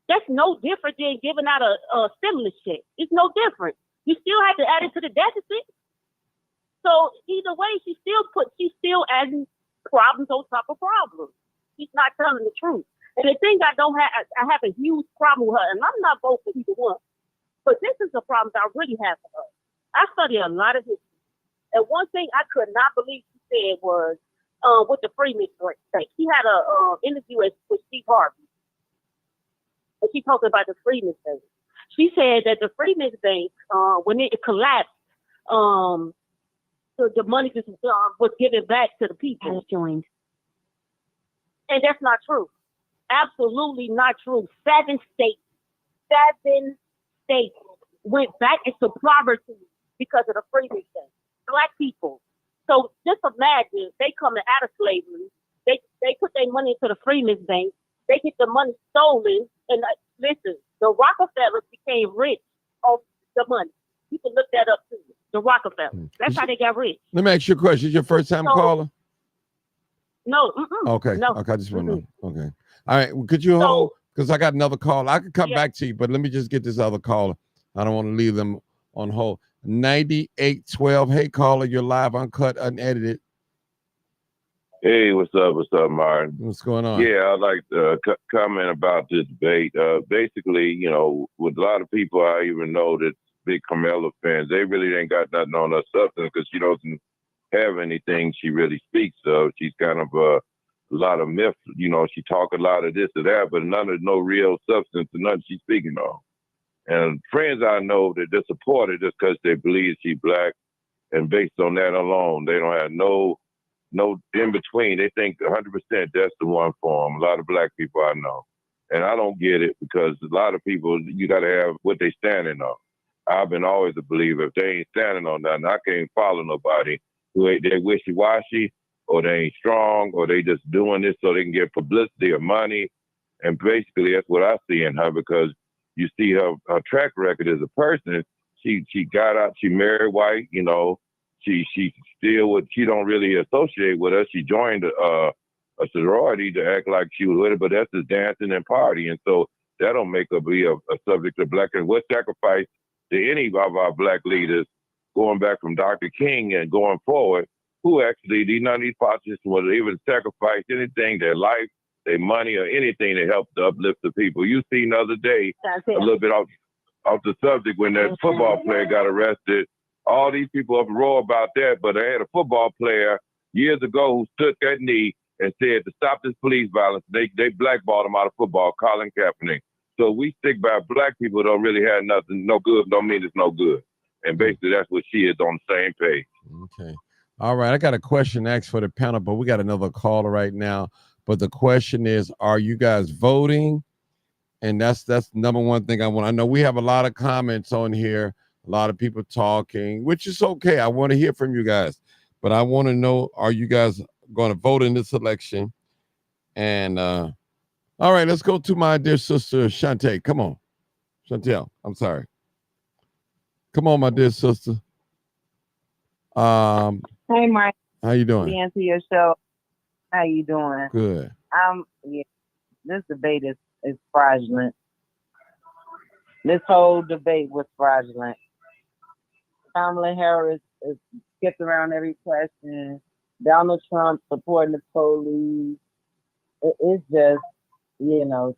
that's no different than giving out a stimulus check. It's no different. You still have to add it to the deficit. So either way, she's still adding problems on top of problems. She's not telling the truth. And the thing I have a huge problem with her, and I'm not voting for either one, but this is the problem that I really have for her. I study a lot of history. And one thing I could not believe she said was with the Freeman thing. She had a interview with Steve Harvey. And she talked about the Freeman thing. She said that the Freeman Bank, when it collapsed, the money just was given back to the people. Has joined. And that's not true. Absolutely not true. 7 states went back into poverty because of the Freeman thing. Black people. So just imagine they coming out of slavery. They put their money into the Freeman's Bank. They get the money stolen. And listen, the Rockefellers became rich off the money. You can look that up too. The Rockefellers. That's how they got rich.
Let me ask you a question. Is your first time caller?
No.
Okay.
No.
Okay. I just want to know. Okay. All right. Could you hold? Because I got another call. I could come back to you, but let me just get this other caller. I don't want to leave them on hold. 9812. Hey, caller. You're live, uncut, unedited.
Hey, what's up, Martin?
What's going on?
Yeah, I'd like to comment about this debate. Basically, with a lot of people I even know that's big Kamala fans, they really ain't got nothing on her substance because she doesn't have anything she really speaks of. She's kind of a lot of myths. She talk a lot of this or that, but no real substance to nothing she's speaking of. And friends I know that they support her just because they believe she's black, and based on that alone, they don't have no in between. They think 100% that's the one for them. A lot of black people I know. And I don't get it because a lot of people, you got to have what they standing on. I've been always a believer. If they ain't standing on nothing, I can't follow nobody who they wishy-washy or they ain't strong or they just doing this so they can get publicity or money. And basically that's what I see in her because you see her track record as a person. She got out, she married white, She don't really associate with us. She joined a sorority to act like she was with it, but that's just dancing and partying. So that don't make her be a subject of black. And what sacrifice to any of our black leaders going back from Dr. King and going forward who actually, none of these politicians would even sacrifice anything, their life, their money, or anything to help to uplift the people. You seen the other day, a little bit off the subject, when that football player got arrested. All these people up roar about that, but I had a football player years ago who stood that knee and said to stop this police violence. They blackballed him out of football, Colin Kaepernick. So we stick by black people don't really have nothing, no good, don't mean it's no good. And basically that's what she is, on the same page.
Okay. All right. I got a question asked for the panel, but we got another caller right now. But the question is, are you guys voting? And that's number one thing I want. I know we have a lot of comments on here, a lot of people talking, which is okay. I want to hear from you guys. But I want to know, are you guys going to vote in this election? And all right, let's go to my dear sister, Shantae. Come on. Chantel, I'm sorry. Come on, my dear sister.
Hey, Mike.
How you doing?
To your show. How you doing?
Good.
Yeah, this debate is fraudulent. This whole debate was fraudulent. Kamala Harris is skipped around every question. Donald Trump supporting the police. It's just,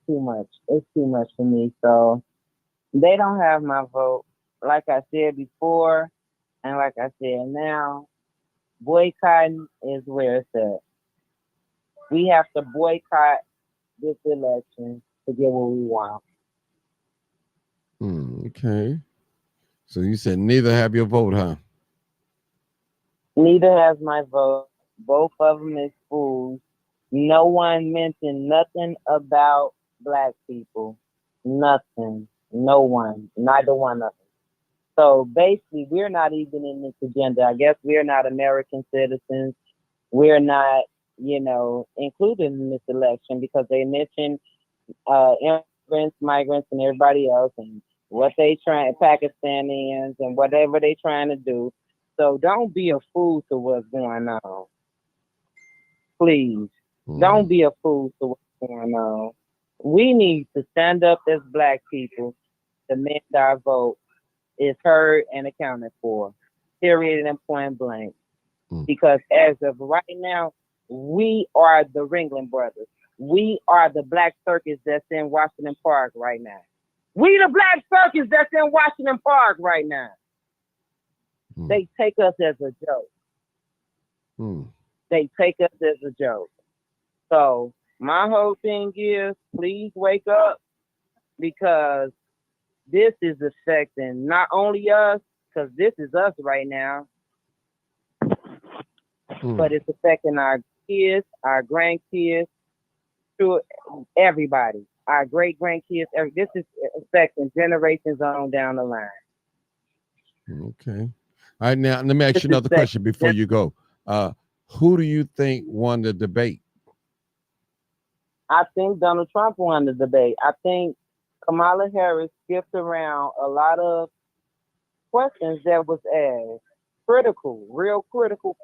too much. It's too much for me. So they don't have my vote. Like I said before, and like I said now, boycotting is where it's at. We have to boycott this election to get what we want.
Okay. So you said neither have your vote, huh?
Neither has my vote. Both of them is fools. No one mentioned nothing about black people. Nothing. No one. Neither one of them. So basically, we're not even in this agenda. I guess we're not American citizens. We're not, included in this election because they mentioned immigrants, migrants, and everybody else, and what they trying, Pakistanians, and whatever they trying to do. So don't be a fool to what's going on. Please, don't be a fool to what's going on. We need to stand up as black people, demand our vote is heard and accounted for, period and point blank. Because as of right now, we are the Ringling Brothers. We are the black circus that's in Washington Park right now. We the black circus that's in Washington Park right now. They take us as a joke. They take us as a joke. So my whole thing is, please wake up, because this is affecting not only us, because this is us right now, but it's affecting our kids, our grandkids, to everybody, our great grandkids. This is affecting generations on down the line.
Okay. All right, now let me ask you another question before you go. Who do you think won the debate?
I think Donald Trump won the debate. I think Kamala Harris skipped around a lot of questions that was asked. Critical, real critical.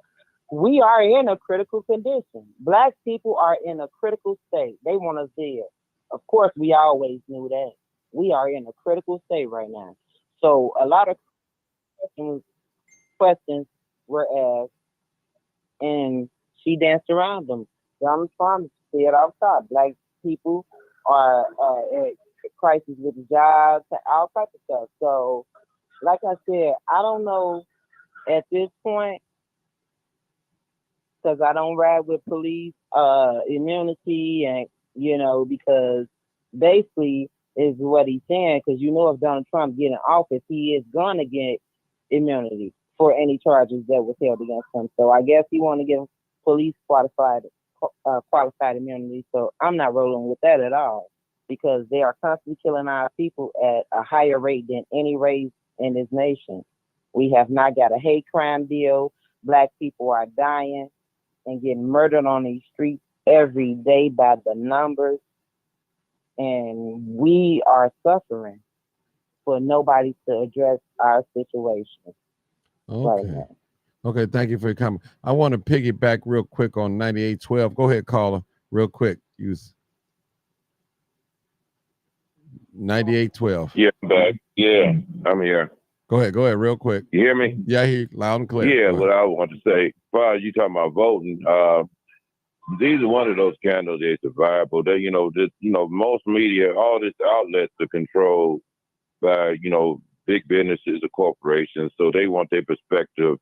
We are in a critical condition. Black people are in a critical state. They want us dead. Of course, we always knew that. We are in a critical state right now. So a lot of questions were asked, and she danced around them. Donald Trump said off top, black people are at crisis with jobs, all types of stuff. So, like I said, I don't know at this point, because I don't ride with police immunity, and because basically is what he's saying, because if Donald Trump get in office, he is gonna get immunity for any charges that was held against him. So I guess he want to give police qualified immunity. So I'm not rolling with that at all, because they are constantly killing our people at a higher rate than any race in this nation. We have not got a hate crime deal. Black people are dying and getting murdered on these streets every day by the numbers. And we are suffering for nobody to address our situation.
Okay.
Right now.
Okay, thank you for your comment. I want to piggyback real quick on 9812. Go ahead, caller, real quick. Use 9812.
Yeah, I'm back. Yeah, I'm here.
Go ahead, real quick.
You hear me?
Yeah, I hear you loud and clear.
Yeah, what I want to say, as far as you talking about voting, these are one of those candidates that are viable. They, most media, all these outlets are controlled by, big businesses or corporations. So they want their perspective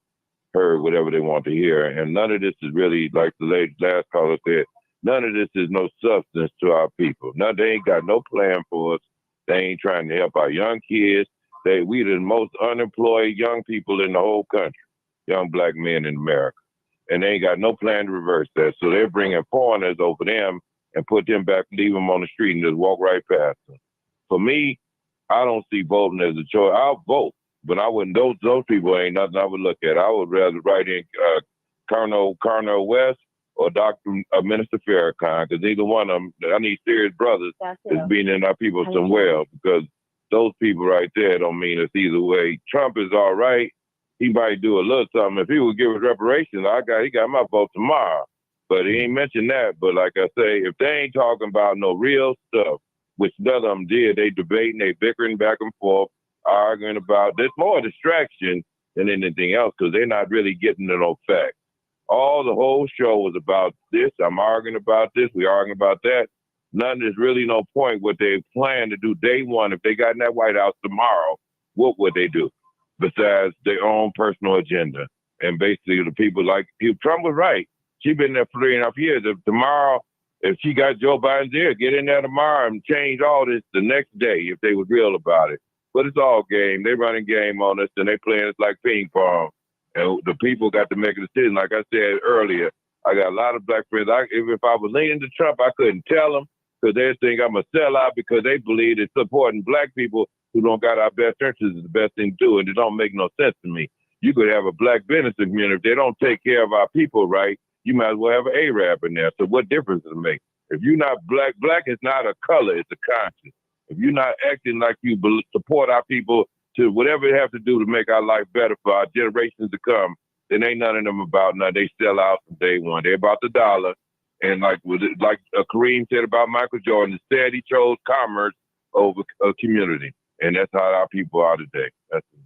heard, whatever they want to hear. And none of this is really, like the last caller said, none of this is no substance to our people. No, they ain't got no plan for us. They ain't trying to help our young kids. We the most unemployed young people in the whole country, young black men in America. And they ain't got no plan to reverse that. So they're bringing foreigners over them and put them back, leave them on the street and just walk right past them. For me, I don't see voting as a choice. I'll vote, but I wouldn't. Those people ain't nothing I would look at. I would rather write in Colonel West or Minister Farrakhan, because either one of them, I need serious brothers that's being in our people somewhere, because those people right there don't mean it's either way. Trump is all right. He might do a little something. If he would give us reparations, he got my vote tomorrow. But he ain't mentioned that. But like I say, if they ain't talking about no real stuff, which none of them did, they debating, they bickering back and forth, arguing about, there's more distraction than anything else, because they're not really getting to no facts. The whole show was about this. I'm arguing about this. We arguing about that. There's really no point what they plan to do day one. If they got in that White House tomorrow, what would they do besides their own personal agenda? And basically the people Trump was right. She's been there for 3.5 years. If she got Joe Biden's ear, get in there tomorrow and change all this the next day if they was real about it. But it's all game. They running game on us and they playing it like ping pong. And the people got to make a decision. Like I said earlier, I got a lot of black friends. If I was leaning to Trump, I couldn't tell them, because they think I'm a sellout, because they believe that supporting black people who don't got our best interests is the best thing to do. And it don't make no sense to me. You could have a black business community. If they don't take care of our people right, you might as well have an Arab in there. So what difference does it make? If you're not black is not a color, it's a conscience. If you're not acting like you support our people to whatever they have to do to make our life better for our generations to come, then ain't none of them about nothing. They sell out from day one. They're about the dollar. And like Kareem said about Michael Jordan, instead he chose commerce over a community. And that's how our people are today. That's it.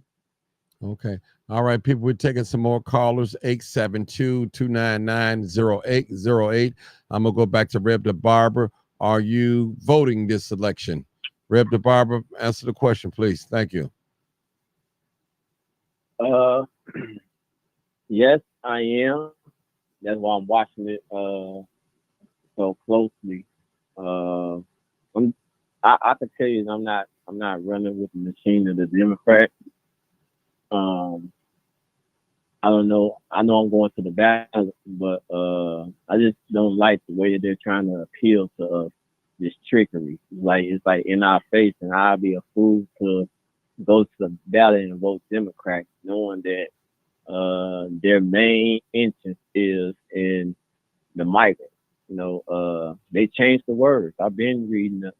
Okay. All right, people, we're taking some more callers, 872-299-0808. I'm going to go back to Reb the Barber. Are you voting this election? Reb the Barber, answer the question, please. Thank you.
Yes, I am. That's why I'm watching it so closely. I can tell you I'm not running with the machine of the Democrats. I don't know. I know I'm going to the ballot, but I just don't like the way that they're trying to appeal to us. This trickery, it's like in our face, and I'd be a fool to go to the ballot and vote Democrat, knowing that their main interest is in the migrants. They changed the words. I've been reading the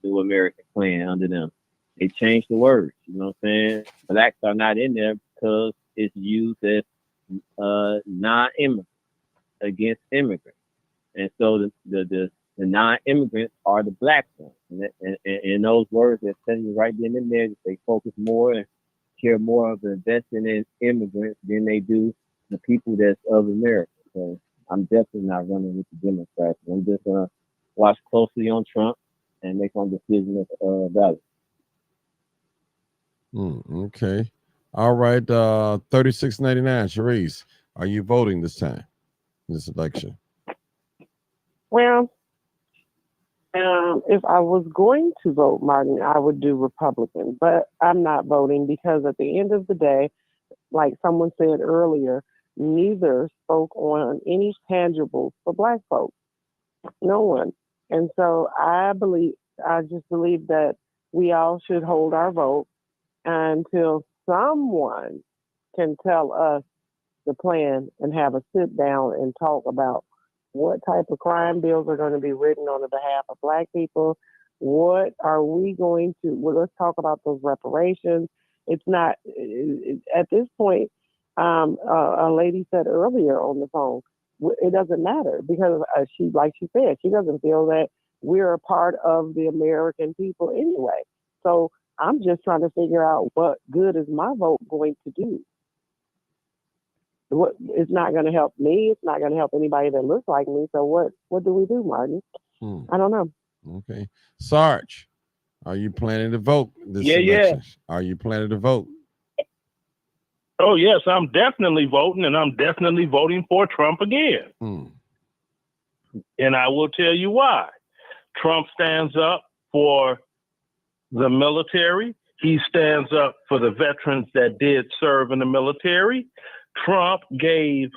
New American Plan under them. They changed the words. You know what I'm saying? Blacks are not in there because it's used as non-immigrants against immigrants, and so the non-immigrants are the black ones. And those words they're telling you right then and there that they focus more and care more of investing in immigrants than they do the people that's of America. So I'm definitely not running with the Democrats. I'm just going to watch closely on Trump and make my decision at the ballot.
Okay. All right. 3699, Sharice, are you voting this time, this election?
Well, if I was going to vote, Martin, I would do Republican, but I'm not voting because at the end of the day, like someone said earlier, neither spoke on any tangibles for black folks. No one. And so I just believe that we all should hold our vote until someone can tell us the plan and have a sit down and talk about what type of crime bills are going to be written on the behalf of black people. What are we going to, let's talk about those reparations. It's not, at this point, a lady said earlier on the phone, it doesn't matter because like she said, she doesn't feel that we're a part of the American people anyway. So I'm just trying to figure out what good is my vote going to do. It's not going to help me. It's not going to help anybody that looks like me. So what do we do, Martin? I don't know.
Okay. Sarge, are you planning to vote this
Yeah.
election? Are you planning to vote?
Oh, yes, I'm definitely voting, and I'm definitely voting for Trump again. And I will tell you why. Trump stands up for the military. He stands up for the veterans that did serve in the military. Trump gave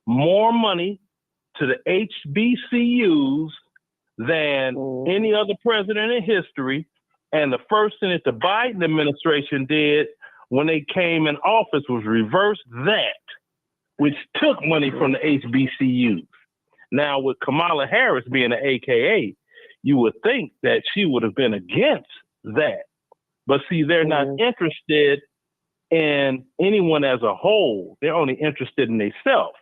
more money to the HBCUs than any other president in history. And the first thing that the Biden administration did when they came in office was reverse that, which took money from the HBCUs. Now, with Kamala Harris being an AKA, you would think that she would have been against that. But see, they're not interested in anyone as a whole. They're only interested in themselves.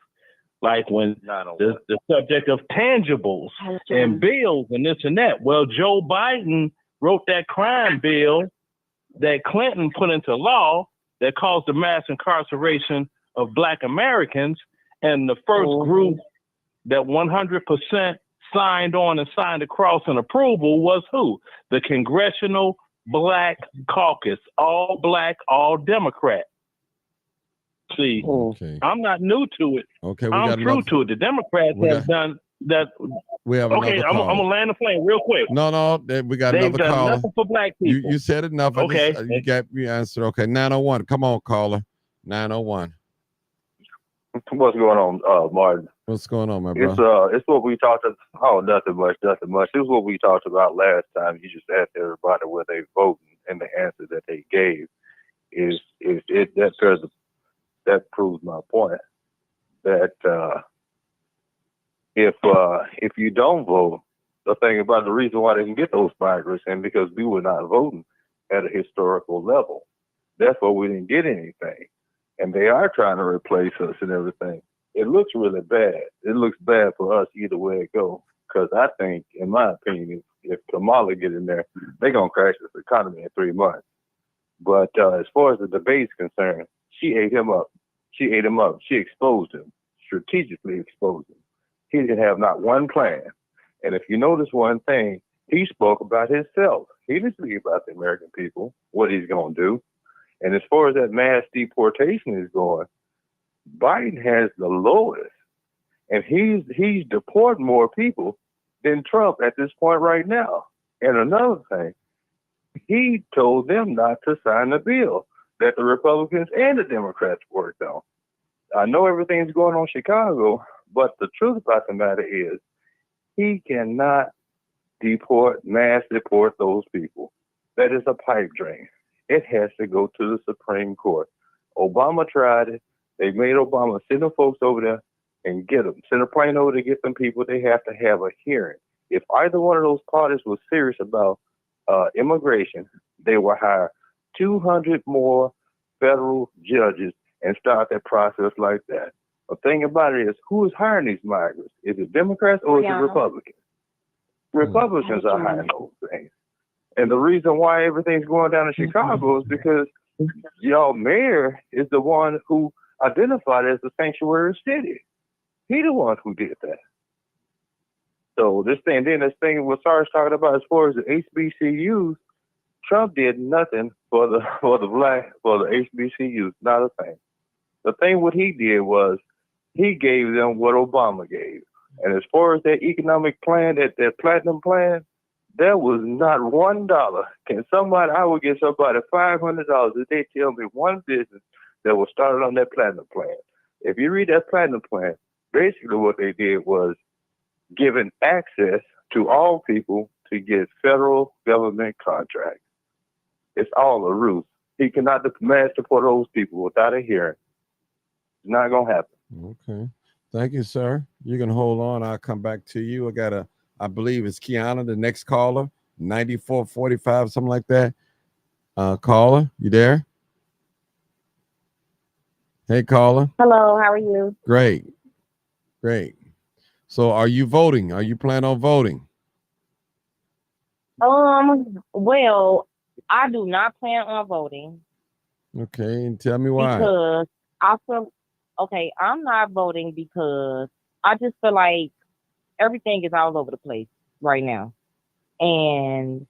Like when the subject of tangibles and bills and this and that. Well, Joe Biden wrote that crime bill that Clinton put into law that caused the mass incarceration of Black Americans. And the first group that 100% signed on and signed across in approval was who? The Congressional Black Caucus, all Black, all Democrat. See, I'm not new to it.
Okay,
I'm true to it. The Democrats have done that.
We have
okay,
another
I'm
caller.
gonna land the plane real quick.
No, we got
They've
another
done
caller.
nothing for Black people.
You said enough.
Okay.
You got me answered. Okay, 901. Come on, caller. 901.
What's going on, Martin?
What's going on, my brother?
It's what we talked about. Oh, nothing much. It was what we talked about last time. You just asked everybody where they voting, and the answer that they gave is that proves my point. That if you don't vote, the thing about the reason why they can get those migrants in because we were not voting at a historical level. That's why we didn't get anything. And they are trying to replace us and everything. It looks really bad. It looks bad for us either way it goes. Because I think, in my opinion, if Kamala get in there, they're going to crash this economy in 3 months. But as far as the debate's concerned, she ate him up. She exposed him, strategically exposed him. He didn't have not one plan. And if you notice one thing, he spoke about himself. He didn't speak about the American people, what he's going to do. And as far as that mass deportation is going, Biden has the lowest. And he's deporting more people than Trump at this point right now. And another thing, he told them not to sign the bill that the Republicans and the Democrats worked on. I know everything's going on in Chicago, but the truth about the matter is he cannot mass deport those people. That is a pipe dream. It has to go to the Supreme Court. Obama tried it. They made Obama send the folks over there and get them. Send a plane over to get them people. They have to have a hearing. If either one of those parties was serious about immigration, they would hire 200 more federal judges and start that process like that. The thing about it is, who is hiring these migrants? Is it Democrats or is it Republicans? Republicans are hiring those things. And the reason why everything's going down in Chicago is because y'all mayor is the one who identified as the sanctuary city. He the one who did that. So this thing what Sarge talking about as far as the HBCUs, Trump did nothing for the HBCUs, not a thing. The thing what he did was he gave them what Obama gave. And as far as that economic plan, that platinum plan, there was not $1. I would get somebody $500 if they tell me one business that was started on that platinum plan. If you read that platinum plan, basically what they did was giving access to all people to get federal government contracts. It's all a ruse. He cannot mass deport those people without a hearing. It's not going to happen.
Okay. Thank you, sir. You can hold on. I'll come back to you. I believe it's Kiana, the next caller, 9445, something like that. Caller, you there? Hey, caller.
Hello, how are you?
Great. So are you voting? Are you planning on voting?
Well,
I do not plan on voting
Okay, and tell me why.
because I feel okay. I'm not voting because I just feel like everything is all over the place right now, and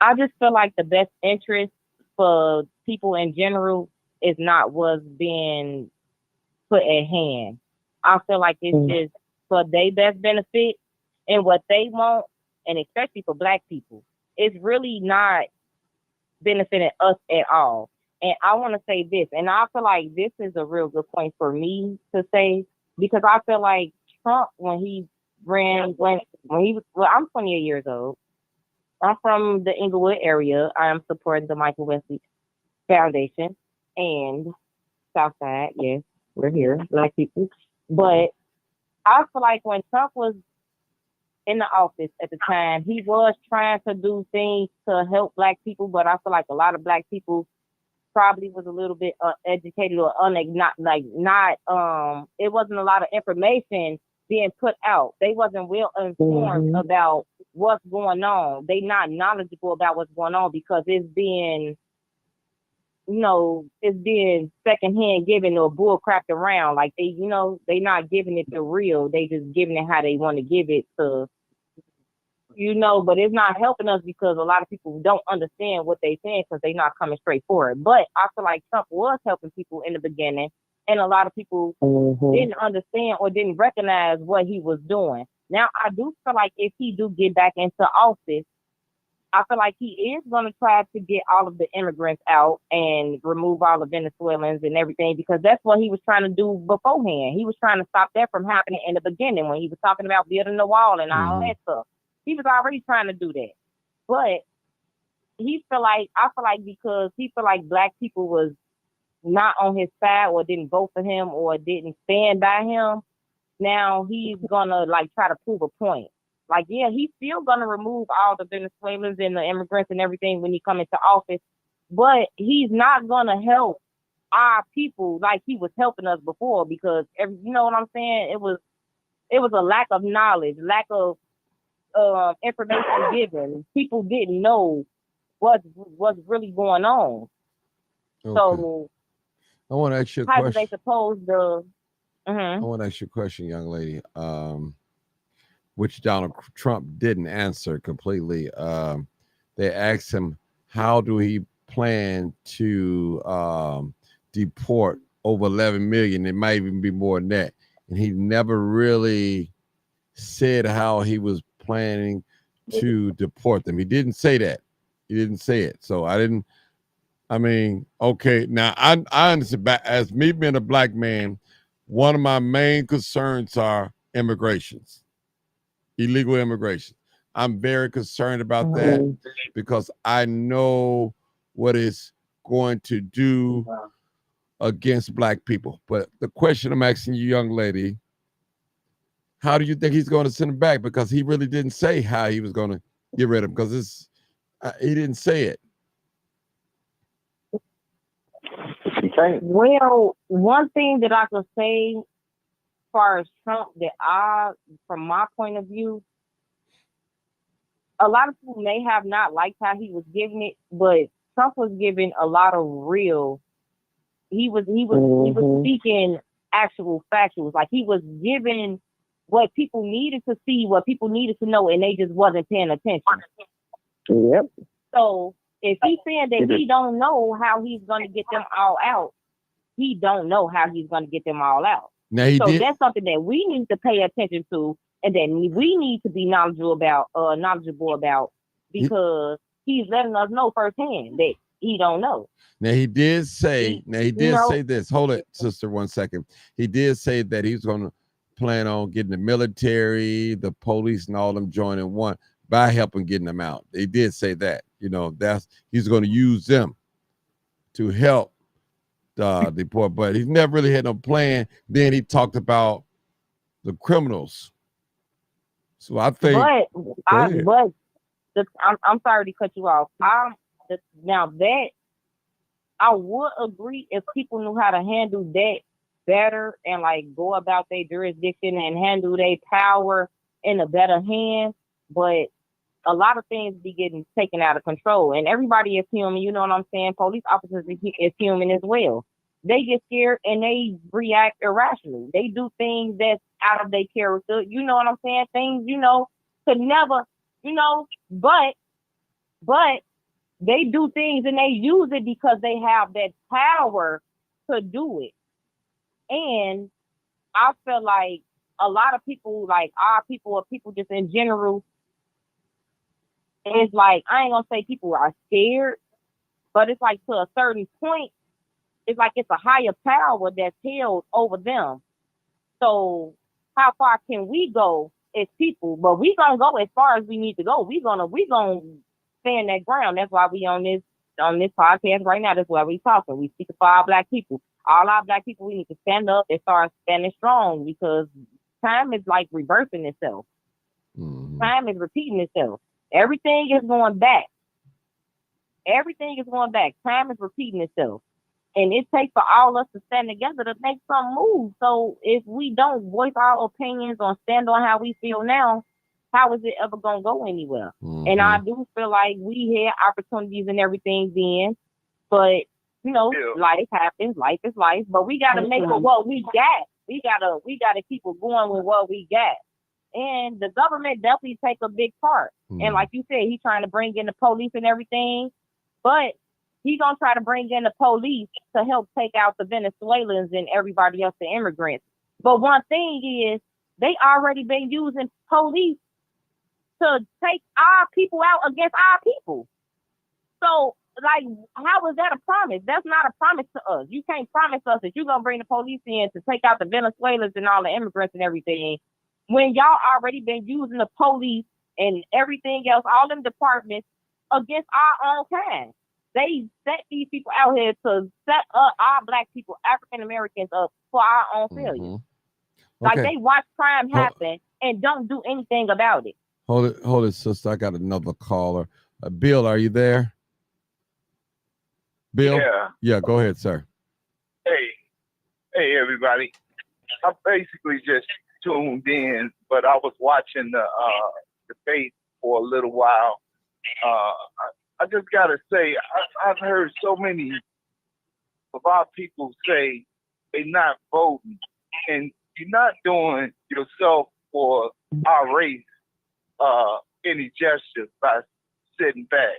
I just feel like the best interest for people in general is not what's being put at hand. I feel like it's just for their best benefit and what they want, and especially for Black people. It's really not benefiting us at all. And I want to say this, and I feel like this is a real good point for me to say, because I feel like Trump, when he ran, when he was, well, I'm 28 years old. I'm from the Inglewood area. I am supporting the Michael Wesley Foundation and Southside. Yes, we're here, Black people. But I feel like when Trump was in the office at the time, he was trying to do things to help Black people, but I feel like a lot of Black people probably was a little bit uneducated or it wasn't a lot of information being put out. They wasn't well informed about what's going on. They not knowledgeable about what's going on because it's being secondhand given or bull crapped around. Like they not giving it the real. They just giving it how they want to give it to, but it's not helping us because a lot of people don't understand what they saying because they not coming straight forward. But I feel like Trump was helping people in the beginning, and a lot of people didn't understand or didn't recognize what he was doing. Now, I do feel like if he do get back into office, I feel like he is going to try to get all of the immigrants out and remove all the Venezuelans and everything, because that's what he was trying to do beforehand. He was trying to stop that from happening in the beginning when he was talking about building the wall and all that stuff. He was already trying to do that. But I feel like because he feel like Black people was not on his side or didn't vote for him or didn't stand by him, now he's gonna try to prove a point. Like, yeah, he's still gonna remove all the Venezuelans and the immigrants and everything when he come into office, but he's not gonna help our people like he was helping us before, because you know what I'm saying? It was a lack of knowledge, lack of information given. People didn't know what's really going on.
Okay.
So
I want to ask you a
how
question.
do they suppose the?
I want to ask you a question, young lady, which Donald Trump didn't answer completely. They asked him, how do he plan to deport over 11 million? It might even be more than that. And he never really said how he was planning to deport them. He didn't say that. He didn't say it. So okay, now I understand, as me being a Black man, one of my main concerns are immigrations, illegal immigration. I'm very concerned about that because I know what it's going to do against Black people. But the question I'm asking you, young lady, how do you think he's going to send them back? Because he really didn't say how he was going to get rid of them, because he didn't say it.
Well, one thing that I could say as far as Trump, from my point of view, a lot of people may have not liked how he was giving it, but Trump was giving a lot of real. He was speaking actual factuals. Like, he was giving what people needed to see, what people needed to know, and they just wasn't paying attention.
Yep.
So if he's saying that he don't know how he's going to get them all out, he don't know how he's going to get them all out.
Now
that's something that we need to pay attention to, and then we need to be knowledgeable about, because he's letting us know firsthand that he don't know.
Now he did say say this. Hold it, sister, 1 second. He did say that he's going to plan on getting the military, the police, and all them joining one by helping getting them out. They did say that. He's going to use them to help deport, but he's never really had no plan. Then he talked about the criminals. So I think.
I'm sorry to cut you off. Now that I would agree if people knew how to handle that better and go about their jurisdiction and handle their power in a better hand. But a lot of things be getting taken out of control, and everybody is human. You know what I'm saying? Police officers is human as well. They get scared and they react irrationally. They do things that's out of their character. You know what I'm saying? Things, could never, but they do things and they use it because they have that power to do it. And I feel like a lot of people, like our people or people just in general, it's like, I ain't gonna say people are scared, but it's like to a certain point, it's like it's a higher power that's held over them. So how far can we go as people? But we gonna go as far as we need to go. We gonna stand that ground. That's why we on this podcast right now. That's why we talking. We speak for our Black people. All our Black people, we need to stand up and start standing strong, because time is like reversing itself. Time is repeating itself. Everything is going back. Everything is going back. Time is repeating itself. And it takes for all of us to stand together to make some moves. So if we don't voice our opinions or stand on how we feel now, how is it ever going to go anywhere? And I do feel like we had opportunities and everything then, but life happens, life is life, but we got to make it what we got. We got to keep it going with what we got. And the government definitely take a big part. And like you said, he's trying to bring in the police and everything, but he's going to try to bring in the police to help take out the Venezuelans and everybody else, the immigrants. But one thing is, they already been using police to take our people out against our people. So, like, how is that a promise? That's not a promise to us. You can't promise us that you're going to bring the police in to take out the Venezuelans and all the immigrants and everything, when y'all already been using the police and everything else, all them departments, against our own kind. They set these people out here to set up our Black people, African Americans, up for our own failure. Like, they watch crime happen and don't do anything about it.
Hold it, sister. I got another caller. Bill, are you there? Bill? Yeah, go ahead, sir.
Hey, everybody. I basically just tuned in, but I was watching the debate for a little while. I just got to say, I've heard so many of our people say they're not voting, and you're not doing yourself or our race any justice by sitting back,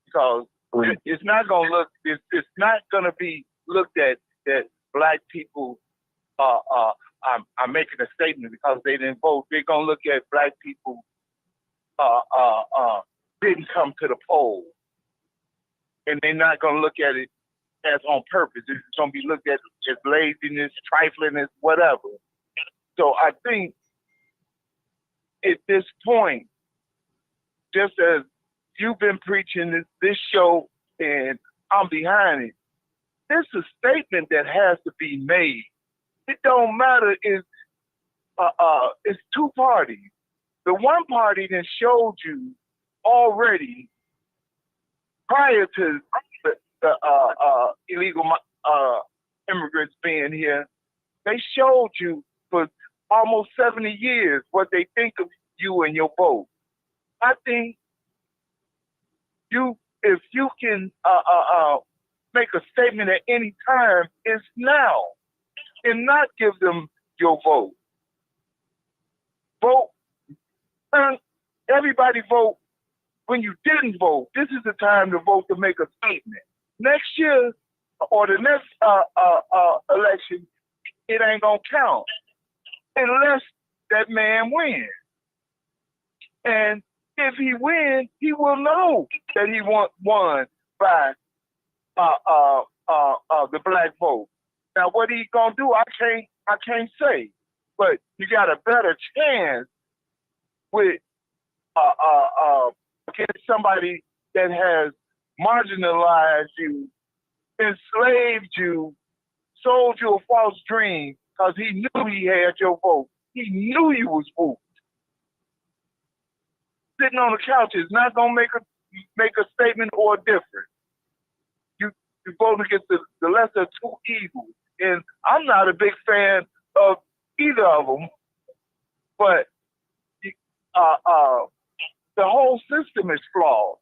because it's not going to look, it's not going to be looked at that Black people are making a statement because they didn't vote. They're going to look at Black people didn't come to the polls. And they're not going to look at it as on purpose. It's going to be looked at as laziness, triflingness, whatever. So I think at this point, just as you've been preaching this show and I'm behind it, this is a statement that has to be made. It don't matter if it's two parties. The one party that showed you already prior to the illegal immigrants being here, they showed you for almost 70 years what they think of you and your vote. I think if you can make a statement at any time, it's now, and not give them your vote. Vote. Everybody vote. When you didn't vote, this is the time to vote to make a statement. Next year or the next election, it ain't gonna count unless that man wins. And if he wins, he will know that he won by the Black vote. Now, what he gonna do, I can't say, but you got a better chance with against somebody that has marginalized you, enslaved you, sold you a false dream because he knew he had your vote. He knew you was moved. Sitting on the couch is not gonna make a statement or a difference. You vote against the lesser of two evils, and I'm not a big fan of either of them. But the whole system is flawed.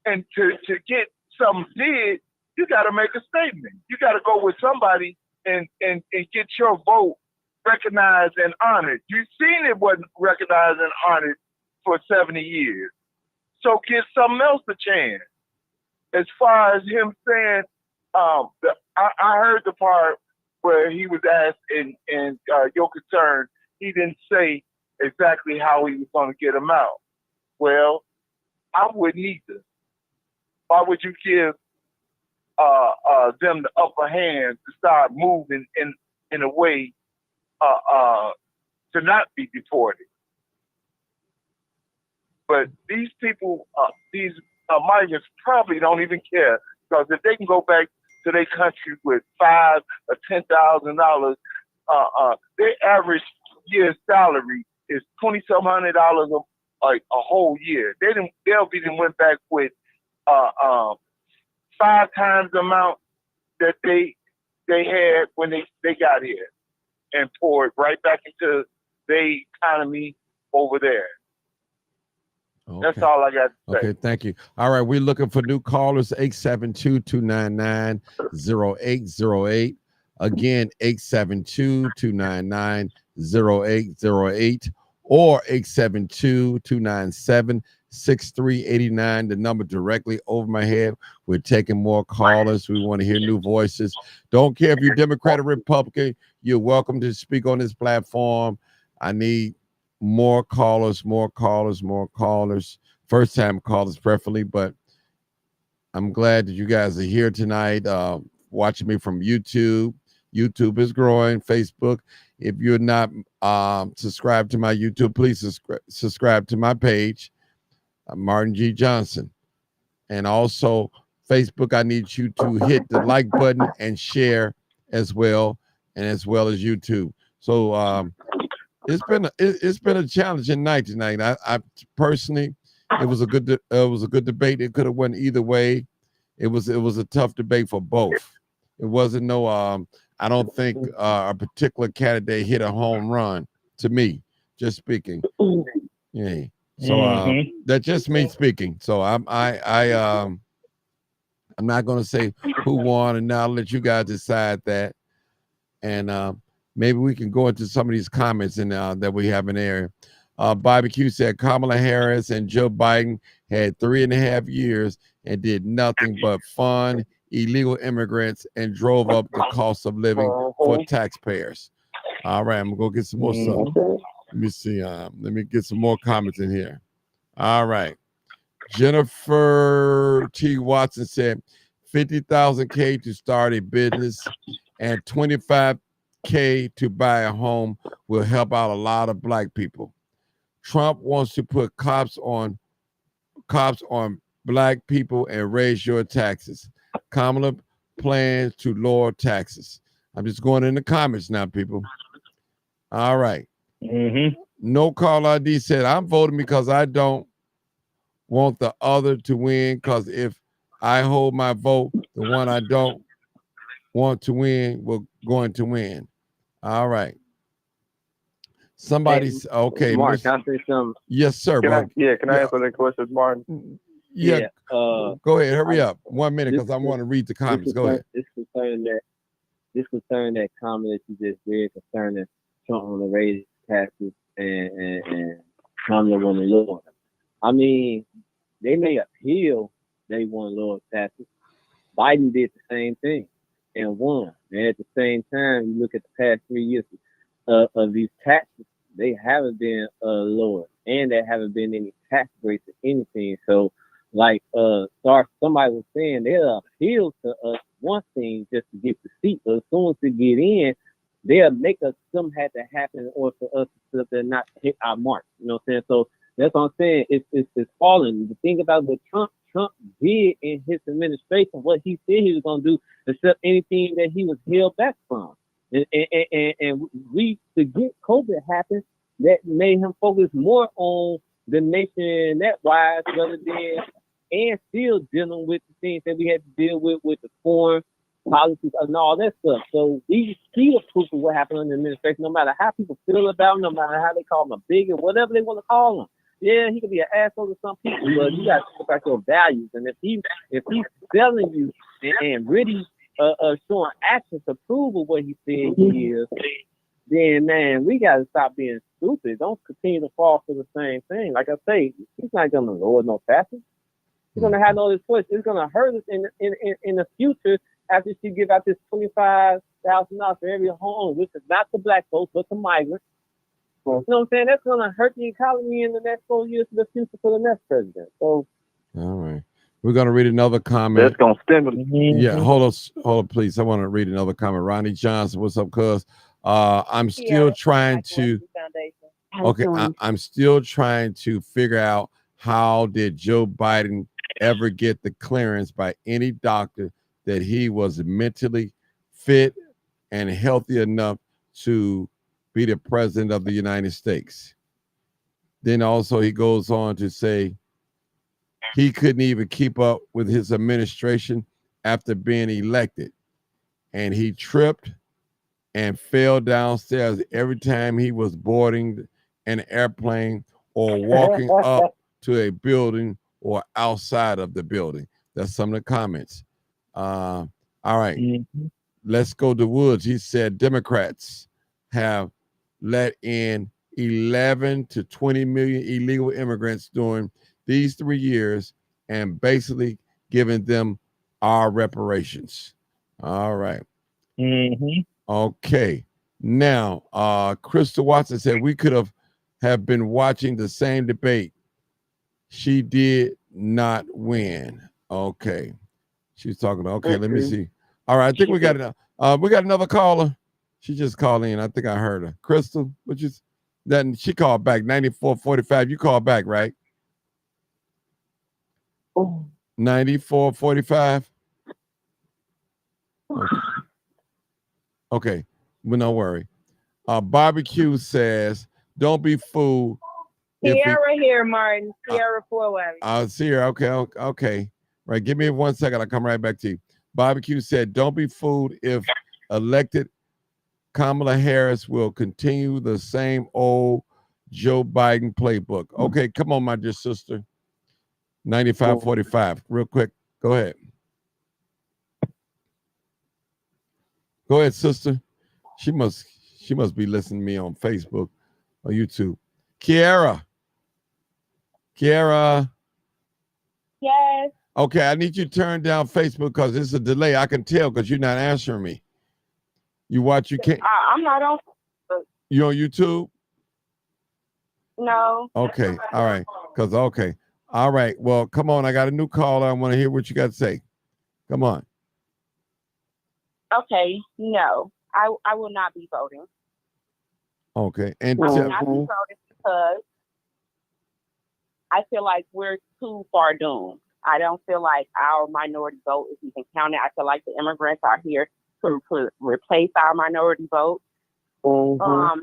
And to get something did, you got to make a statement. You got to go with somebody and get your vote recognized and honored. You've seen it wasn't recognized and honored for 70 years. So give something else a chance. As far as him saying, I heard the part where he was asked in your concern, he didn't say exactly how he was going to get him out. Well, I wouldn't either. Why would you give them the upper hand to start moving in a way to not be deported? But these people, these migrants probably don't even care, because if they can go back to their country with $5,000 or $10,000, their average year's salary is $2,700 a whole year. They'll be went back with 5 times the amount that they had when they got here, and poured right back into the economy over there.
Okay.
That's all I got to say.
Okay, thank you. All right, we're looking for new callers, 872-299-0808. Again, 872-299-0808 or 872-297-6389, the number directly over my head. We're taking more callers. We want to hear new voices. Don't care if you're Democrat or Republican, you're welcome to speak on this platform. I need more callers. First time callers preferably, but I'm glad that you guys are here tonight, watching me from YouTube. YouTube is growing. Facebook, if you're not subscribed to my YouTube, please subscribe to my page, Martin G. Johnson. And also Facebook, I need you to hit the like button and share as well, and as well as YouTube. So it's been a challenging night tonight. I personally, it was a good debate. It could have went either way. It was a tough debate for both. It wasn't no I don't think a particular candidate hit a home run to me, just speaking. Yeah. So that's just me speaking. So I'm not going to say who won, and now I'll let you guys decide that. And maybe we can go into some of these comments that we have in there. Bobby Q said Kamala Harris and Joe Biden had 3.5 years and did nothing but fund illegal immigrants and drove up the cost of living for taxpayers. All right, I'm gonna go get some more stuff. Let me see. Let me get some more comments in here. All right. Jennifer T. Watson said 50,000 K to start a business and 25K to buy a home will help out a lot of black people. Trump wants to put cops on black people and raise your taxes. Kamala plans to lower taxes. I'm just going in the comments now, people. All right. No call ID said, I'm voting because I don't want the other to win, because if I hold my vote, the one I don't want to win will going to win. All right. Somebody's okay.
Mark, can I say something?
Yes, sir.
Can I answer that question, Martin?
Yeah. Go ahead. Hurry up. 1 minute, because I want to read the comments. Go ahead.
This concern that comment that you just read concerning Trump want to raise taxes and Kamala want to lower them. I mean, they may appeal they want to lower taxes. Biden did the same thing and won. And at the same time, you look at the past 3 years of these taxes, they haven't been lowered, and there haven't been any tax breaks or anything. So, like somebody was saying, they'll appeal to us one thing just to get the seat, but as soon as we get in, they'll make us something had to happen in order for us to not hit our mark. You know what I'm saying? So that's what I'm saying. It's falling. The thing about what Trump did in his administration, what he said he was going to do, except anything that he was held back from. And we, to get COVID happen, that made him focus more on the nation that wise rather than, and still dealing with the things that we had to deal with the foreign policies and all that stuff. So we see the proof of what happened in the administration, no matter how people feel about them, no matter how they call them a bigot, whatever they want to call them. Yeah, he could be an asshole to some people, but you got to think about your values. And if he's selling you and really showing actions to prove of what he said he is, then man, we got to stop being stupid. Don't continue to fall for the same thing. Like I say, he's not going to lower no taxes. He's going to have no other choice. It's going to hurt us in the future after she give out this $25,000 for every home, which is not the black folks, but the migrants. You know what I'm saying? That's going to hurt the economy in the next 4 years for the future for the next president. So,
all right. We're going to read another comment.
That's going to stimulate.
Yeah, hold on, please. I want to read another comment. Ronnie Johnson, what's up, cuz? I'm still trying to. Okay, I'm still trying to figure out how did Joe Biden ever get the clearance by any doctor that he was mentally fit and healthy enough to be the president of the United States. Then also he goes on to say he couldn't even keep up with his administration after being elected. And he tripped and fell downstairs every time he was boarding an airplane or walking up to a building or outside of the building. That's some of the comments. All right. Let's go to Woods. He said Democrats have let in 11 to 20 million illegal immigrants during these 3 years and basically giving them our reparations. All right. Okay. Now, Crystal Watson said we could have been watching the same debate. She did not win. Okay. She's talking. Okay, let me see. All right, I think we got another caller. She just called in. I think I heard her. Crystal, then she called back 9445. You called back, right? 9445. Okay. Well, don't worry. Barbecue says, don't be fooled.
Sierra here, Martin. Sierra Forward.
Sierra, okay. Right, give me 1 second. I'll come right back to you. Barbecue said, don't be fooled if elected Kamala Harris will continue the same old Joe Biden playbook. Okay, come on, my dear sister. 9545, real quick. Go ahead. Go ahead, sister. She must be listening to me on Facebook or YouTube. Kiara.
Yes.
Okay, I need you to turn down Facebook because there's a delay. I can tell because you're not answering me. You can't.
I'm not on.
You on YouTube?
No.
Okay, all right. All right. Well, come on. I got a new caller. I want to hear what you got to say. Come on.
Okay. No, I will not be voting.
Okay. And
I will not be voting because I feel like we're too far doomed. I don't feel like our minority vote is even counted. I feel like the immigrants are here to replace our minority vote. I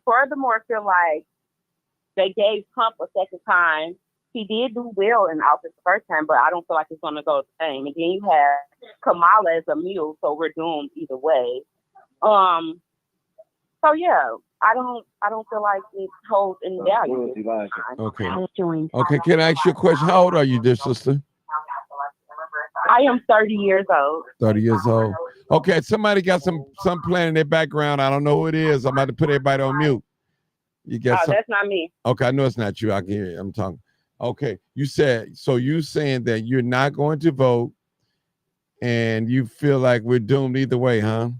furthermore feel like they gave Trump a second time. He did do well in office the first time, but I don't feel like it's going to go the same. And then you have Kamala as a mule, so we're doomed either way. So yeah, I don't feel like it holds any value.
Okay. Okay, can I ask you a question? How old are you, dear sister?
I am 30 years old.
30 years old. Okay, somebody got some playing in their background. I don't know who it is. I'm about to put everybody on mute. You got
that's not me.
Okay, I know it's not you. I can hear you. I'm talking. Okay, you saying that you're not going to vote and you feel like we're doomed either way, huh?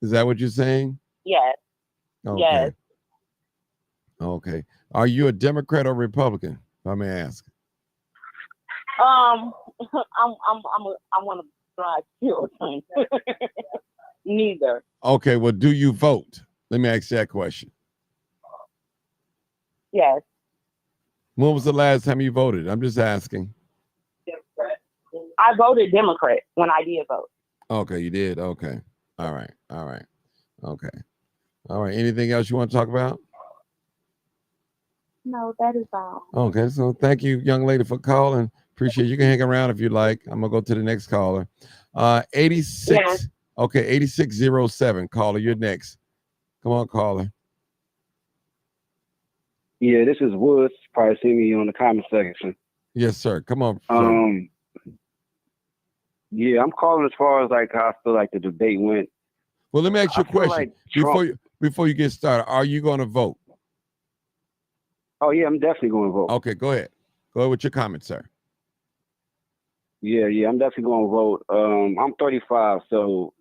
Is that what you're saying?
Yes.
Okay.
Yes.
Okay. Are you a Democrat or Republican, if I may ask?
I'm one of drive children. Neither.
Okay, well, do you vote? Let me ask you that question.
Yes.
When was the last time you voted? I'm just asking.
I voted Democrat when I did vote.
Okay, you did. Okay. All right. Okay. All right. Anything else you want to talk about?
No, that is all.
Okay, so thank you, young lady, for calling. Appreciate it. You can hang around if you like. I'm gonna go to the next caller. 86. Yeah. Okay, 8607. Caller, you're next. Come on, caller.
Yeah, this is Woods. Probably see me on the comment section.
Yes, sir. Come on, sir.
Yeah, I'm calling as far as like how I feel like the debate went.
Well, let me ask you a question
like
before you get started. Are you going to vote?
Oh yeah, I'm definitely going to vote.
Okay, go ahead. Go ahead with your comment, sir.
Yeah, I'm definitely going to vote. I'm 35, so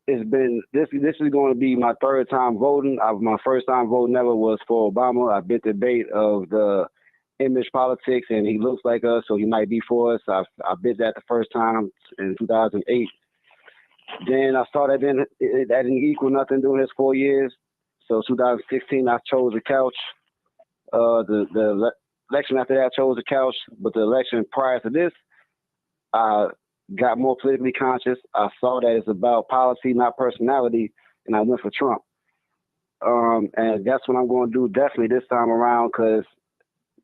it's been this is going to be my third time voting. My first time voting ever was for Obama. I bit the bait of the image politics, and he looks like us, so he might be for us. I bit that the first time in 2008. Then I saw that that didn't equal nothing during his 4 years. So 2016, I chose the couch. The election after that, I chose the couch. But the election prior to this, I got more politically conscious. I saw that it's about policy, not personality, and I went for Trump. And that's what I'm going to do definitely this time around, because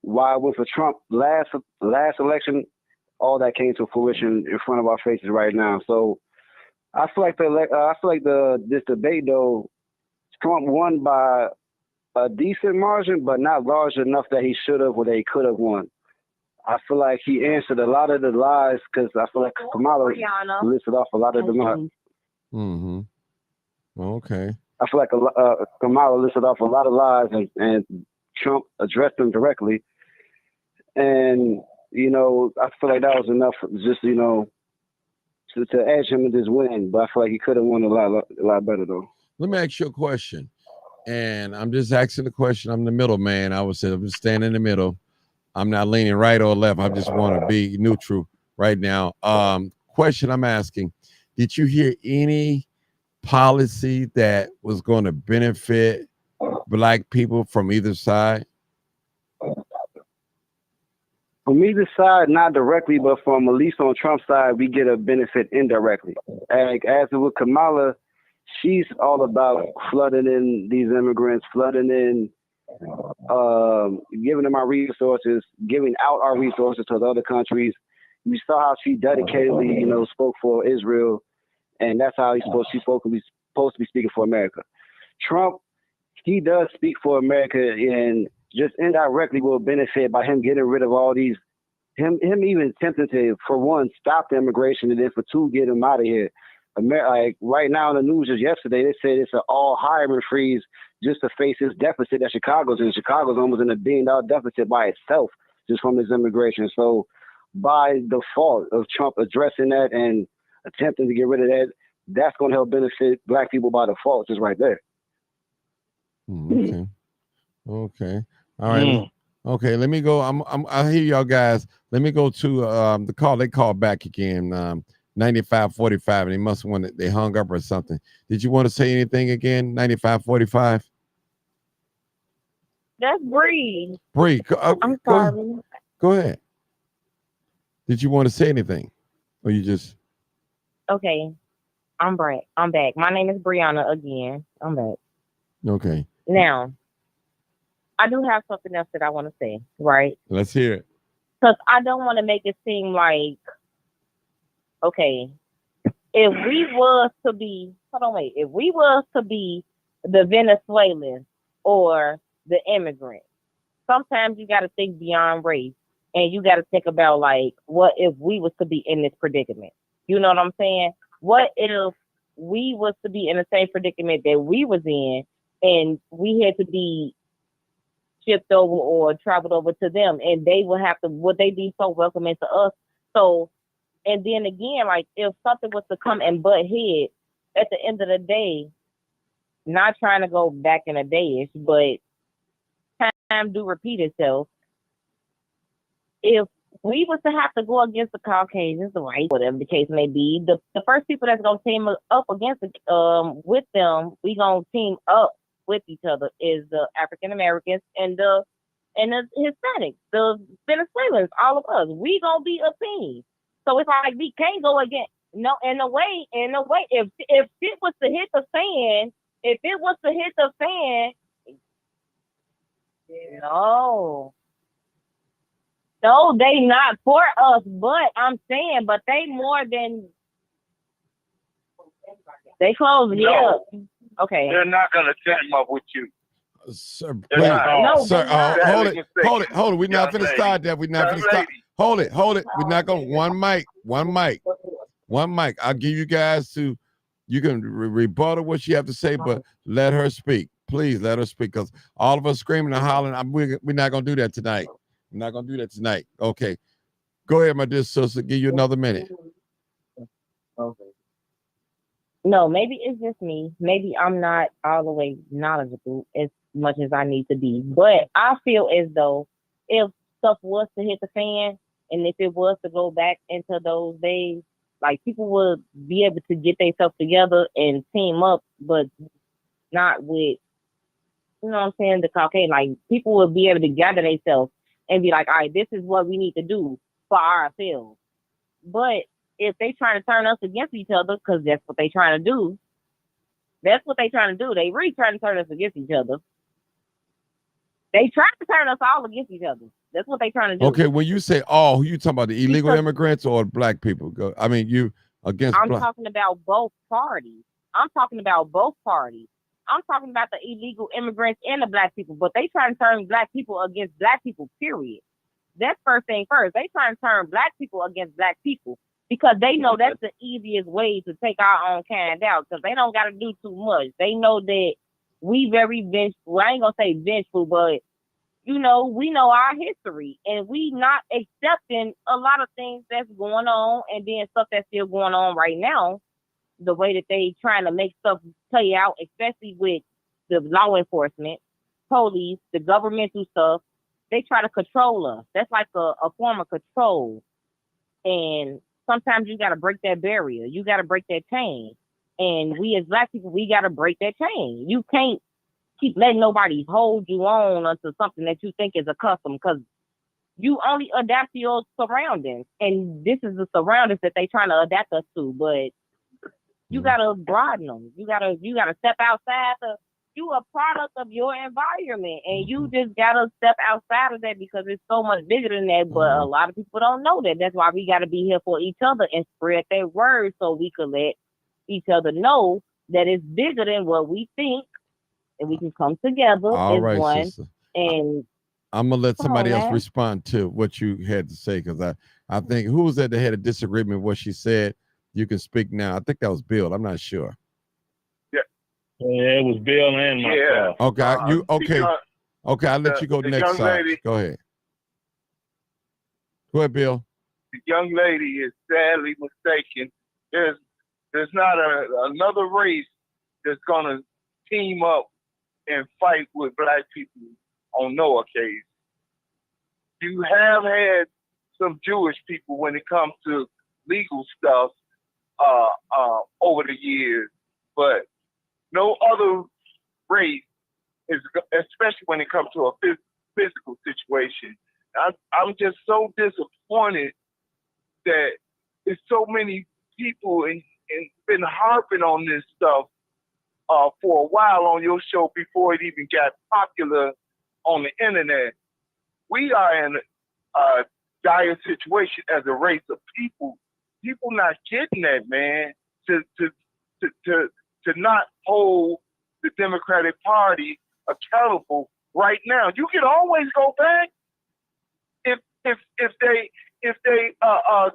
while I went for Trump last election, all that came to fruition in front of our faces right now. So I feel like this debate though, Trump won by a decent margin, but not large enough that he should have or that he could have won. I feel like he answered a lot of the lies, because I feel like Kamala listed off a lot of them.
Okay.
I feel like Kamala listed off a lot of lies, and Trump addressed them directly. And, I feel like that was enough just, to edge him in this win. But I feel like he could have won a lot better, though.
Let me ask you a question. And I'm just asking the question. I'm the middle man. I'm just standing in the middle. I'm not leaning right or left. I just want to be neutral right now. Question I'm asking, did you hear any policy that was going to benefit Black people from either side?
From either side, not directly, but from at least on Trump's side, we get a benefit indirectly. Like, as with Kamala, she's all about flooding in these immigrants, flooding in, giving them our resources, giving out our resources to the other countries. We saw how she dedicatedly, spoke for Israel, and that's how she's supposed to be speaking for America. Trump, he does speak for America, and just indirectly will benefit by him getting rid of all these, him even attempting to, for one, stop the immigration, and then for two, get him out of here. Like right now in the news, just yesterday, they said it's an all hiring freeze just to face this deficit that Chicago's in. Chicago's almost in $1 billion deficit by itself just from this immigration. So by default of Trump addressing that and attempting to get rid of that, that's going to help benefit Black people by default, just right there.
Okay. All right. Okay. Let me go. I hear y'all guys. Let me go to the call. They called back again. 9545, and they must want it. They hung up or something. Did you want to say anything again? 9545.
That's Bree.
Bree,
I'm sorry.
Go ahead. Did you want to say anything, or you just?
Okay, I'm back. My name is Brianna again. I'm back.
Okay.
Now, I do have something else that I want to say. Right.
Let's hear it.
Because I don't want to make it seem like, okay, if we was to be the Venezuelans or the immigrants, sometimes you got to think beyond race, and you got to think about, like, what if we was to be in this predicament? You know what I'm saying? What if we was to be in the same predicament that we was in, and we had to be shipped over or traveled over to them, and would they be so welcoming to us? So, and then again, like, if something was to come and butt head, at the end of the day, not trying to go back in a days, but time do repeat itself. If we was to have to go against the Caucasians, the white, whatever the case may be, the first people that's gonna team up against with them, we gonna team up with each other is the African Americans and the Hispanics, the Venezuelans, all of us. We gonna be a team. So it's like we can't go against in a way, if it was to hit the fan, no, they not for us, but I'm saying, but they more than they close.
No.
Yeah. Okay.
They're not going to team up with you.
Sir,
They're
please,
not.
No,
sir,
they're not.
hold
Sadly
it, hold it,
mistaken.
hold it. We're not
Young
finna
lady.
start that. We're not
Young
finna start.
lady.
Hold it, hold it. We're not going. One mic. I'll give you guys to. You can rebuttal what she have to say, but let her speak. Please let her speak, because all of us screaming and hollering. We're not gonna do that tonight. We're not gonna do that tonight. Okay, go ahead, my dear sister. Give you another minute.
Okay. No, maybe it's just me. Maybe I'm not all the way knowledgeable as much as I need to be. But I feel as though if stuff was to hit the fan and if it was to go back into those days, like people would be able to get themselves together and team up, but not with, you know what I'm saying, the Caucasian. Like people would be able to gather themselves and be like, all right, this is what we need to do for ourselves. But if they trying to turn us against each other, because that's what they trying to do. That's what they trying to do. They really trying to turn us against each other. They trying to turn us all against each other. That's what they trying to do.
Okay, when you say all, who you talking about, the illegal immigrants or black people? I mean, you against
I'm
black.
talking about both parties. I'm talking about both parties. I'm talking about the illegal immigrants and the black people, but they trying to turn black people against black people, period. That's first thing first. They trying to turn black people against black people because they know that's the easiest way to take our own kind out, because they don't got to do too much. They know that we very vengeful. I ain't going to say vengeful, but, you know, we know our history and we not accepting a lot of things that's going on and then stuff that's still going on right now, the way that they trying to make stuff play out, especially with the law enforcement, police, the governmental stuff. They try to control us. That's like a form of control. And sometimes you got to break that barrier. You got to break that chain. And we as black people, we got to break that chain. You can't keep letting nobody hold you on onto something that you think is a custom, because you only adapt to your surroundings. And this is the surroundings that they trying to adapt us to. But you got to broaden them. You got to step outside you a product of your environment, and you just gotta step outside of that because it's so much bigger than that. But a lot of people don't know that. That's why we gotta be here for each other and spread that word so we could let each other know that it's bigger than what we think, and we can come together
All
as
right,
one.
sister.
And
I'm gonna let somebody else
man.
respond to what you had to say, because I think who was that had a disagreement with what she said. You can speak now. I think that was Bill. I'm not sure.
Yeah, it was Bill and myself.
Okay, okay. I'll let you go next, Sarge. Go ahead. Go ahead, Bill.
The young lady is sadly mistaken. There's not another race that's gonna team up and fight with black people on no occasion. You have had some Jewish people when it comes to legal stuff over the years, but no other race is, especially when it comes to a physical situation. I'm just so disappointed that there's so many people and been harping on this stuff for a while on your show before it even got popular on the internet. We are in a dire situation as a race of people. People not getting that, man. To not hold the Democratic Party accountable right now. You can always go back if they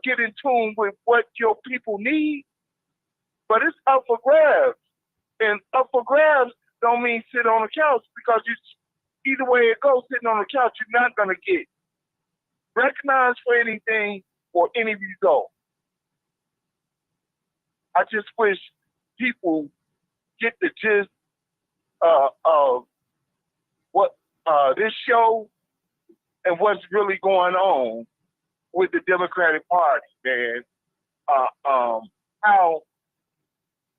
get in tune with what your people need. But it's up for grabs, and up for grabs don't mean sit on the couch, because either way it goes, sitting on the couch, you're not gonna get recognized for anything or any result. I just wish people get the gist of what this show and what's really going on with the Democratic Party, man. How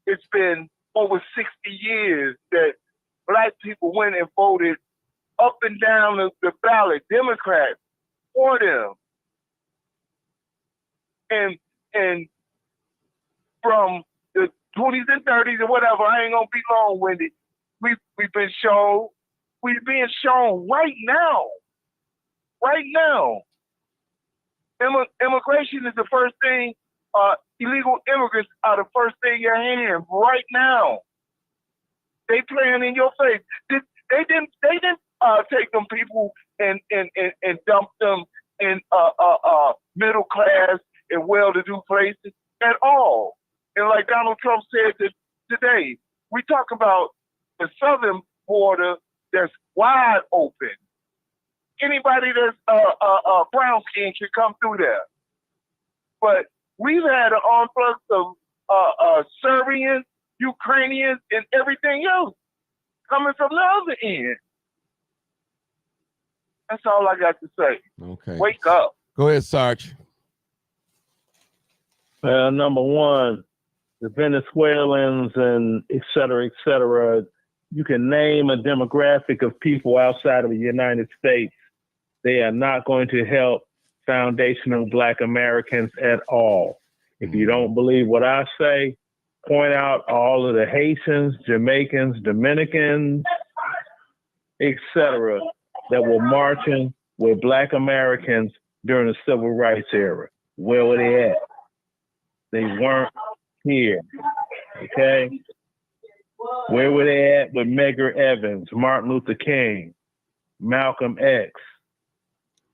it's been over 60 years that black people went and voted up and down the ballot, Democrats, for them. And from the 20s and 30s or whatever, I ain't gonna be long-winded. We've been shown, we're being shown right now. Immigration is the first thing. Illegal immigrants are the first thing in your hand right now. They playing in your face. They didn't take them people and dump them in middle class and well-to-do places at all. And like Donald Trump said today, we talk about the southern border that's wide open. Anybody that's brown skin can come through there. But we've had an influx of Syrians, Ukrainians, and everything else coming from the other end. That's all I got to say.
Okay.
Wake up.
Go ahead, Sarge.
Number one, the Venezuelans and et cetera, you can name a demographic of people outside of the United States. They are not going to help foundational Black Americans at all. If you don't believe what I say, point out all of the Haitians, Jamaicans, Dominicans, et cetera, that were marching with Black Americans during the Civil Rights era. Where were they at? They weren't here, okay? Where were they at with Medgar Evans, Martin Luther King, Malcolm X,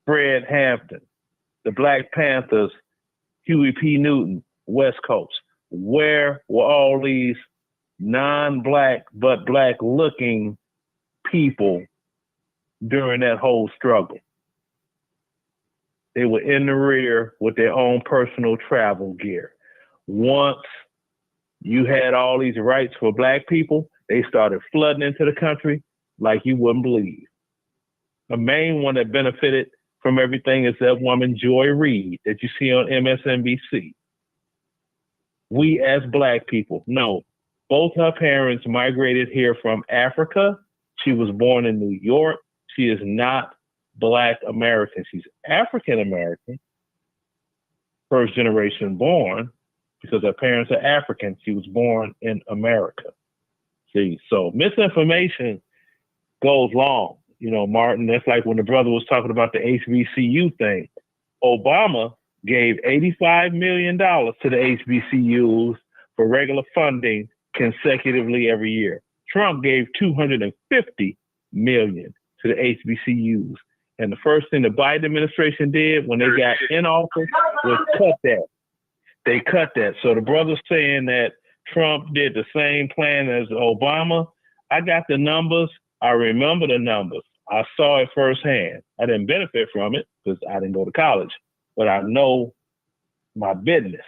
Fred Hampton, the Black Panthers, Huey P. Newton, West Coast? Where were all these non-Black but Black-looking people during that whole struggle? They were in the rear with their own personal travel gear. Once you had all these rights for Black people, they started flooding into the country like you wouldn't believe. The main one that benefited from everything is that woman, Joy Reid, that you see on MSNBC. We as Black people, no, both her parents migrated here from Africa. She was born in New York. She is not Black American. She's African American, first generation born, because her parents are African. She was born in America. See, so misinformation goes long. You know, Martin, that's like when the brother was talking about the HBCU thing. Obama gave $85 million to the HBCUs for regular funding consecutively every year. Trump gave $250 million to the HBCUs. And the first thing the Biden administration did when they got in office was cut that. They cut that. So the brother's saying that Trump did the same plan as Obama. I got the numbers. I remember the numbers. I saw it firsthand. I didn't benefit from it because I didn't go to college, but I know my business.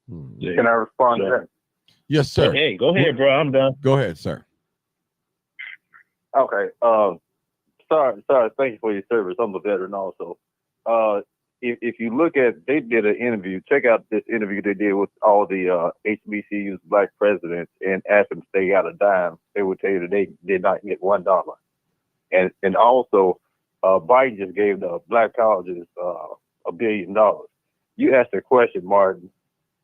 Can I respond to that?
Yes, sir.
Hey, go ahead, bro. I'm done.
Go ahead, sir.
Okay. Sorry. Thank you for your service. I'm a veteran also. If you look at, they did an interview. Check out this interview they did with all the HBCUs Black presidents, and asked them if they got a dime. They would tell you that they did not get $1. And also, Biden just gave the Black colleges $1 billion. You asked the question, Martin,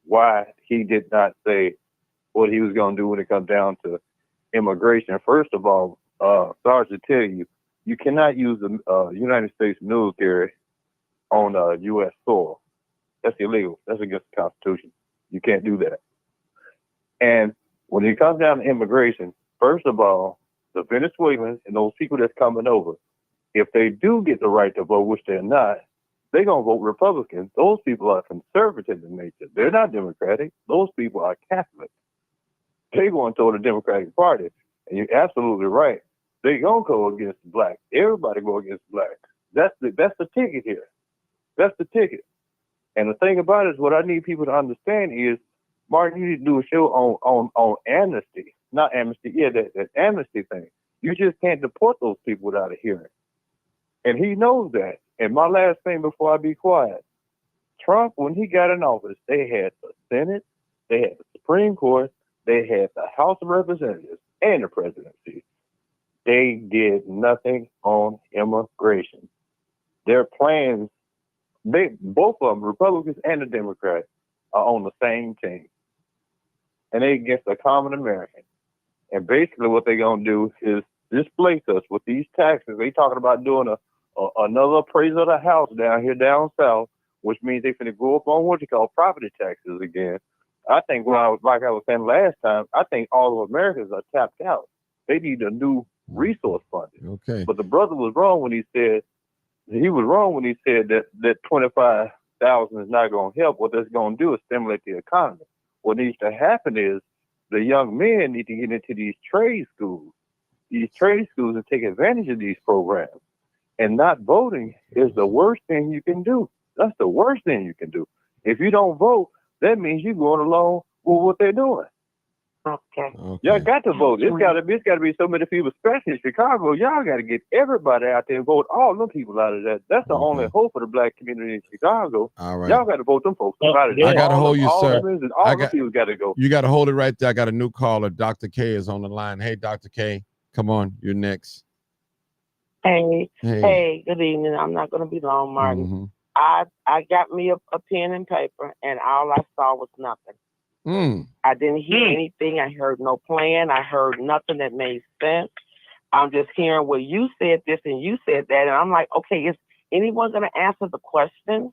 why he did not say what he was going to do when it comes down to immigration. First of all, sorry to tell you, you cannot use the United States military on U.S. soil. That's illegal. That's against the Constitution. You can't do that. And when it comes down to immigration, first of all, the Venezuelans and those people that's coming over, if they do get the right to vote, which they're not, they're going to vote Republican. Those people are conservative in nature. They're not Democratic. Those people are Catholic. They're going toward the Democratic Party. And you're absolutely right. They're going to go against Black. Everybody go against Black. That's the ticket here. That's the ticket. And the thing about it is, what I need people to understand is, Martin, you need to do a show on amnesty. Not amnesty, yeah, that amnesty thing. You just can't deport those people without a hearing. And he knows that. And my last thing before I be quiet, Trump, when he got in office, they had the Senate, they had the Supreme Court, they had the House of Representatives and the presidency. They did nothing on immigration. Their plans, both of them, Republicans and the Democrats, are on the same team. And they against the common American. And basically what they're going to do is displace us with these taxes. They talking about doing another appraisal of the house down here down south, which means they're going to go up on what you call property taxes again. I think, like I was saying last time, I think all of Americans are tapped out. They need a new resource funding.
Okay.
But the brother was wrong when he said that 25,000 is not going to help. What that's going to do is stimulate the economy. What needs to happen is the young men need to get into these trade schools. These trade schools and take advantage of these programs. And not voting is the worst thing you can do. That's the worst thing you can do. If you don't vote, that means you're going along with what they're doing.
Okay.
Y'all got to vote. It's got to be so many people, especially in Chicago. Y'all got to get everybody out there and vote all them people out of that. That's the only hope for the black community in Chicago.
All right.
Y'all got to vote them folks out of there.
I got to hold you, sir.
All the people got to go.
You got to hold it right there. I got a new caller. Dr. K is on the line. Hey, Dr. K, come on. You're next.
Hey, good evening. I'm not going to be long, Martin.
Mm-hmm.
I got me a pen and paper, and all I saw was nothing. I didn't hear anything. I heard no plan. I heard nothing that made sense. I'm just hearing, well, you said this and you said that. And I'm like, okay, is anyone going to answer the questions?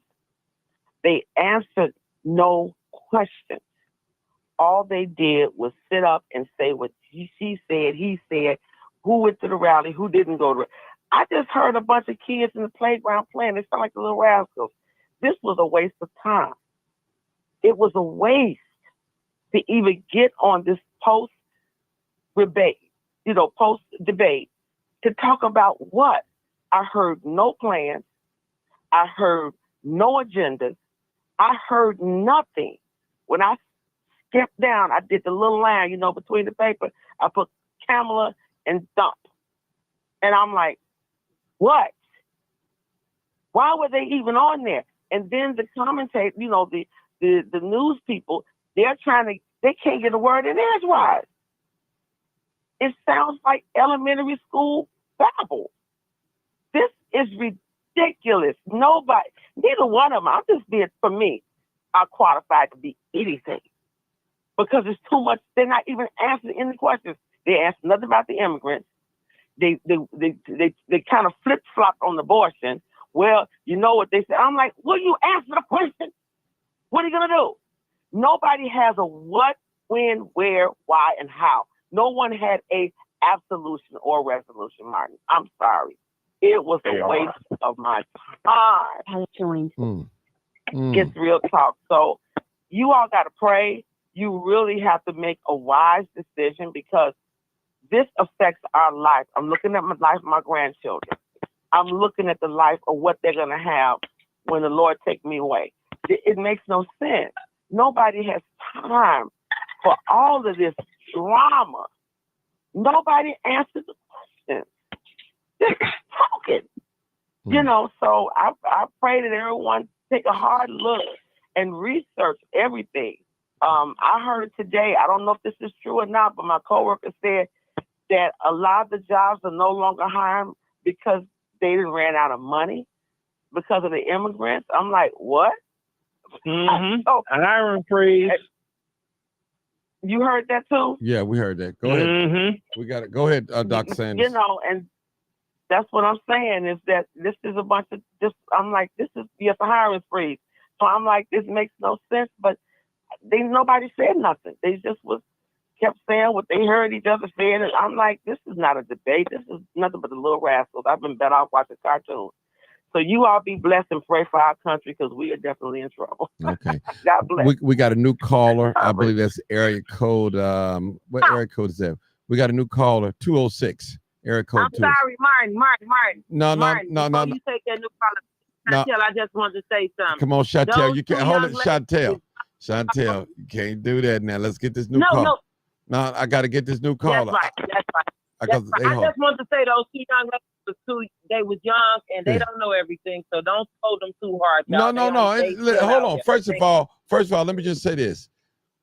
They answered no questions. All they did was sit up and say what she said, he said, who went to the rally, who didn't go to. I just heard a bunch of kids in the playground playing. They sound like the little rascals. This was a waste of time. It was a waste to even get on this post-debate to talk about what? I heard no plans. I heard no agendas. I heard nothing. When I skipped down, I did the little line, between the paper. I put Kamala and Dump. And I'm like, what? Why were they even on there? And then the commentator, the news people, they can't get a word in edgewise. It sounds like elementary school babble. This is ridiculous. Neither one of them, I'm just being, for me, are qualified to be anything. Because it's too much, they're not even answering any questions. They ask nothing about the immigrants. They kind of flip-flop on abortion. Well, you know what they say. I'm like, will you answer the question? What are you going to do? Nobody has a what, when, where, why, and how. No one had a absolution or resolution, Martin. I'm sorry. It was a waste of my time. It's real talk. So you all got to pray. You really have to make a wise decision because this affects our life. I'm looking at my life of my grandchildren. I'm looking at the life of what they're going to have when the Lord takes me away. It makes no sense. Nobody has time for all of this drama. Nobody answers the questions. They're talking. So I pray that everyone take a hard look and research everything. I heard today, I don't know if this is true or not, but my coworker said that a lot of the jobs are no longer hiring because they ran out of money because of the immigrants. I'm like, what?
Hiring freeze.
You heard that too?
Yeah, we heard that. Go ahead. We got it. Go ahead, Dr. Sanders.
And that's what I'm saying is that this is a bunch of this. I'm like, this is a hiring freeze. So I'm like, this makes no sense. But nobody said nothing. They just kept saying what they heard each other saying. And I'm like, this is not a debate. This is nothing but the little rascals. I've been better off watching cartoons. So you all be blessed and pray for our country because we are definitely in trouble.
Okay.
God bless.
We got a new caller. I believe that's area code. What area code is that? We got a new caller, 206. Area code 2.
I'm sorry, Martin.
No.
You take that new caller. Chantel, I just wanted to say something.
Come on, Chantel. You can't hold it,
Chantel,
you can't do that now. Let's get this new caller. No, I got to get this new caller.
That's right.
I
just wanted to say those two young ladies, they was young and they don't know everything, so don't hold them too hard.
No. Hold on. First of all, let me just say this.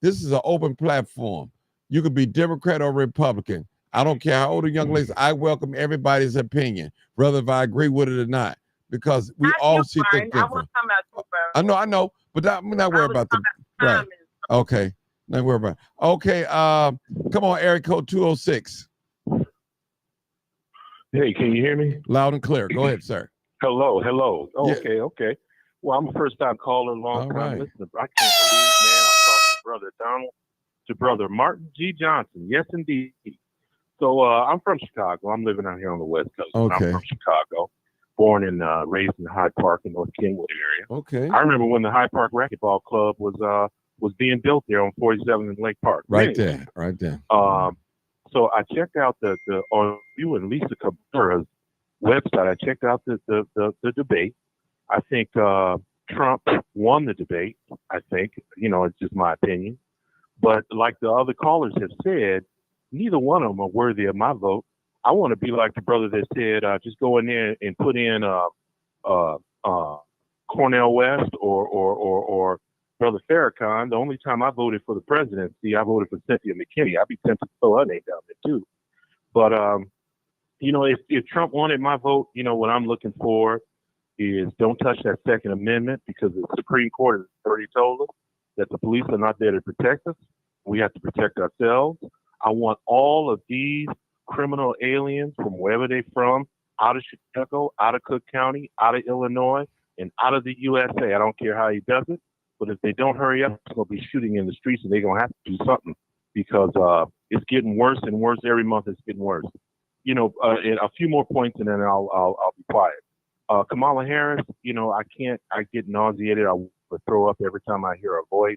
This is an open platform. You could be Democrat or Republican. I don't care how old the young ladies. I welcome everybody's opinion, whether if I agree with it or not, because we all see things different. I know, but I'm not worried about the right. Okay, not worried about it. Okay, come on, area code 206.
Hey, can you hear me?
Loud and clear. Go ahead, sir.
Hello. Oh,
Yeah.
Okay. Well, I'm a first-time caller, long-time
right.
listener. I can't believe, man, I talked to Brother Donald, to Brother Martin G. Johnson. Yes, indeed. So I'm from Chicago. I'm living out here on the West Coast.
Okay.
I'm from Chicago, born and raised in Hyde Park in North Kingwood area.
Okay.
I remember when the Hyde Park Racquetball Club was being built there on 47th and Lake Park.
Right
Anyway,
there. Right there.
So I checked out on you and Lisa Cabrera's website. I checked out the debate. I think Trump won the debate. I think, it's just my opinion. But like the other callers have said, neither one of them are worthy of my vote. I want to be like the brother that said, just go in there and put in Cornel West or Brother Farrakhan. The only time I voted for the presidency, I voted for Cynthia McKinney. I'd be tempted to throw her name down there too. But if Trump wanted my vote, what I'm looking for is don't touch that Second Amendment, because the Supreme Court has already told us that the police are not there to protect us. We have to protect ourselves. I want all of these criminal aliens from wherever they're from, out of Chicago, out of Cook County, out of Illinois, and out of the USA. I don't care how he does it, but if they don't hurry up, it's going to be shooting in the streets, and they're going to have to do something, because it's getting worse and worse every month. It's getting worse. And a few more points, and then I'll be quiet. Kamala Harris, I get nauseated. I would throw up every time I hear her voice.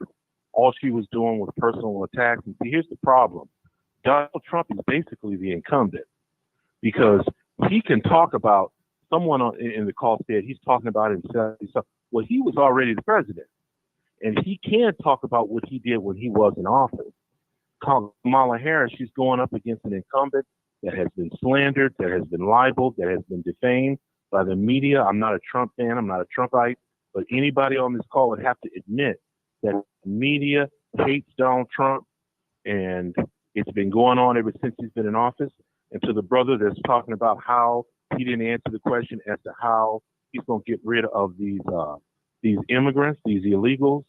All she was doing was personal attacks. And see, here's the problem. Donald Trump is basically the incumbent, because he can talk about, someone in the call said he's talking about himself. Well, he was already the president, and he can talk about what he did when he was in office. Kamala Harris, she's going up against an incumbent that has been slandered, that has been libeled, that has been defamed by the media. I'm not a Trump fan. I'm not a Trumpite. But anybody on this call would have to admit that the media hates Donald Trump, and it's been going on ever since he's been in office. And to the brother that's talking about how he didn't answer the question as to how he's going to get rid of these immigrants, these illegals,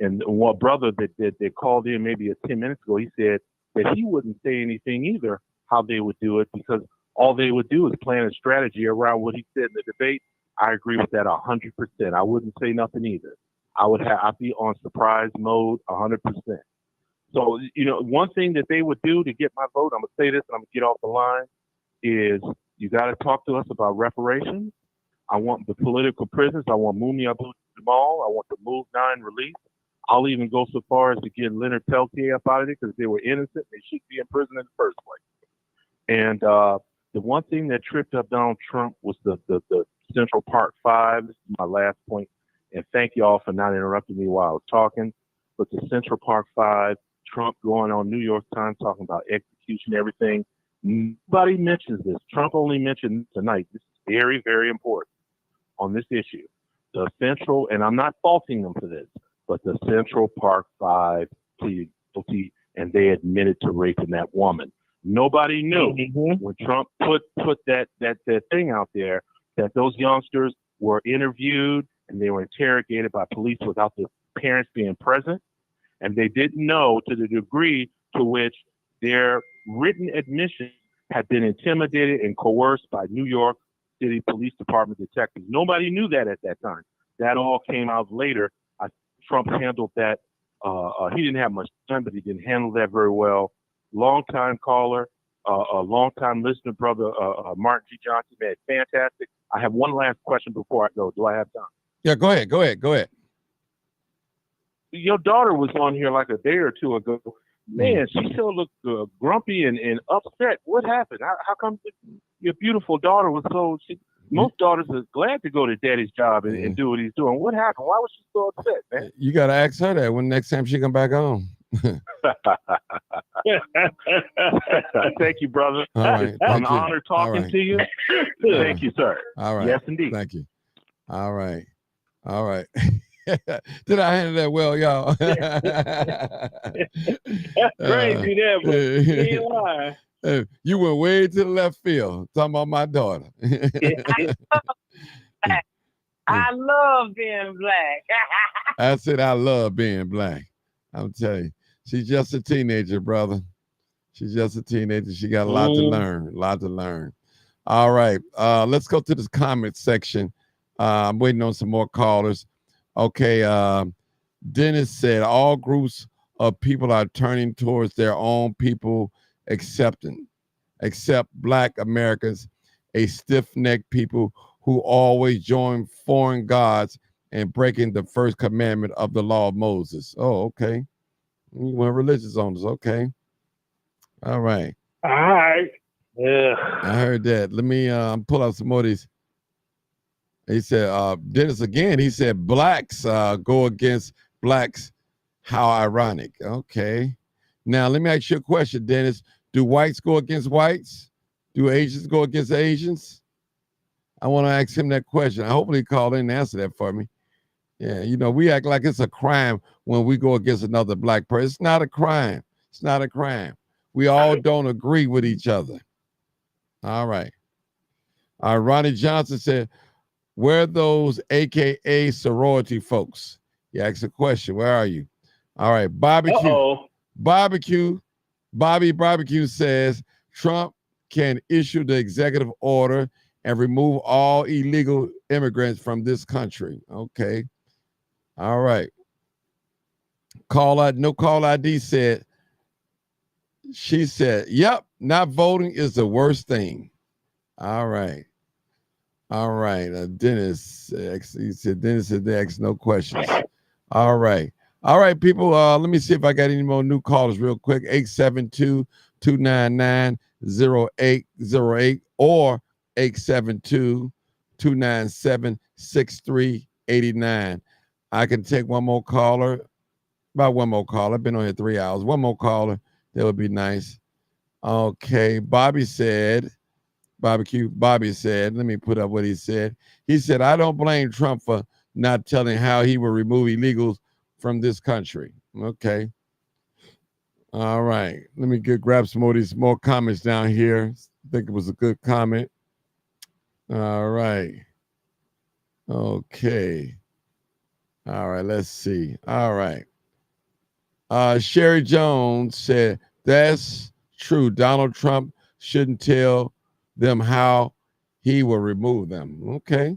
and one brother that called in maybe 10 minutes ago, he said that he wouldn't say anything either how they would do it, because all they would do is plan a strategy around what he said in the debate. I agree with that 100%. I wouldn't say nothing either. I'd be on surprise mode 100%. So, one thing that they would do to get my vote, I'm going to say this and I'm going to get off the line, is you got to talk to us about reparations. I want the political prisoners. I want Mumia Abu-Jamal. I want the Move 9 release. I'll even go so far as to get Leonard Peltier up out of it, because they were innocent. They should be in prison in the first place. And the one thing that tripped up Donald Trump was the Central Park 5. This is my last point. And thank you all for not interrupting me while I was talking. But the Central Park 5, Trump going on New York Times talking about execution, everything. Nobody mentions this. Trump only mentioned tonight. This is very, very important on this issue. The Central, and I'm not faulting them for this, but the Central Park 5 pleaded guilty, and they admitted to raping that woman. Nobody knew when Trump put that thing out there that those youngsters were interviewed and they were interrogated by police without the parents being present. And they didn't know to the degree to which their written admission had been intimidated and coerced by New York City Police Department detectives. Nobody knew that at that time. That all came out later. Trump handled that. He didn't have much time, but he didn't handle that very well. Long-time caller, a long-time listener, brother Martin G. Johnson, man, fantastic. I have one last question before I go. Do I have time?
Yeah, go ahead.
Your daughter was on here like a day or two ago. Man, she still looked grumpy and upset. What happened? How come your beautiful daughter was so... Most daughters are glad to go to daddy's job and do what he's doing. What happened? Why was she so upset, man?
You got to ask her that when next time she come back on.
Thank you, brother.
All right.
It's an honor talking to you. Thank you, sir.
All right.
Yes, indeed.
Thank you. All right. Did I handle that well, y'all?
Crazy there, but you ain't lying.
You went way to the left field talking about my daughter.
I love being black.
I said I love being black. I'm telling you, she's just a teenager, brother. She's just a teenager. She got a lot to learn. All right. Let's go to this comment section. I'm waiting on some more callers. Okay. Dennis said all groups of people are turning towards their own people accepting. except Black Americans, a stiff-necked people who always join foreign gods and breaking the first commandment of the law of Moses. Oh, okay. You went religious on us. Okay. All right.
All right. Yeah.
I heard that. Let me pull out some more of these. He said, Dennis again, he said, blacks go against blacks. How ironic. Okay. Now, let me ask you a question, Dennis. Do whites go against whites? Do Asians go against Asians? I want to ask him that question. I hope he called in and answer that for me. Yeah, you know, we act like it's a crime when we go against another black person. It's not a crime. It's not a crime. We all don't agree with each other. All right. Ronnie Johnson said, where are those AKA sorority folks? He asked a question. Where are you? All right. Barbecue. Bobby Barbecue says Trump can issue the executive order and remove all illegal immigrants from this country. Okay. All right. No call ID said, she said, yep, not voting is the worst thing. All right. All right. Dennis, he said, Dennis said they asked no questions. All right. All right, people. Let me see if I got any more new callers real quick. 872-299-0808 or 872-297-6389. I can take one more caller. About one more caller. I've been on here 3 hours. One more caller. That would be nice. Okay. Bobby said, let me put up what he said. He said, I don't blame Trump for not telling how he will remove illegals from this country. Okay. All right. Let me grab some more comments down here. I think it was a good comment. All right. Okay. All right. Let's see. All right. Sherry Jones said, that's true. Donald Trump shouldn't tell them how he will remove them. Okay.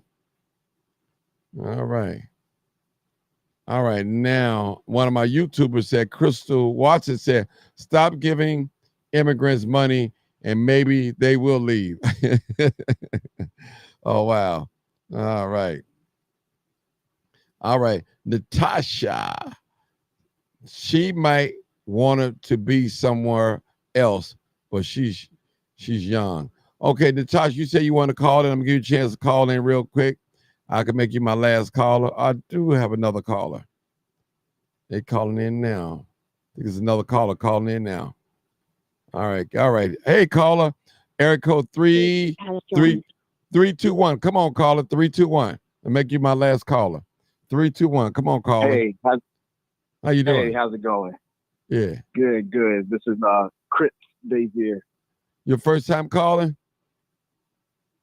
All right. All right. Now, one of my YouTubers said, Crystal Watson said, stop giving immigrants money and maybe they will leave. Oh, wow. All right. All right. Natasha, she might want it to be somewhere else, but she's young. Okay, Natasha, you say you want to call in. I'm going to give you a chance to call in real quick. I can make you my last caller. I do have another caller. They're calling in now. I think there's another caller calling in now. All right. Hey, caller. Area code 321. Come on, caller. 321. I'll make you my last caller. 321. Come on, caller.
Hey,
how you doing?
Hey, how's it going?
Yeah.
Good. This is Chris Davier.
Your first time calling?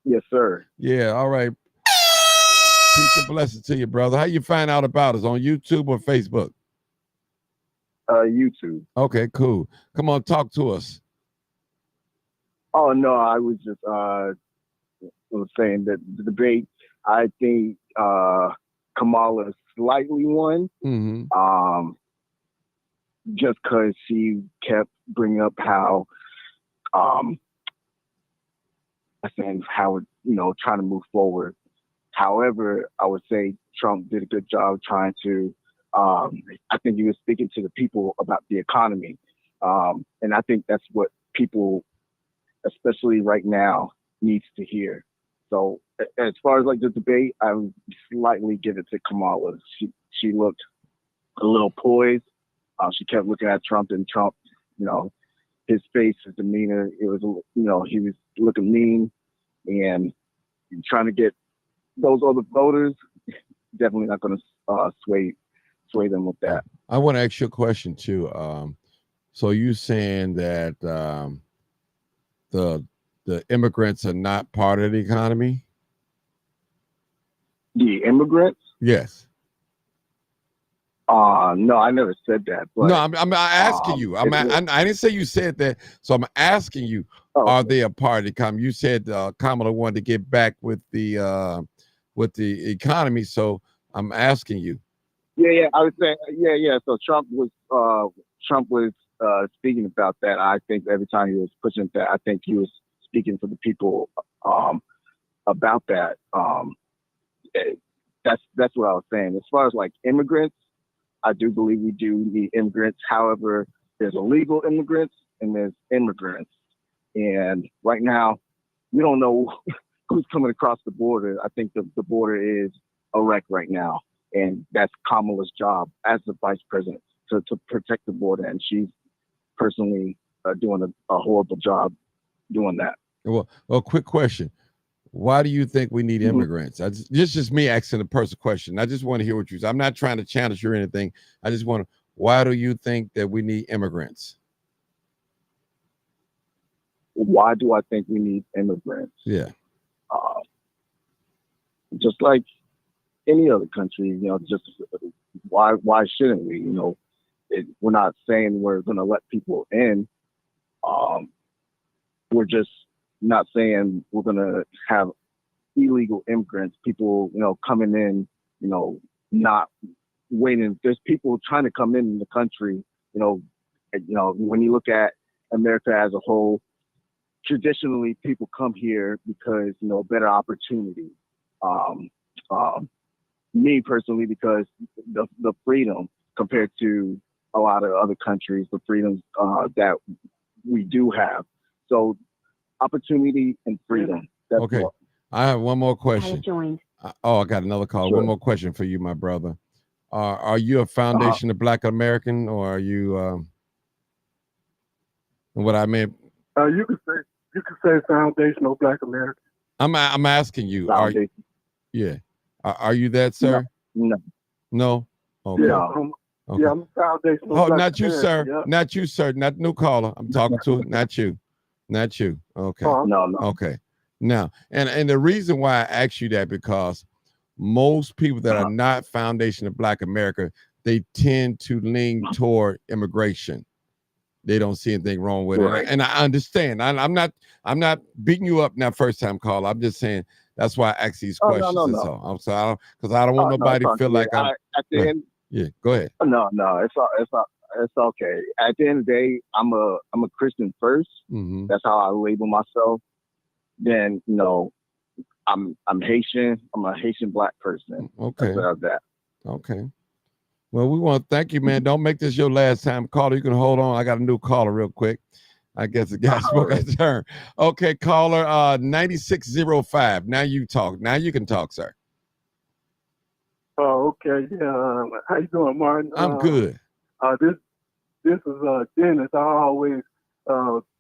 Yes, sir.
Yeah, all right. Peace and blessings to you, brother. How you find out about us? On YouTube or Facebook?
YouTube.
Okay, cool. Come on, talk to us.
Oh no, I was just was saying that the debate, I think Kamala slightly won.
Mm-hmm.
Just because she kept bringing up how trying to move forward. However, I would say Trump did a good job trying to, I think he was speaking to the people about the economy. And I think that's what people, especially right now, needs to hear. So as far as like the debate, I would slightly give it to Kamala. She looked a little poised. She kept looking at Trump, and Trump, his face, his demeanor, it was, he was looking mean and trying to get those other voters. Definitely not going to sway them with that.
I want to ask you a question too. So you saying that the immigrants are not part of the economy?
The immigrants?
Yes.
No, I never said that. But,
no, I'm asking you. I didn't say you said that. So I'm asking you, are they a part of the economy? You said Kamala wanted to get back with the economy. So I'm asking you.
Yeah. I was saying, yeah. So Trump Trump was speaking about that, I think every time he was pushing that, I think he was speaking for the people about that. That's what I was saying. As far as like immigrants, I do believe we do need immigrants. However, there's illegal immigrants and there's immigrants. And right now, we don't know who's coming across the border. I think the border is a wreck right now. And that's Kamala's job as the vice president to protect the border. And she's personally doing a horrible job doing that.
Well, quick question. Why do you think we need immigrants? This is just me asking a personal question. I just want to hear what you say. I'm not trying to challenge you or anything. I just want to, why do you think that we need immigrants?
Why do I think we need immigrants?
Yeah.
Just like any other country, just why shouldn't we? We're not saying we're going to let people in. We're just not saying we're going to have illegal immigrants, people, coming in, not waiting. There's people trying to come in the country, when you look at America as a whole, traditionally people come here because, better opportunity. Me personally, because the freedom compared to a lot of other countries, the freedoms that we do have. So opportunity and freedom. That's
okay.
What.
I have one more question. I got another call.
Sure.
One more question for you, my brother. Are you a foundation of Black American, or are you what I meant?
You could say foundational Black American.
I'm asking you. Are you that, sir? No. Okay.
Yeah,
okay.
I'm foundational.
Oh,
Black
not you,
American,
sir.
yeah.
Not you, sir. Not new caller. I'm talking to. Not you. Not you. Okay.
No.
Okay. Now, and the reason why I asked you that, because most people that are not foundation of Black America, they tend to lean toward immigration. They don't see anything wrong with it. And I understand. I'm not beating you up now, first time call. I'm just saying that's why I ask these questions.
No.
That's all. I'm sorry, because I don't want nobody to feel like I'm.
At the end,
yeah, go ahead.
No, it's okay. At the end of the day, I'm a Christian first.
Mm-hmm.
That's how I label myself. Then I'm Haitian. I'm a Haitian Black person.
Okay.
That's that.
Okay. Well, we want to thank you, man. Don't make this your last time caller. You can hold on. I got a new caller real quick. I guess the guy spoke his turn. Okay, caller 9605. Now you talk. Now you can talk, sir.
Oh, okay. Yeah. How you doing, Martin?
I'm good.
This is Dennis. I always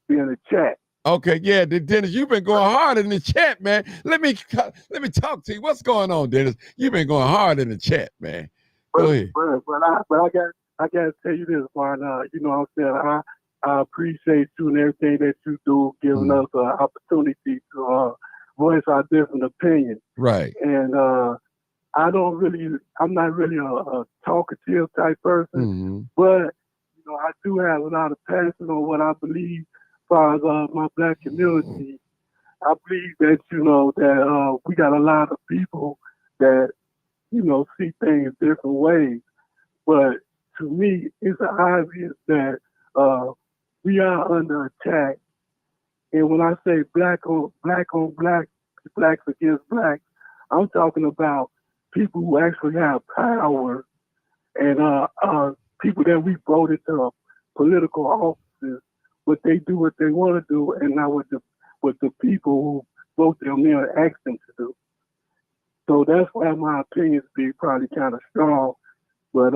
be in the chat.
Okay, yeah, Dennis, you've been going hard in the chat, man. Let me talk to you. What's going on, Dennis? You've been going hard in the chat, man. Go ahead.
But I got to tell you this, Martin. You know what I'm saying? I appreciate you and everything that you do, giving us an opportunity to voice our different opinions.
Right.
And I'm not really a talkative type person, but I do have a lot of passion on what I believe as far as my Black community. I believe that that we got a lot of people that see things different ways, but to me, it's obvious that we are under attack. And when I say black on black, blacks against blacks, I'm talking about people who actually have power and people that we voted to political offices, but they do what they want to do and not what the people who vote them in and ask them to do. So that's why my opinions be probably kind of strong. But,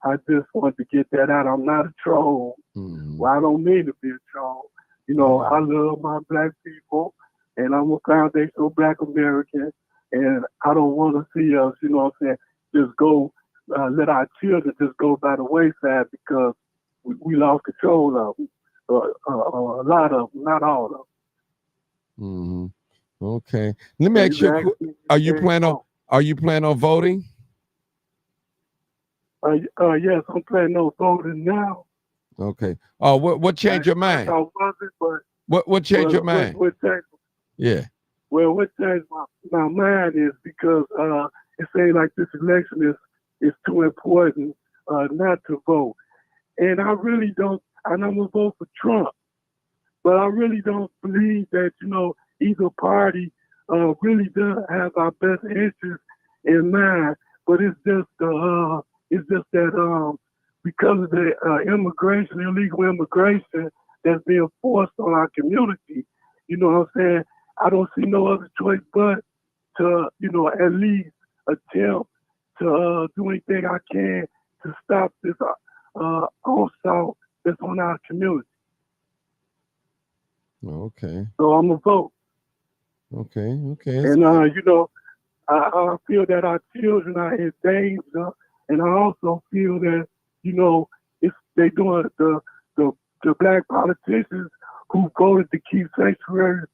I just want to get that out. I'm not a troll. Well, I don't mean to be a troll. I love my Black people, and I'm a foundational Black American, and I don't want to see us, just go, let our children just go by the wayside because we lost control of them. A lot of them, not all of them.
Okay. Let me ask you, are you planning on voting?
Yes, I'm planning on voting now.
Okay. What changed your mind? What changed your mind? Yeah.
Well, what changed my mind is because it seems like this election is too important not to vote. And I really don't, and I'm going to vote for Trump. But I really don't believe that, either party really does have our best interest in mind. But it's just that because of the illegal immigration that's being forced on our community, you know what I'm saying? I don't see no other choice but to, at least attempt to do anything I can to stop this assault that's on our community.
Okay.
So I'm going to vote.
Okay.
And, I feel that our children are in danger. And I also feel that, if they doing the black politicians who voted to keep sanctuary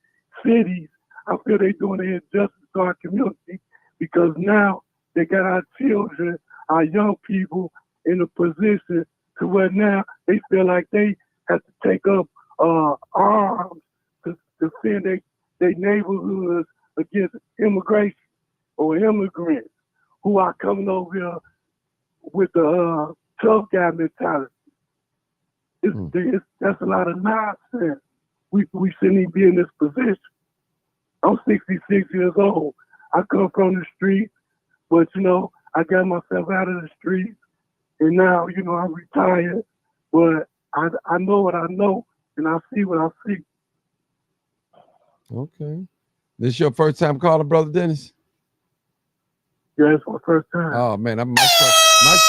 cities, I feel they doing an injustice to our community because now they got our children, our young people in a position to where now they feel like they have to take up arms to defend their neighborhoods against immigration or immigrants who are coming over here with the tough guy mentality. That's a lot of nonsense. We shouldn't even be in this position. I'm 66 years old. I come from the street, but I got myself out of the street, and now I'm retired. But I know what I know, and I see what I see.
Okay. This your first time calling, Brother Dennis?
Yeah, it's my first time.
Oh man, my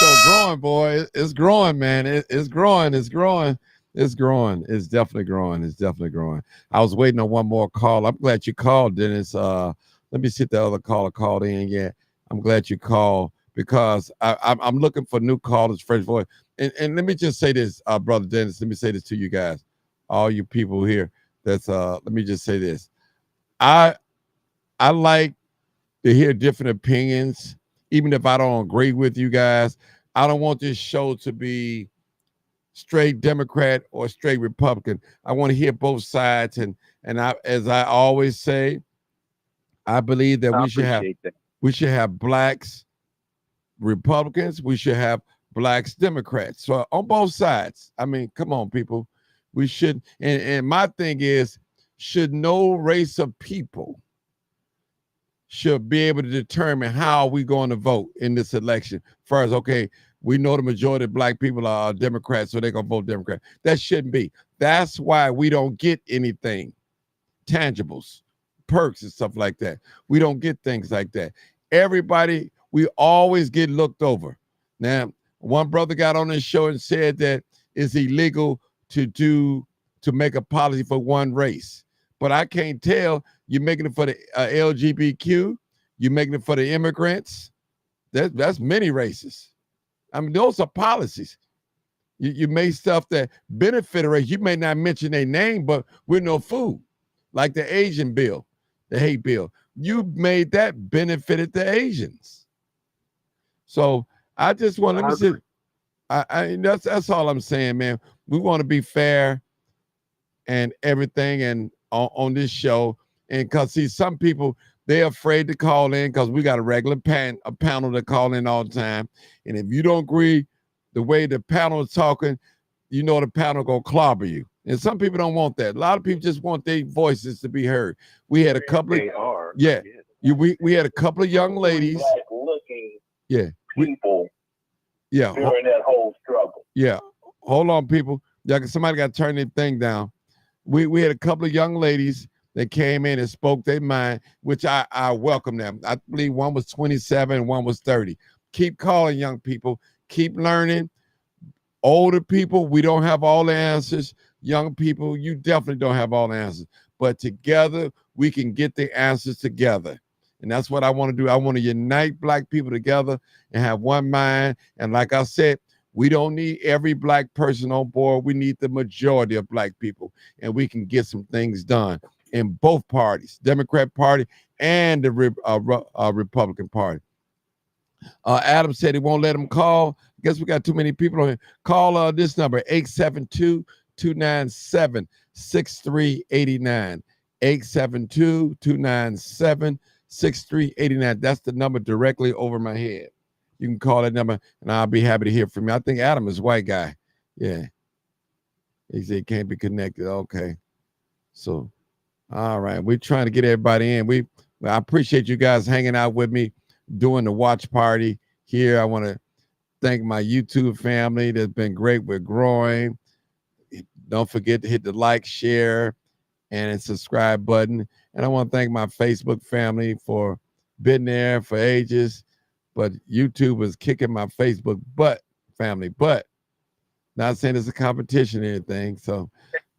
show growing, boy. It's growing, man. It's growing. It's growing. It's growing. It's definitely growing. It's definitely growing. I was waiting on one more call. I'm glad you called, Dennis. Let me see if the other caller called in yet. I'm glad you called because I'm looking for new callers, fresh voice. And let me just say this, Brother Dennis. Let me say this to you guys, all you people here. Let me just say this. I like to hear different opinions, even if I don't agree with you guys. I don't want this show to be straight Democrat or straight Republican. I want to hear both sides, and as I always say, I believe that we should have blacks Republicans, we should have blacks Democrats. So on both sides. I mean, come on, people. We should, and my thing is, should no race of people should be able to determine how we're going to vote in this election. First, okay, we know the majority of black people are Democrats, so they're going to vote Democrat. That shouldn't be. That's why we don't get anything, tangibles, perks and stuff like that. We don't get things like that. Everybody, we always get looked over. Now, one brother got on this show and said that it's illegal to make a policy for one race. But I can't tell, you're making it for the LGBTQ, you're making it for the immigrants. That's many races. I mean, those are policies. You made stuff that benefit a race. You may not mention their name, but we're no fool. Like the Asian bill, the hate bill. You made that benefited the Asians. So I just want to that's all I'm saying, man. We want to be fair and everything and on this show. And because see, some people, they're afraid to call in because we got a regular panel that call in all the time. And if you don't agree the way the panel is talking, you know the panel gonna clobber you. And some people don't want that. A lot of people just want their voices to be heard. We had a couple of we had a couple of young ladies. Yeah.
People
during
that whole struggle.
Yeah. Hold on, people. Yeah, somebody got to turn their thing down. We had a couple of young ladies that came in and spoke their mind, which I welcome them. I believe one was 27 and one was 30. Keep calling, young people. Keep learning. Older people, we don't have all the answers. Young people, you definitely don't have all the answers. But together, we can get the answers together. And that's what I want to do. I want to unite black people together and have one mind. And like I said, we don't need every black person on board. We need the majority of black people. And we can get some things done in both parties, Democrat Party and the Republican Party. Adam said he won't let him call. I guess we got too many people on here. Call this number, 872-297-6389. 872-297-6389. That's the number directly over my head. you can call that number, and I'll be happy to hear from you. I think Adam is a white guy. Yeah. He said he can't be connected. Okay. So, all right. We're trying to get everybody in. I appreciate you guys hanging out with me, doing the watch party here. I want to thank my YouTube family that's been great. We're growing. Don't forget to hit the like, share, and subscribe button. And I want to thank my Facebook family for being there for ages. But YouTube is kicking my Facebook butt, family. But not saying it's a competition or anything. So,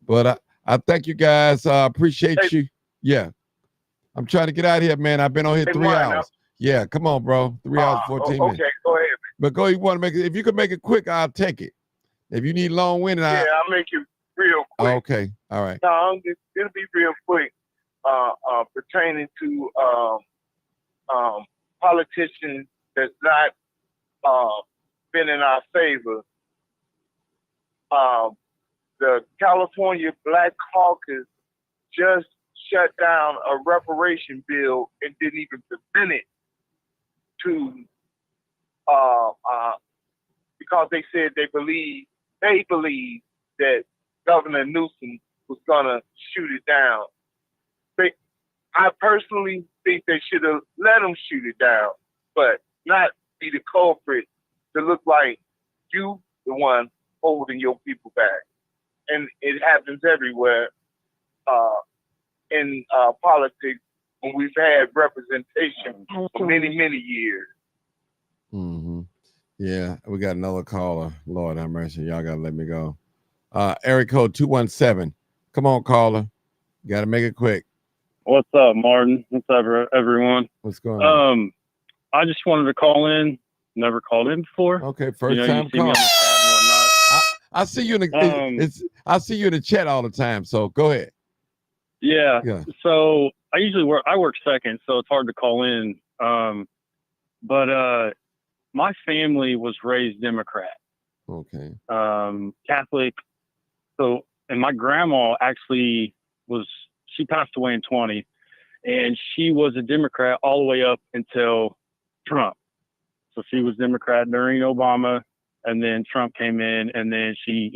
but I thank you guys. Appreciate you. Yeah. I'm trying to get out of here, man. I've been on here 3 hours. Yeah, come on, bro. 3 hours, 14 minutes.
Okay, go ahead.
But go, you want to make it, if you can make it quick, I'll take it. If you need long winded,
I'll make it real quick.
Okay, all right.
No, it'll be real quick. Pertaining to politicians that's not been in our favor. The California Black Caucus just shut down a reparation bill and didn't even present it to because they said they believe that Governor Newsom was gonna shoot it down. I personally think they should have let him shoot it down, but not be the culprit to look like you the one holding your people back. And it happens everywhere in politics when we've had representation for many, many years.
Mm-hmm. Yeah, we got another caller. Lord have mercy. Y'all got to let me go. Area code 217. Come on, caller. You got to make it quick.
What's up, Martin? What's up, everyone?
What's going on?
I just wanted to call in. Never called in before.
Okay, first time calling. I see you in the I see you in the chat all the time. So go ahead.
Yeah. So I work second, so it's hard to call in. But my family was raised Democrat.
Okay.
Catholic. So, and my grandma actually she passed away in 20, and she was a Democrat all the way up until Trump. So she was Democrat during Obama, and then Trump came in, and then she,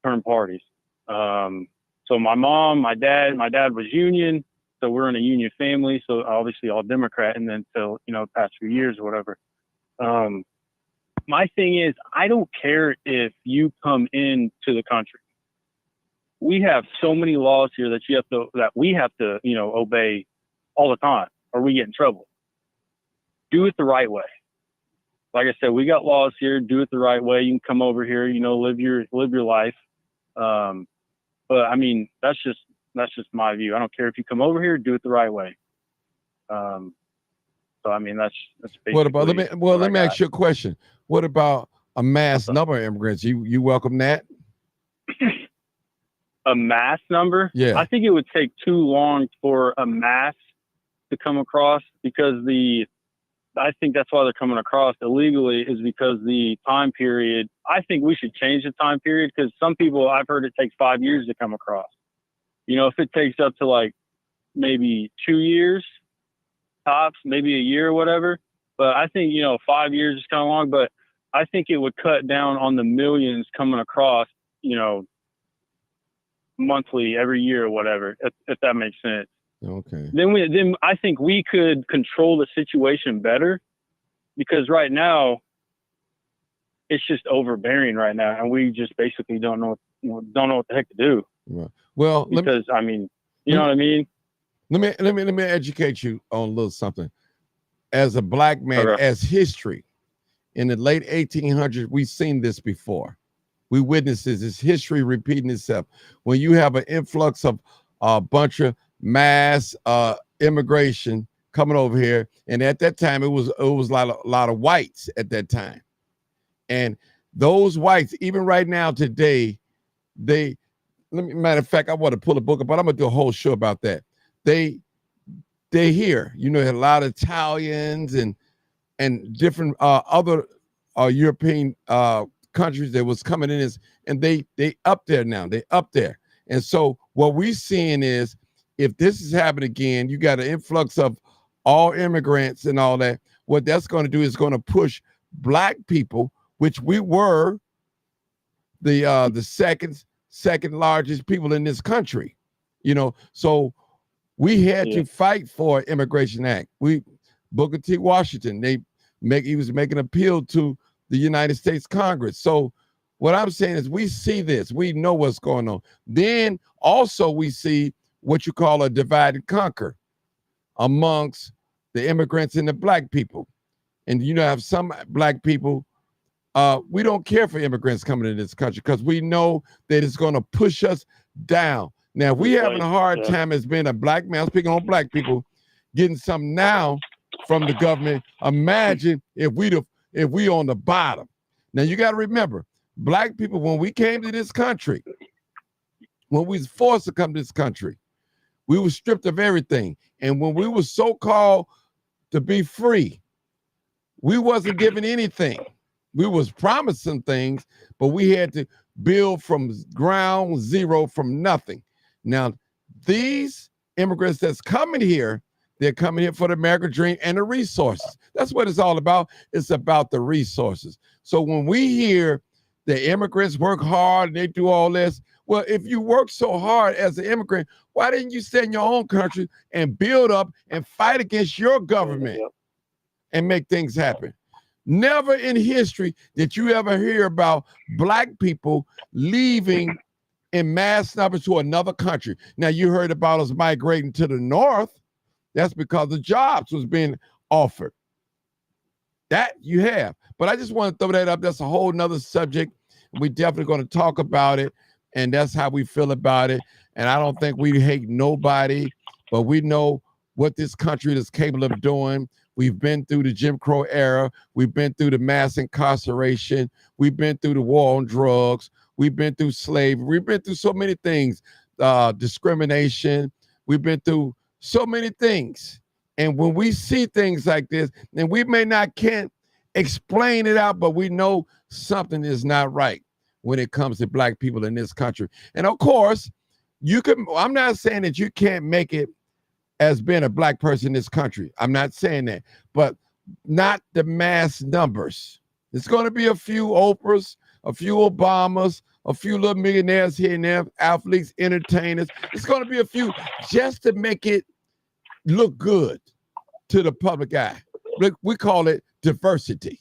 turned parties. So my mom, my dad was Union, so we're in a Union family, so obviously all Democrat, and then till, past few years or whatever. My thing is, I don't care if you come into the country. We have so many laws here that we have to, obey all the time, or we get in trouble. Do it the right way. Like I said, we got laws here. Do it the right way. You can come over here, live your life. But I mean, that's just my view. I don't care if you come over here. Do it the right way. So I mean, that's basically.
What about? Let me ask you a question. What about a mass number of immigrants? You welcome that?
A mass number?
Yeah.
I think it would take too long for a mass to come across, because I think that's why they're coming across illegally, is because the time period. I think we should change the time period, because some people, I've heard it takes 5 years to come across. If it takes up to like maybe 2 years tops, maybe a year or whatever. But I think, 5 years is kind of long, but I think it would cut down on the millions coming across, monthly, every year or whatever, if that makes sense.
Okay.
Then I think we could control the situation better, because right now it's just overbearing right now, and we just basically don't know what the heck to do.
Right. Well,
because I mean, you know what I mean?
Let me educate you on a little something. As a black man, as history, in the late 1800s, we've seen this before. We witnessed this. It's history repeating itself. When you have an influx of a bunch of mass immigration coming over here, and at that time it was a lot of whites at that time, and those whites, even right now today, matter of fact, I want to pull a book up, but I'm gonna do a whole show about that. They're here, a lot of Italians and different other European countries that was coming in, and they up there now. They up there. And so what we're seeing is, if this is happening again, you got an influx of all immigrants and all that. what that's going to do is going to push black people, which we were the second largest people in this country, you know. So we had to fight for Immigration Act. Booker T. Washington, he was making an appeal to the United States Congress. So what I'm saying is we see this, we know what's going on. Then also we see what you call a divide and conquer amongst the immigrants and the black people. And you know, have some black people, we don't care for immigrants coming into this country because we know that it's going to push us down. Now, we having a hard time as being a black man, speaking on black people, getting something now from the government. Imagine if we on the bottom. Now, you got to remember, black people, when we came to this country, when we was forced to come to this country, we were stripped of everything. And when we were so-called to be free, we wasn't given anything. We was promised some things, but we had to build from ground zero, from nothing. Now, these immigrants that's coming here, they're coming here for the American dream and the resources. That's what it's all about. It's about the resources. So when we hear the immigrants work hard and they do all this, well, if you work so hard as an immigrant, why didn't you stay in your own country and build up and fight against your government and make things happen? Never in history did you ever hear about black people leaving in mass numbers to another country. Now, you heard about us migrating to the north. That's because the jobs was being offered. That you have. But I just want to throw that up. That's a whole nother subject. We're definitely going to talk about it. And that's how we feel about it. And I don't think we hate nobody, but we know what this country is capable of doing. We've been through the Jim Crow era. We've been through the mass incarceration. We've been through the war on drugs. We've been through slavery. We've been through so many things, discrimination. We've been through so many things. And when we see things like this, and we can't explain it out, but we know something is not right when it comes to black people in this country. And of course, I'm not saying that you can't make it as being a black person in this country. I'm not saying that, but not the mass numbers. It's going to be a few Oprahs, a few Obamas, a few little millionaires here and there, athletes, entertainers. It's going to be a few just to make it look good to the public eye. We call it diversity.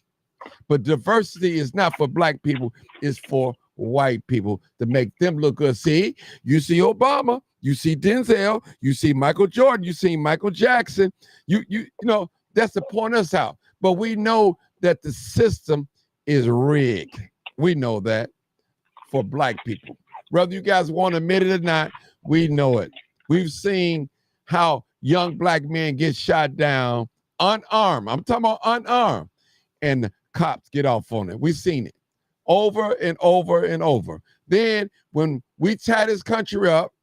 But diversity is not for black people, it's for white people to make them look good. See, you see Obama, you see Denzel, you see Michael Jordan, you see Michael Jackson. You know, that's to point us out. But we know that the system is rigged. We know that for black people. Whether you guys want to admit it or not, we know it. We've seen how young black men get shot down unarmed. I'm talking about unarmed. And the cops get off on it. We've seen it over and over and over. Then when we tie this country up,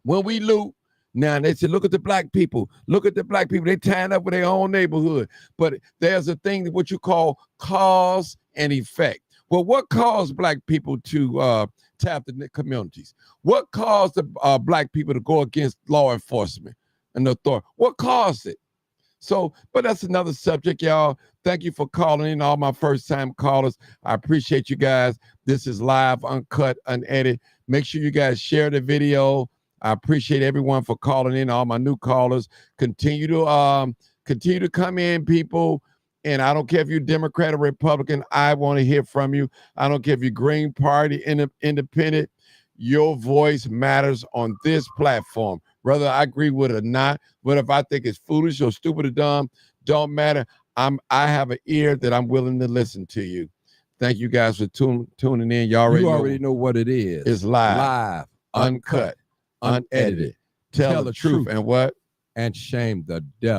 when we loot, now they say, look at the black people. Look at the black people. They tying up with their own neighborhood. But there's a thing, what you call cause and effect. Well, what caused black people to tap the communities? What caused the black people to go against law enforcement and authority? What caused it? So, but that's another subject, y'all. Thank you for calling in, all my first-time callers. I appreciate you guys. This is live, uncut, unedited. Make sure you guys share the video. I appreciate everyone for calling in, all my new callers. Continue to come in, people. And I don't care if you're Democrat or Republican. I want to hear from you. I don't care if you're Green Party, Independent. Your voice matters on this platform, whether I agree with it or not. But if I think it's foolish or stupid or dumb, don't matter. I have an ear that I'm willing to listen to you. Thank you guys for tuning in. You already
know what it is.
It's live, uncut, unedited. Tell the truth and what?
And shame the devil.